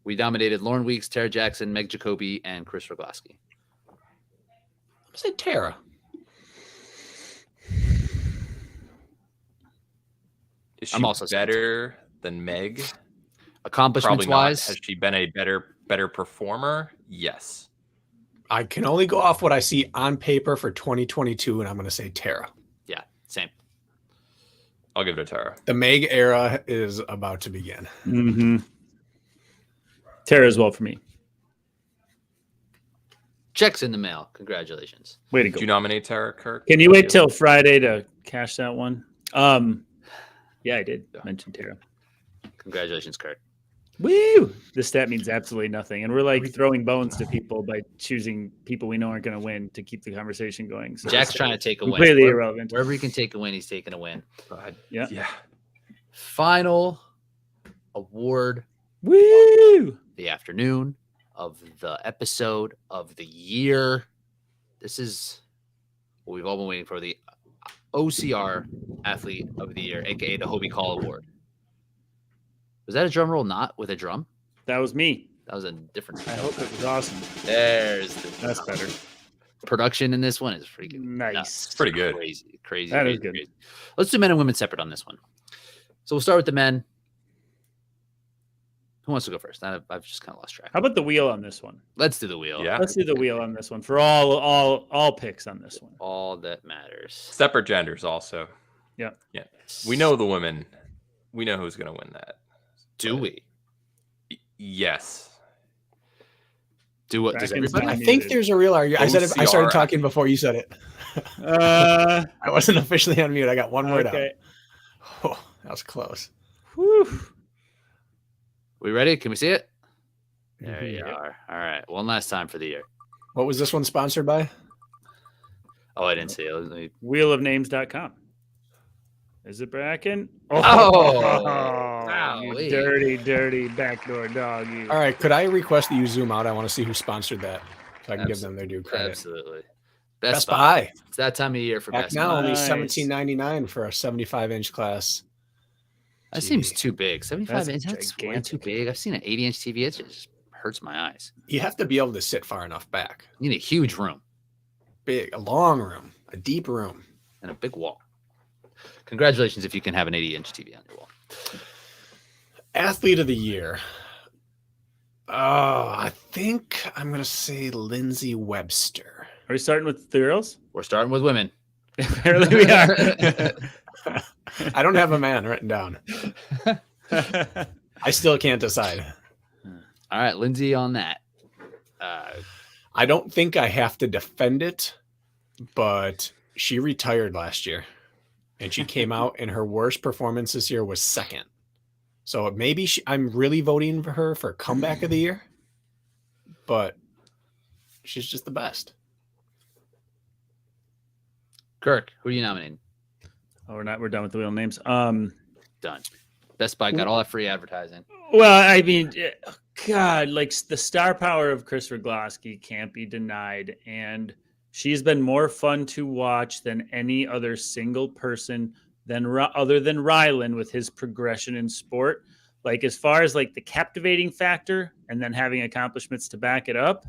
We dominated Lauren Weeks, Tara Jackson, Meg Jacoby, and Chris Roglaski. I'm gonna say Tara. Is she I'm also better than Meg? Accomplishments Probably not. wise, Has she been a better performer? Yes. I can only go off what I see on paper for 2022, and I'm going to say Tara. yeah, same. I'll give it to Tara. The Meg era is about to begin. Mm-hmm. Tara as well for me. Checks in the mail. Congratulations. Way to Did go. you nominate Tara, Kirk? Can you wait till Friday to cash that one? Yeah, I did mention Tara. Congratulations, Kurt. Woo! This stat means absolutely nothing. And we're throwing bones to people by choosing people we know aren't going to win to keep the conversation going. So Jack's trying to take a win. completely irrelevant. Wherever he can take a win, he's taking a win. Yeah. Final award, Woo! the afternoon of the episode of the year. This is what we've all been waiting for, the OCR Athlete of the Year, aka the Hobie Call Award. Was that a drum roll not with a drum? That was me. That was a different. I hope it was awesome. There's the That's better. production in this one is freaking Nice. nuts. It's pretty good. Crazy. That is crazy, good. crazy. Let's do men and women separate on this one. So we'll start with the men. Who wants to go first? I've just kind of lost track. How about the wheel on this one? Let's do the wheel. Yeah. Let's do the wheel on this one for all picks on this one. All that matters. Separate genders also. Yeah. Yeah. We know the women. We know who's going to win that. Do we? Yes. Do what? Does Bracken's everybody? I not think muted. there's a real argument. I said I started OCR. talking before you said it. Uh, I wasn't officially on mute. I got one word out. okay. Oh, that was close. Whew. We ready? Can we see it? There Mhm. you Yep. are. All right. One last time for the year. What was this one sponsored by? Oh, I didn't see it. Let me- Wheelofnames.com. Is it Bracken? Oh, you wowee. dirty backdoor dog. You. All right. Could I request that you zoom out? I want to see who sponsored that so I can give them their due credit. Absolutely. Best Buy. It's that time of year for Back Best now, Buy. only Nice. $17.99 for a 75-inch class. That seems too big. 75 That's inch. That's way too gigantic. big. I've seen an 80-inch TV. It just hurts my eyes. You have to be able to sit far enough back. You need a huge room Big, a long room, a deep room. and a big wall. Congratulations if you can have an 80-inch TV on your wall. Athlete of the year. Oh, I think I'm going to say Lindsay Webster. Are we starting with the girls? We're starting with women. Apparently we are. I don't have a man written down. I still can't decide. All right, Lindsay on that. I don't think I have to defend it, but she retired last year, and she came out, and her worst performance this year was second. So maybe I'm really voting for her for comeback of the year, but she's just the best. Kirk, who are you nominating? Oh, we're done with the wheel names. Done. Best Buy got all that free advertising. Well, I mean, God, like the star power of Chris Rogloski can't be denied. And she's been more fun to watch than any other single person other than Rylan with his progression in sport. Like as far as like the captivating factor and then having accomplishments to back it up,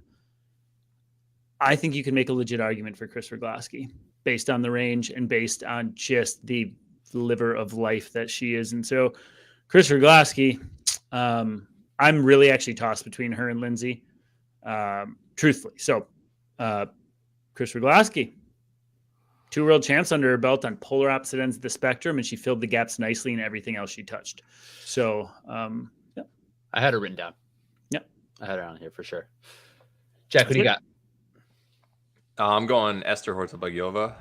I think you can make a legit argument for Chris Rogloski based on the range and based on just the liver of life that she is. And so Chris Rogloski, I'm really actually tossed between her and Lindsay, truthfully. So Chris Rogloski, 2 world champs under her belt on polar opposite ends of the spectrum, and she filled the gaps nicely in everything else she touched. So, yeah. I had her written down. Yep. I had her on here for sure. Jack, what do you got? I'm going Esther Hortobagova,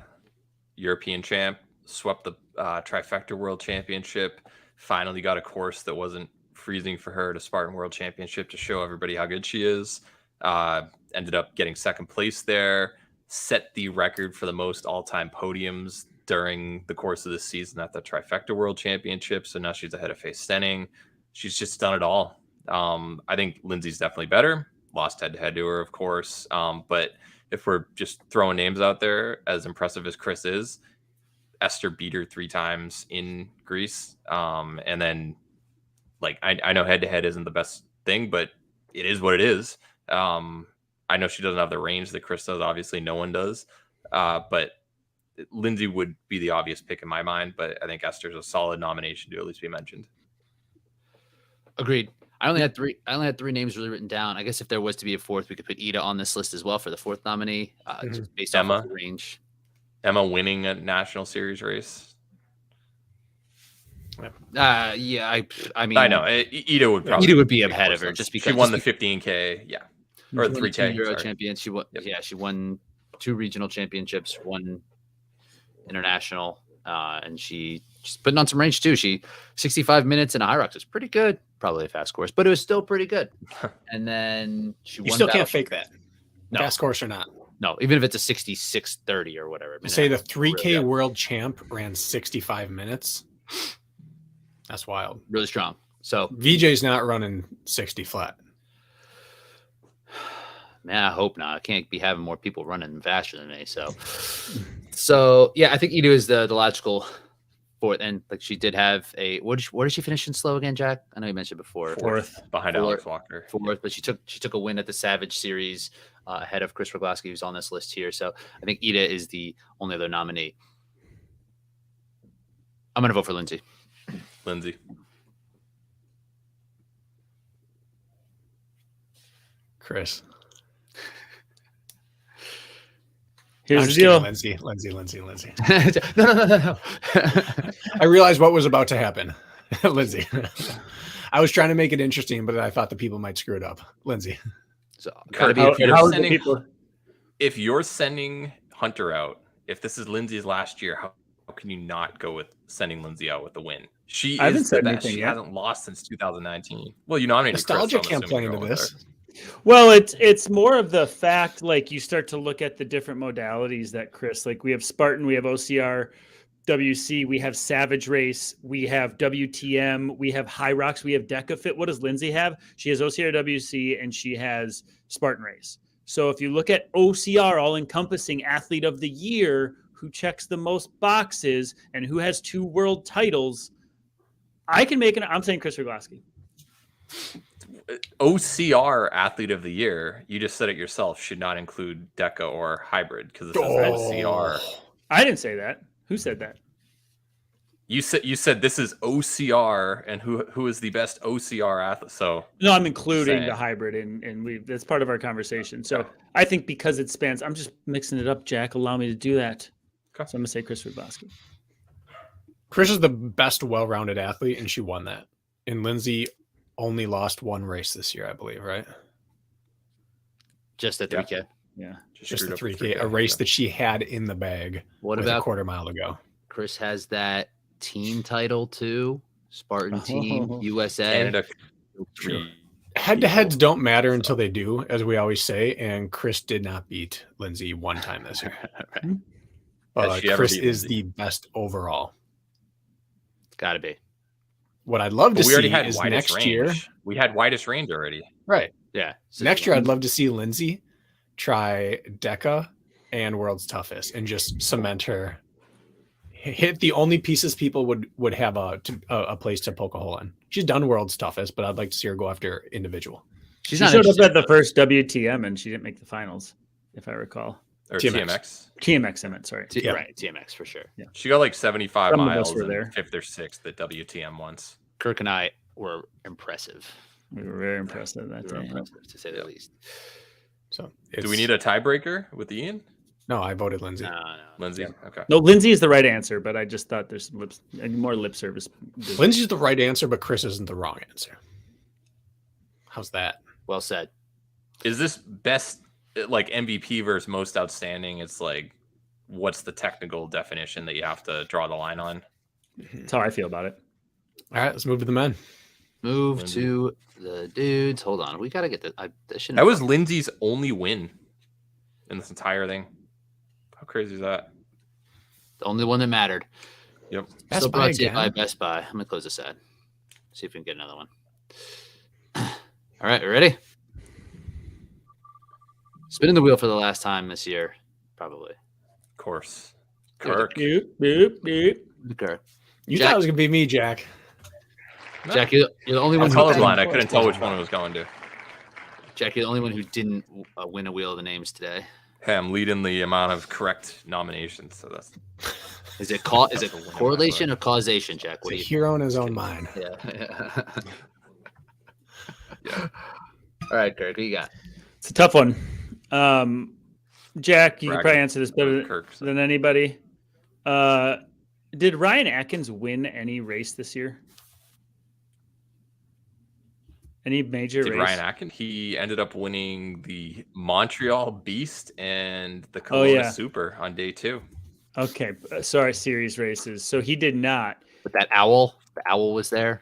European champ, swept the Trifecta World Championship, finally got a course that wasn't freezing for her to Spartan World Championship to show everybody how good she is. Ended up getting second place there, set the record for the most all-time podiums during the course of this season at the Trifecta World Championship. So now she's ahead of Faith Stenning. She's just done it all. I think Lindsay's definitely better. Lost head-to-head to her, of course. But if we're just throwing names out there, as impressive as Chris is, Esther beat her 3 times in Greece. And then, like, I know head-to-head isn't the best thing, but it is what it is. I know she doesn't have the range that Chris does. Obviously, no one does. But Lindsay would be the obvious pick in my mind. But I think Esther's a solid nomination to at least be mentioned. Agreed. I only had 3 names really written down. I guess if there was to be a fourth, we could put Ida on this list as well for the 4th nominee, just based on the range. Emma winning a national series race. Yeah, I mean, I know Ida would be ahead of her just because she won the 15K, yeah, or the 3K Euro champion. She won, yeah, she won 2 regional championships, 1 international, and she's putting on some range too. 65 minutes in a Hyrox is pretty good. Probably a fast course, but it was still pretty good. And then you still can't fake that, fast course or not. No, even if it's a 66:30 or whatever. Say the 3K world champ ran 65 minutes. That's wild. Really strong. So VJ's not running 60 flat. Man, I hope not. I can't be having more people running faster than me. So yeah, I think Ida is the logical fourth. And like she did have a where did she finish in slow again, Jack? I know you mentioned before. Fourth behind Alex Walker. Fourth, but she took a win at the Savage Series ahead of Chris Rogloski, who's on this list here. So I think Ida is the only other nominee. I'm gonna vote for Lindsay. Chris. Here's the deal. Lindsay. No. I realized what was about to happen. Lindsay. I was trying to make it interesting, but I thought the people might screw it up. Lindsay. So Kurt, if you're sending Hunter out, if this is Lindsay's last year, how can you not go with sending Lindsay out with the win? She is the best. She hasn't lost since 2019. Well, you nominated nostalgia Chris, can't play into this. Well, it's more of the fact, like you start to look at the different modalities that Chris, like we have Spartan, we have OCR, WC, we have Savage Race, we have WTM, we have Hyrox, we have DecaFit. What does Lindsay have? She has OCR, WC, and she has Spartan Race. So if you look at OCR, all encompassing athlete of the year, who checks the most boxes and who has 2 world titles, I'm saying Chris Rogloski. OCR athlete of the year, you just said it yourself, should not include Deca or hybrid because it says OCR. I didn't say that. Who said that? You said this is OCR, and who is the best OCR athlete? So No, I'm including saying. the hybrid, and that's part of our conversation. So I think because it spans, I'm just mixing it up. Jack, allow me to do that. Okay. So I'm gonna say Chris Rudbosky. Chris is the best well-rounded athlete, and she won that. And Lindsay only lost one race this year, I believe, right? Just at 3K. Yeah. Just screwed the up with 3K, a race that she had in the bag. What with about a quarter mile to go? Chris has that team title too. Spartan Team USA. Canada. Sure. Head-to-heads don't matter until they do, as we always say. And Chris did not beat Lindsay one time this year. Has she ever Chris beat is Lindsay? the best overall. Got to be. What I'd love to But we already see had is widest next range. year. We had widest range already. Right. Yeah. Next year, I'd love to see Lindsay try DECA and World's Toughest and just cement her. Hit the only pieces people would have a place to poke a hole in. She's done World's Toughest, but I'd like to see her go after individual. She showed up at the first WTM and she didn't make the finals, if I recall. Or TMX. TMX, I meant, sorry. Yeah. Right. TMX for sure. Yeah. She got like 75 Some of us miles were in there. 5th or 6th at WTM once. Kirk and I were impressive. We were very impressed that We were day. impressive, to say the least. So Do we need a tiebreaker with Ian? No, I voted Lindsay. No. Lindsay? Okay. No, Lindsay is the right answer, but I just thought there's some more lip service. Lindsay's the right answer, but Chris isn't the wrong answer. How's that? Well said. Is this best, like MVP versus most outstanding? It's like, what's the technical definition that you have to draw the line on? That's how I feel about it. All right, let's move to the men. Move Lindsay. to the dudes. Hold on. We got to get this. That was Lindsay's only win in this entire thing. How crazy is that? the only one that mattered. Yep. Best Still Buy brought to you again. by Best Buy. I'm going to close this ad. See if we can get another one. All right, you ready? Spinning the wheel for the last time this year, probably. Of course. Kirk. Boop, boop, boop. Kirk. You Jack- thought it was gonna be me, Jack. Jack, you're the only one. I'm who didn't- colorblind. I couldn't tell which one it was going to. Jack, you're the only one who didn't win a wheel of the names today. Hey, I'm leading the amount of correct nominations, so that's Is it correlation or causation, Jack? What do He's a you? hero in his own mind. Yeah. Yeah. All right, Kirk, what you got? It's a tough one. Jack, you can Bracket. probably answer this better Kirk. than anybody. Did Ryan Atkins win any race this year? Any major Did race? Ryan Atkin? He ended up winning the Montreal Beast and the Oh, Kelowna yeah. Super on day 2. Okay, sorry, series races. So he did not. But that owl, the owl was there.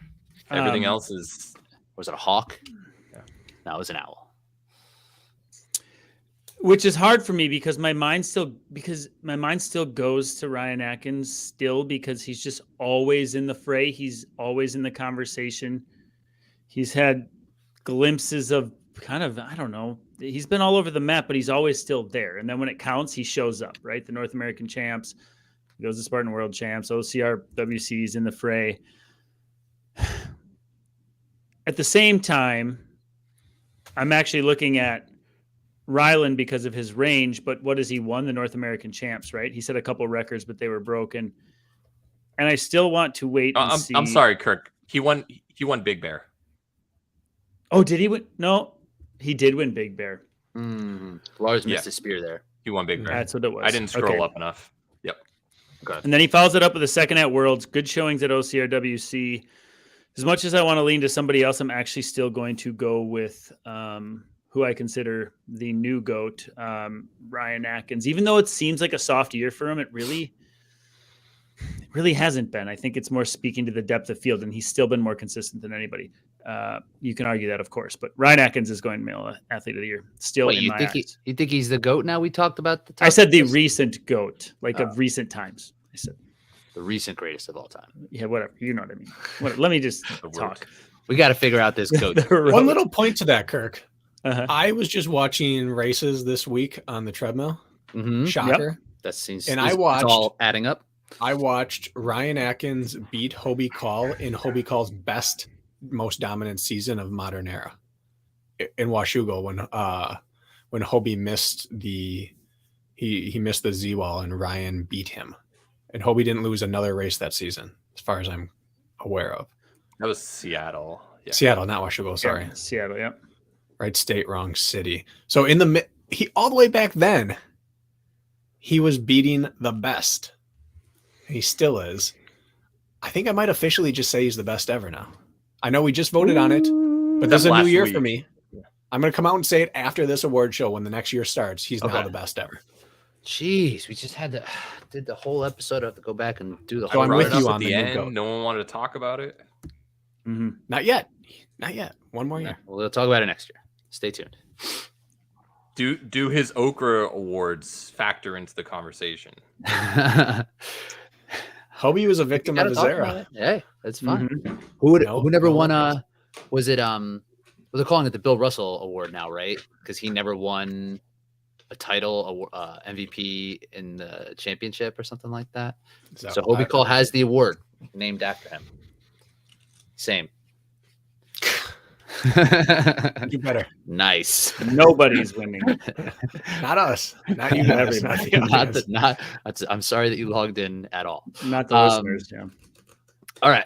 Everything Um, else is Was it a hawk? Yeah. No, it was an owl. Which is hard for me because my mind still goes to Ryan Atkins still because he's just always in the fray. He's always in the conversation. He's had glimpses of kind of, I don't know, he's been all over the map, but he's always still there. And then when it counts, he shows up, right? The North American champs, he goes to Spartan World champs, OCR, WC's in the fray. At the same time, I'm actually looking at Ryland because of his range, but what has he won? The North American champs, right? He set a couple records, but they were broken. And I still want to wait and see. I'm sorry, Kirk. He won Big Bear. Oh, did he win? No, he did win Big Bear. Lars missed Yeah. a spear there. He won Big Bear. That's what it was. I didn't scroll Okay. up enough. Yep. Okay. And then he follows it up with a second at Worlds. Good showings at OCRWC. As much as I want to lean to somebody else, I'm actually still going to go with who I consider the new GOAT, Ryan Atkins. Even though it seems like a soft year for him, it really hasn't been. I think it's more speaking to the depth of field, and he's still been more consistent than anybody. You can argue that, of course, but Ryan Atkins is going male athlete of the year. Still, Wait, in you my think eyes. you think he's the GOAT now? We talked about the. I said the top- recent GOAT, like of recent times. I said, the recent greatest of all time. yeah, whatever. You know what I mean. Let me just The word. talk. We got to figure out this GOAT. The road. One little point to that, Kirk. Uh-huh. I was just watching races this week on the treadmill. Mhm. Shocker. That seems. And it's- I watched- It's all adding up. I watched Ryan Atkins beat Hobie Call in Hobie Call's best, most dominant season of modern era in Washougal when Hobie missed the he missed the Z wall and Ryan beat him And Hobie didn't lose another race that season, as far as I'm aware of. That was Seattle. Yeah. Seattle, not Washington. Sorry. Yeah, Seattle, yep. Right state, wrong city. So he all the way back then, he was beating the best. He still is. I think I might officially just say he's the best ever now. I know we just voted on it, but this is a new year for me. Yeah. I'm going to come out and say it after this award show when the next year starts. He's now the best ever. Jeez, we just did the whole episode. I have to go back and do the So whole. I'm with you at on the the end. goat. No one wanted to talk about it. Mm-hmm. Not yet. Not yet. One more year. We'll talk about it next year. Stay tuned. Do his Okra awards factor into the conversation? Hobie was a victim of his Talk era. about it. Hey, that's fine. Mm-hmm. Who never won? Was it well, they're calling it the Bill Russell Award now, right? Because he never won a title, MVP in the championship or something like that. So Hobie Cole has the award named after him. Same. You better. Nice. Nobody's winning. Not us. Not you guys. Everybody. I'm sorry that you logged in at all. Not the listeners, yeah. All right.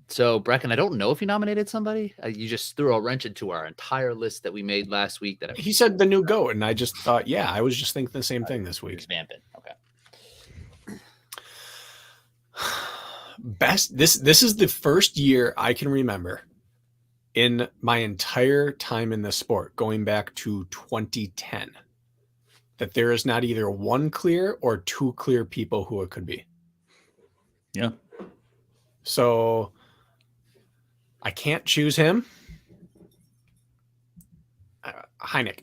So, Brecken, I don't know if you nominated somebody. You just threw a wrench into our entire list that we made last week. He said the new GOAT, and I just thought, yeah, I was just thinking the same thing this week. Vamping. Okay. Best. This is the first year I can remember in my entire time in the sport, going back to 2010, that there is not either one clear or two clear people who it could be. Yeah. So I can't choose him. Heineck.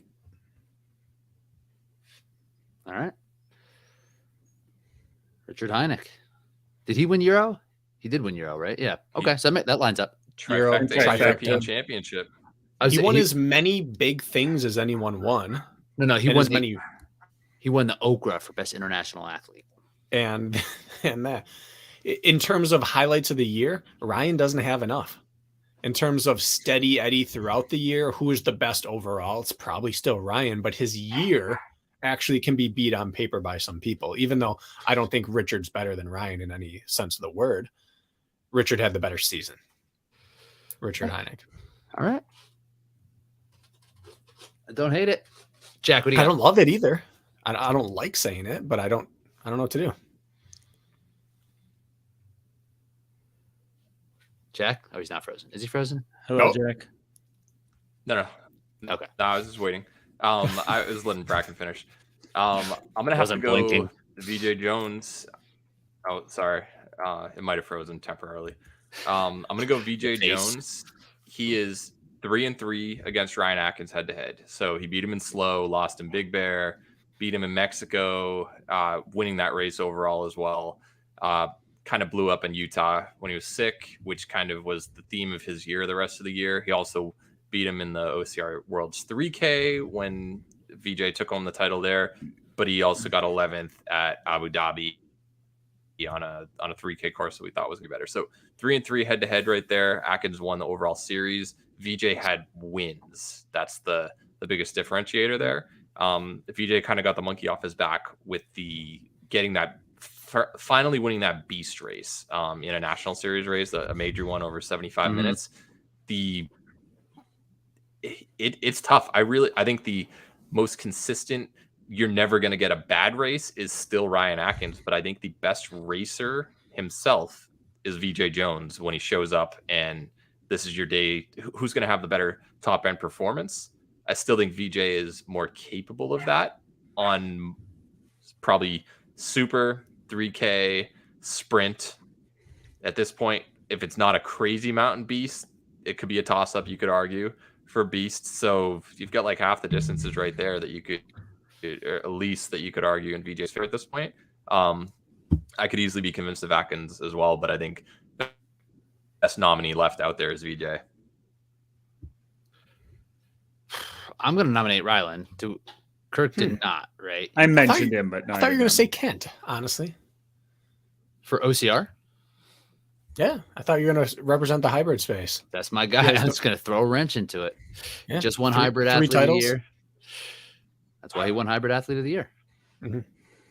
All right. Richard Heineck. Did he win Euro? He did win Euro, right? Yeah. Okay. So that lines up. Trifecta European Championship. He won as many big things as anyone won. No, he And won as many. He won the Okra for best international athlete. And that, in terms of highlights of the year, Ryan doesn't have enough. In terms of steady Eddie throughout the year, who is the best overall? It's probably still Ryan, but his year actually can be beat on paper by some people, even though I don't think Richard's better than Ryan in any sense of the word. Richard had the better season. Richard Heineck. All right. I don't hate it. Jack, what do you got? I don't love it either. I don't like saying it, but I don't know what to do. Jack? Oh, he's not frozen. Is he frozen? Hello, Nope. Jack. No. Okay. No, I was just waiting. I was letting Bracken finish. I'm gonna have to Wasn't go blinking. VJ Jones. Oh, sorry. It might have frozen temporarily. I'm gonna go VJ Jones. He is 3-3 against Ryan Atkins head to head. So he beat him in slow, lost in Big Bear, beat him in Mexico, winning that race overall as well. Kind of blew up in Utah when he was sick, which kind of was the theme of his year the rest of the year. He also beat him in the OCR Worlds 3K when VJ took home the title there, but he also got 11th at Abu Dhabi on a 3K course that we thought was gonna be better. So 3-3 head to head right there. Atkins won the overall series. VJ had wins. That's the biggest differentiator there. VJ kind of got the monkey off his back with the getting that finally winning that beast race in a national series race, a major one over 75 minutes. It's tough. I think the most consistent, you're never going to get a bad race, is still Ryan Atkins, but I think the best racer himself is VJ Jones when he shows up and this is your day. Who's going to have the better top end performance? I still think VJ is more capable of that on probably super 3K sprint. At this point, if it's not a crazy mountain beast, it could be a toss up, you could argue, for beasts. So you've got like half the distances right there that you could, or at least that you could argue in VJ's favor at this point. I could easily be convinced of Atkins as well, but I think the best nominee left out there is VJ. I'm going to nominate Rylan. Kirk did not, right? I mentioned him, but no, I thought you were going to say Kent, honestly. For OCR? Yeah, I thought you were going to represent the hybrid space. That's my guy. I'm just going to throw a wrench into it. Yeah. Just won hybrid athlete titles. of the year. That's why he won hybrid athlete of the year. Mm-hmm.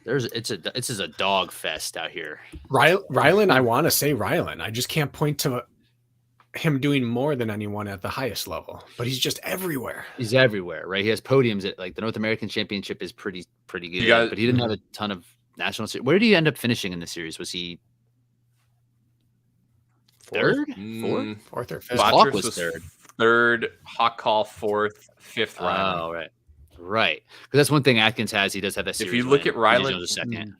This is a dog fest out here. Rylan, I want to say Rylan. I just can't point to him doing more than anyone at the highest level, but he's just everywhere. He's everywhere, right? He has podiums at like the North American Championship is pretty good, but he didn't have a ton of national. Where did he end up finishing in the series? Was he third, fourth or fifth? Hawk was third. Third, Hawk Call fourth, fifth Rylan. Oh, right. Because that's one thing Atkins has. He does have that series. If you look at Rylan, a second.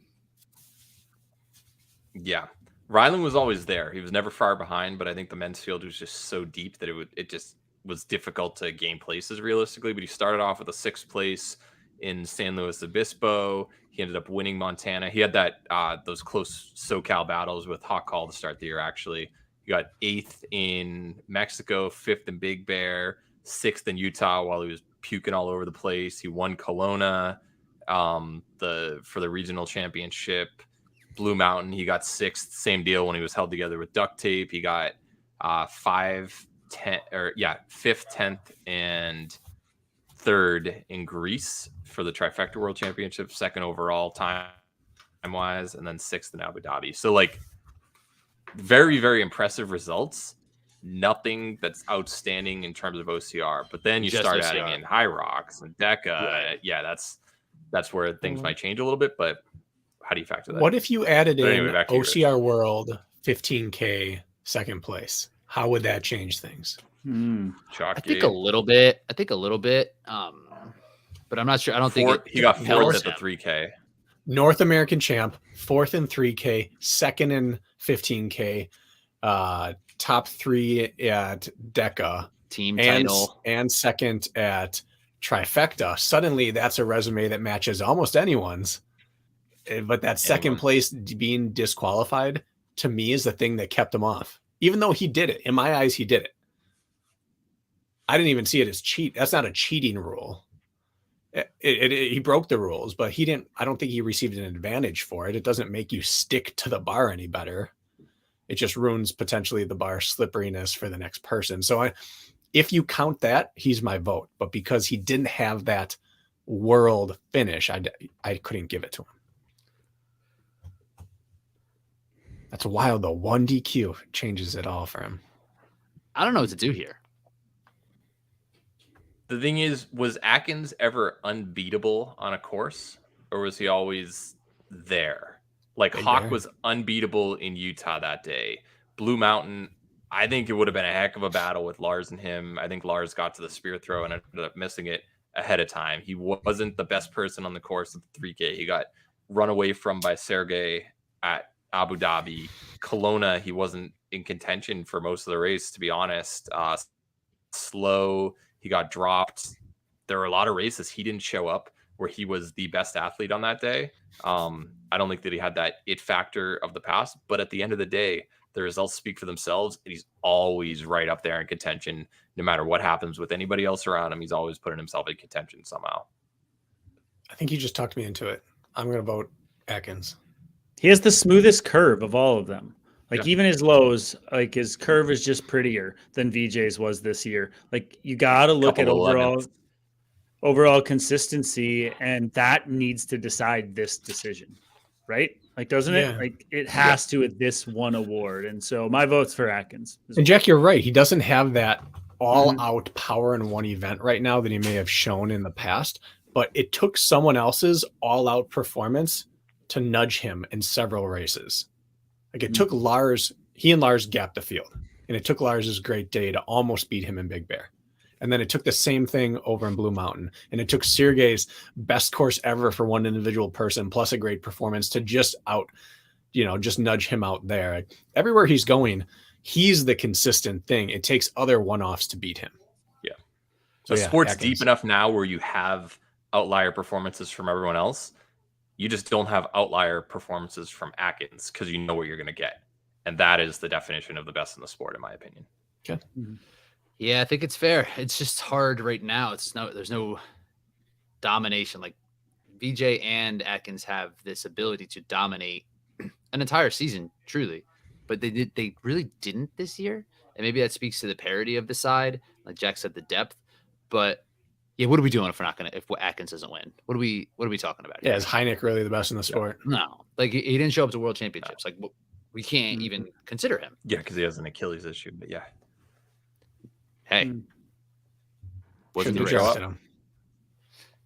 Yeah. Rylan was always there. He was never far behind, but I think the men's field was just so deep that it just was difficult to gain places realistically. But he started off with a 6th place in San Luis Obispo. He ended up winning Montana. He had that those close SoCal battles with Hawk Call to start the year, actually. He got 8th in Mexico, 5th in Big Bear, 6th in Utah while he was puking all over the place. He won Kelowna for the regional championship. Blue Mountain, he got 6th. Same deal when he was held together with duct tape. He got 5th, 10th, and 3rd in Greece for the Trifecta World Championship, 2nd overall time-wise, and then 6th in Abu Dhabi. So, like, very, very impressive results. Nothing that's outstanding in terms of OCR. But then you start OCR. Adding in High Rocks and DECA. Right. Yeah, that's where things might change a little bit, but how do you factor that? What if you added in OCR World 15K 2nd place? How would that change things? I think a little bit. But I'm not sure. I don't think he got 4th at the 3K. North American champ, 4th in 3K, 2nd in 15K, top 3 at DECA, team title, and 2nd at Trifecta. Suddenly, that's a resume that matches almost anyone's. But that 2nd place being disqualified to me is the thing that kept him off. Even though he did it, in my eyes, he did it. I didn't even see it as cheat. That's not a cheating rule. He broke the rules, but he didn't. I don't think he received an advantage for it. It doesn't make you stick to the bar any better. It just ruins potentially the bar slipperiness for the next person. So if you count that, he's my vote. But because he didn't have that world finish, I couldn't give it to him. That's wild, though. 1 DQ changes it all for him. I don't know what to do here. The thing is, was Atkins ever unbeatable on a course, or was he always there? Like Hawk was unbeatable in Utah that day. Blue Mountain, I think it would have been a heck of a battle with Lars and him. I think Lars got to the spear throw and ended up missing it ahead of time. He wasn't the best person on the course at the 3K. He got run away from by Sergey at Abu Dhabi. Kelowna, he wasn't in contention for most of the race, to be honest. Slow, he got dropped. There were a lot of races he didn't show up where he was the best athlete on that day. I don't think that he had that it factor of the past, but at the end of the day, the results speak for themselves, and he's always right up there in contention. No matter what happens with anybody else around him, he's always putting himself in contention somehow. I think you just talked me into it. I'm going to vote Atkins. He has the smoothest curve of all of them. Like even his lows, like his curve is just prettier than VJ's was this year. Like you got to look at overall consistency, and that needs to decide this decision, right? Like, doesn't it? Like it has to at this one award. And so my vote's for Atkins. And Jack, you're right. He doesn't have that all-out power in one event right now that he may have shown in the past, but it took someone else's all-out performance to nudge him in several races. Like it took Lars, he and Lars gapped the field, and it took Lars's great day to almost beat him in Big Bear. And then it took the same thing over in Blue Mountain, and it took Sergey's best course ever for one individual person, plus a great performance to just nudge him out there. Everywhere he's going, he's the consistent thing. It takes other one-offs to beat him. Yeah. So sport's deep enough now where you have outlier performances from everyone else. You just don't have outlier performances from Atkins because you know what you're going to get. And that is the definition of the best in the sport, in my opinion. Okay. Yeah, I think it's fair. It's just hard right now. There's no domination. Like VJ and Atkins have this ability to dominate an entire season, truly. But they really didn't this year. And maybe that speaks to the parity of the side. Like Jack said, the depth. But Yeah, what are we doing if we're not gonna if Atkins doesn't win? What are we talking about? Yeah, is Heineck really the best in the sport? No, like he didn't show up to World Championships. Like we can't even consider him. Yeah, because he has an Achilles issue. But yeah, Hey, Shouldn't have the race? drafted him.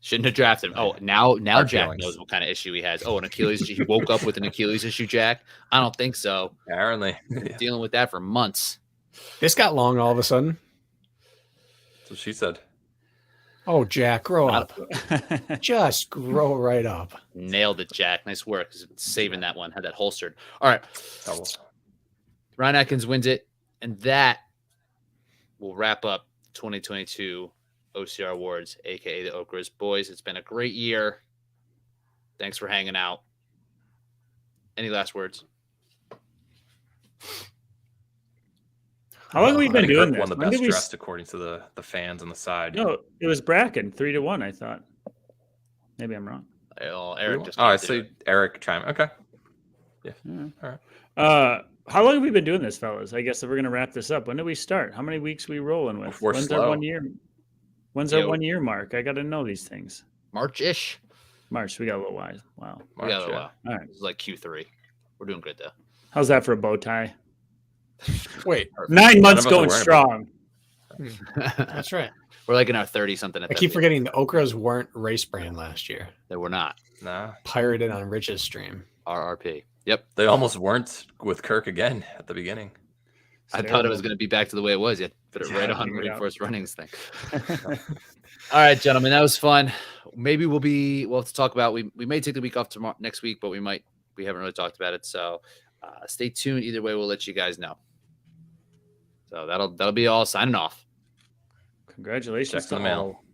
Shouldn't have drafted him. Oh, now Hard Jack feelings. knows what kind of issue he has. Oh, an Achilles issue. He woke up with an Achilles issue, Jack. I don't think so. apparently. Dealing with that for months. This got long all of a sudden. That's what she said. Oh, Jack, grow up. Just grow right up. Nailed it, Jack. Nice work. Saving that one. Had that holstered. All right. Double. Ryan Atkins wins it, and that will wrap up 2022 OCR Awards, aka the OCRAs. Boys, it's been a great year. Thanks for hanging out. Any last words? How long have we I been think doing Kirk this? won the When best did we dressed according to the fans on the side. No, it was Bracken 3-1. I thought. Maybe I'm wrong. Well, Eric just. Oh, I can't do see it. Eric chime. Okay. Yeah. Yeah. All right. How long have we been doing this, fellas? I guess if we're gonna wrap this up, when did we start? How many weeks we rolling with? We're When's slow. our 1 year? When's Yeah, our 1 year mark? I got to know these things. March-ish. March. We got a little while. Wow. We got a March, yeah. while. All right. This is like Q3. We're doing good though. How's that for a bow tie? Wait, 9 months of us are going wearing strong. that's right. We're like in our 30 something. I keep forgetting the OCRAs weren't race brand last year. that we're not. Nah. Pirated on Rich's stream. RRP. Yep. They almost weren't with Kirk again at the beginning. I thought it was going to be back to the way it was. You put it right Yeah, on figure it out. reinforced runnings thing. All right, gentlemen, that was fun. Maybe we'll have to talk about. We may take the week off tomorrow next week, but we haven't really talked about it. So stay tuned. Either way, we'll let you guys know. So that'll be all. Signing off. Congratulations Check the to mail. all.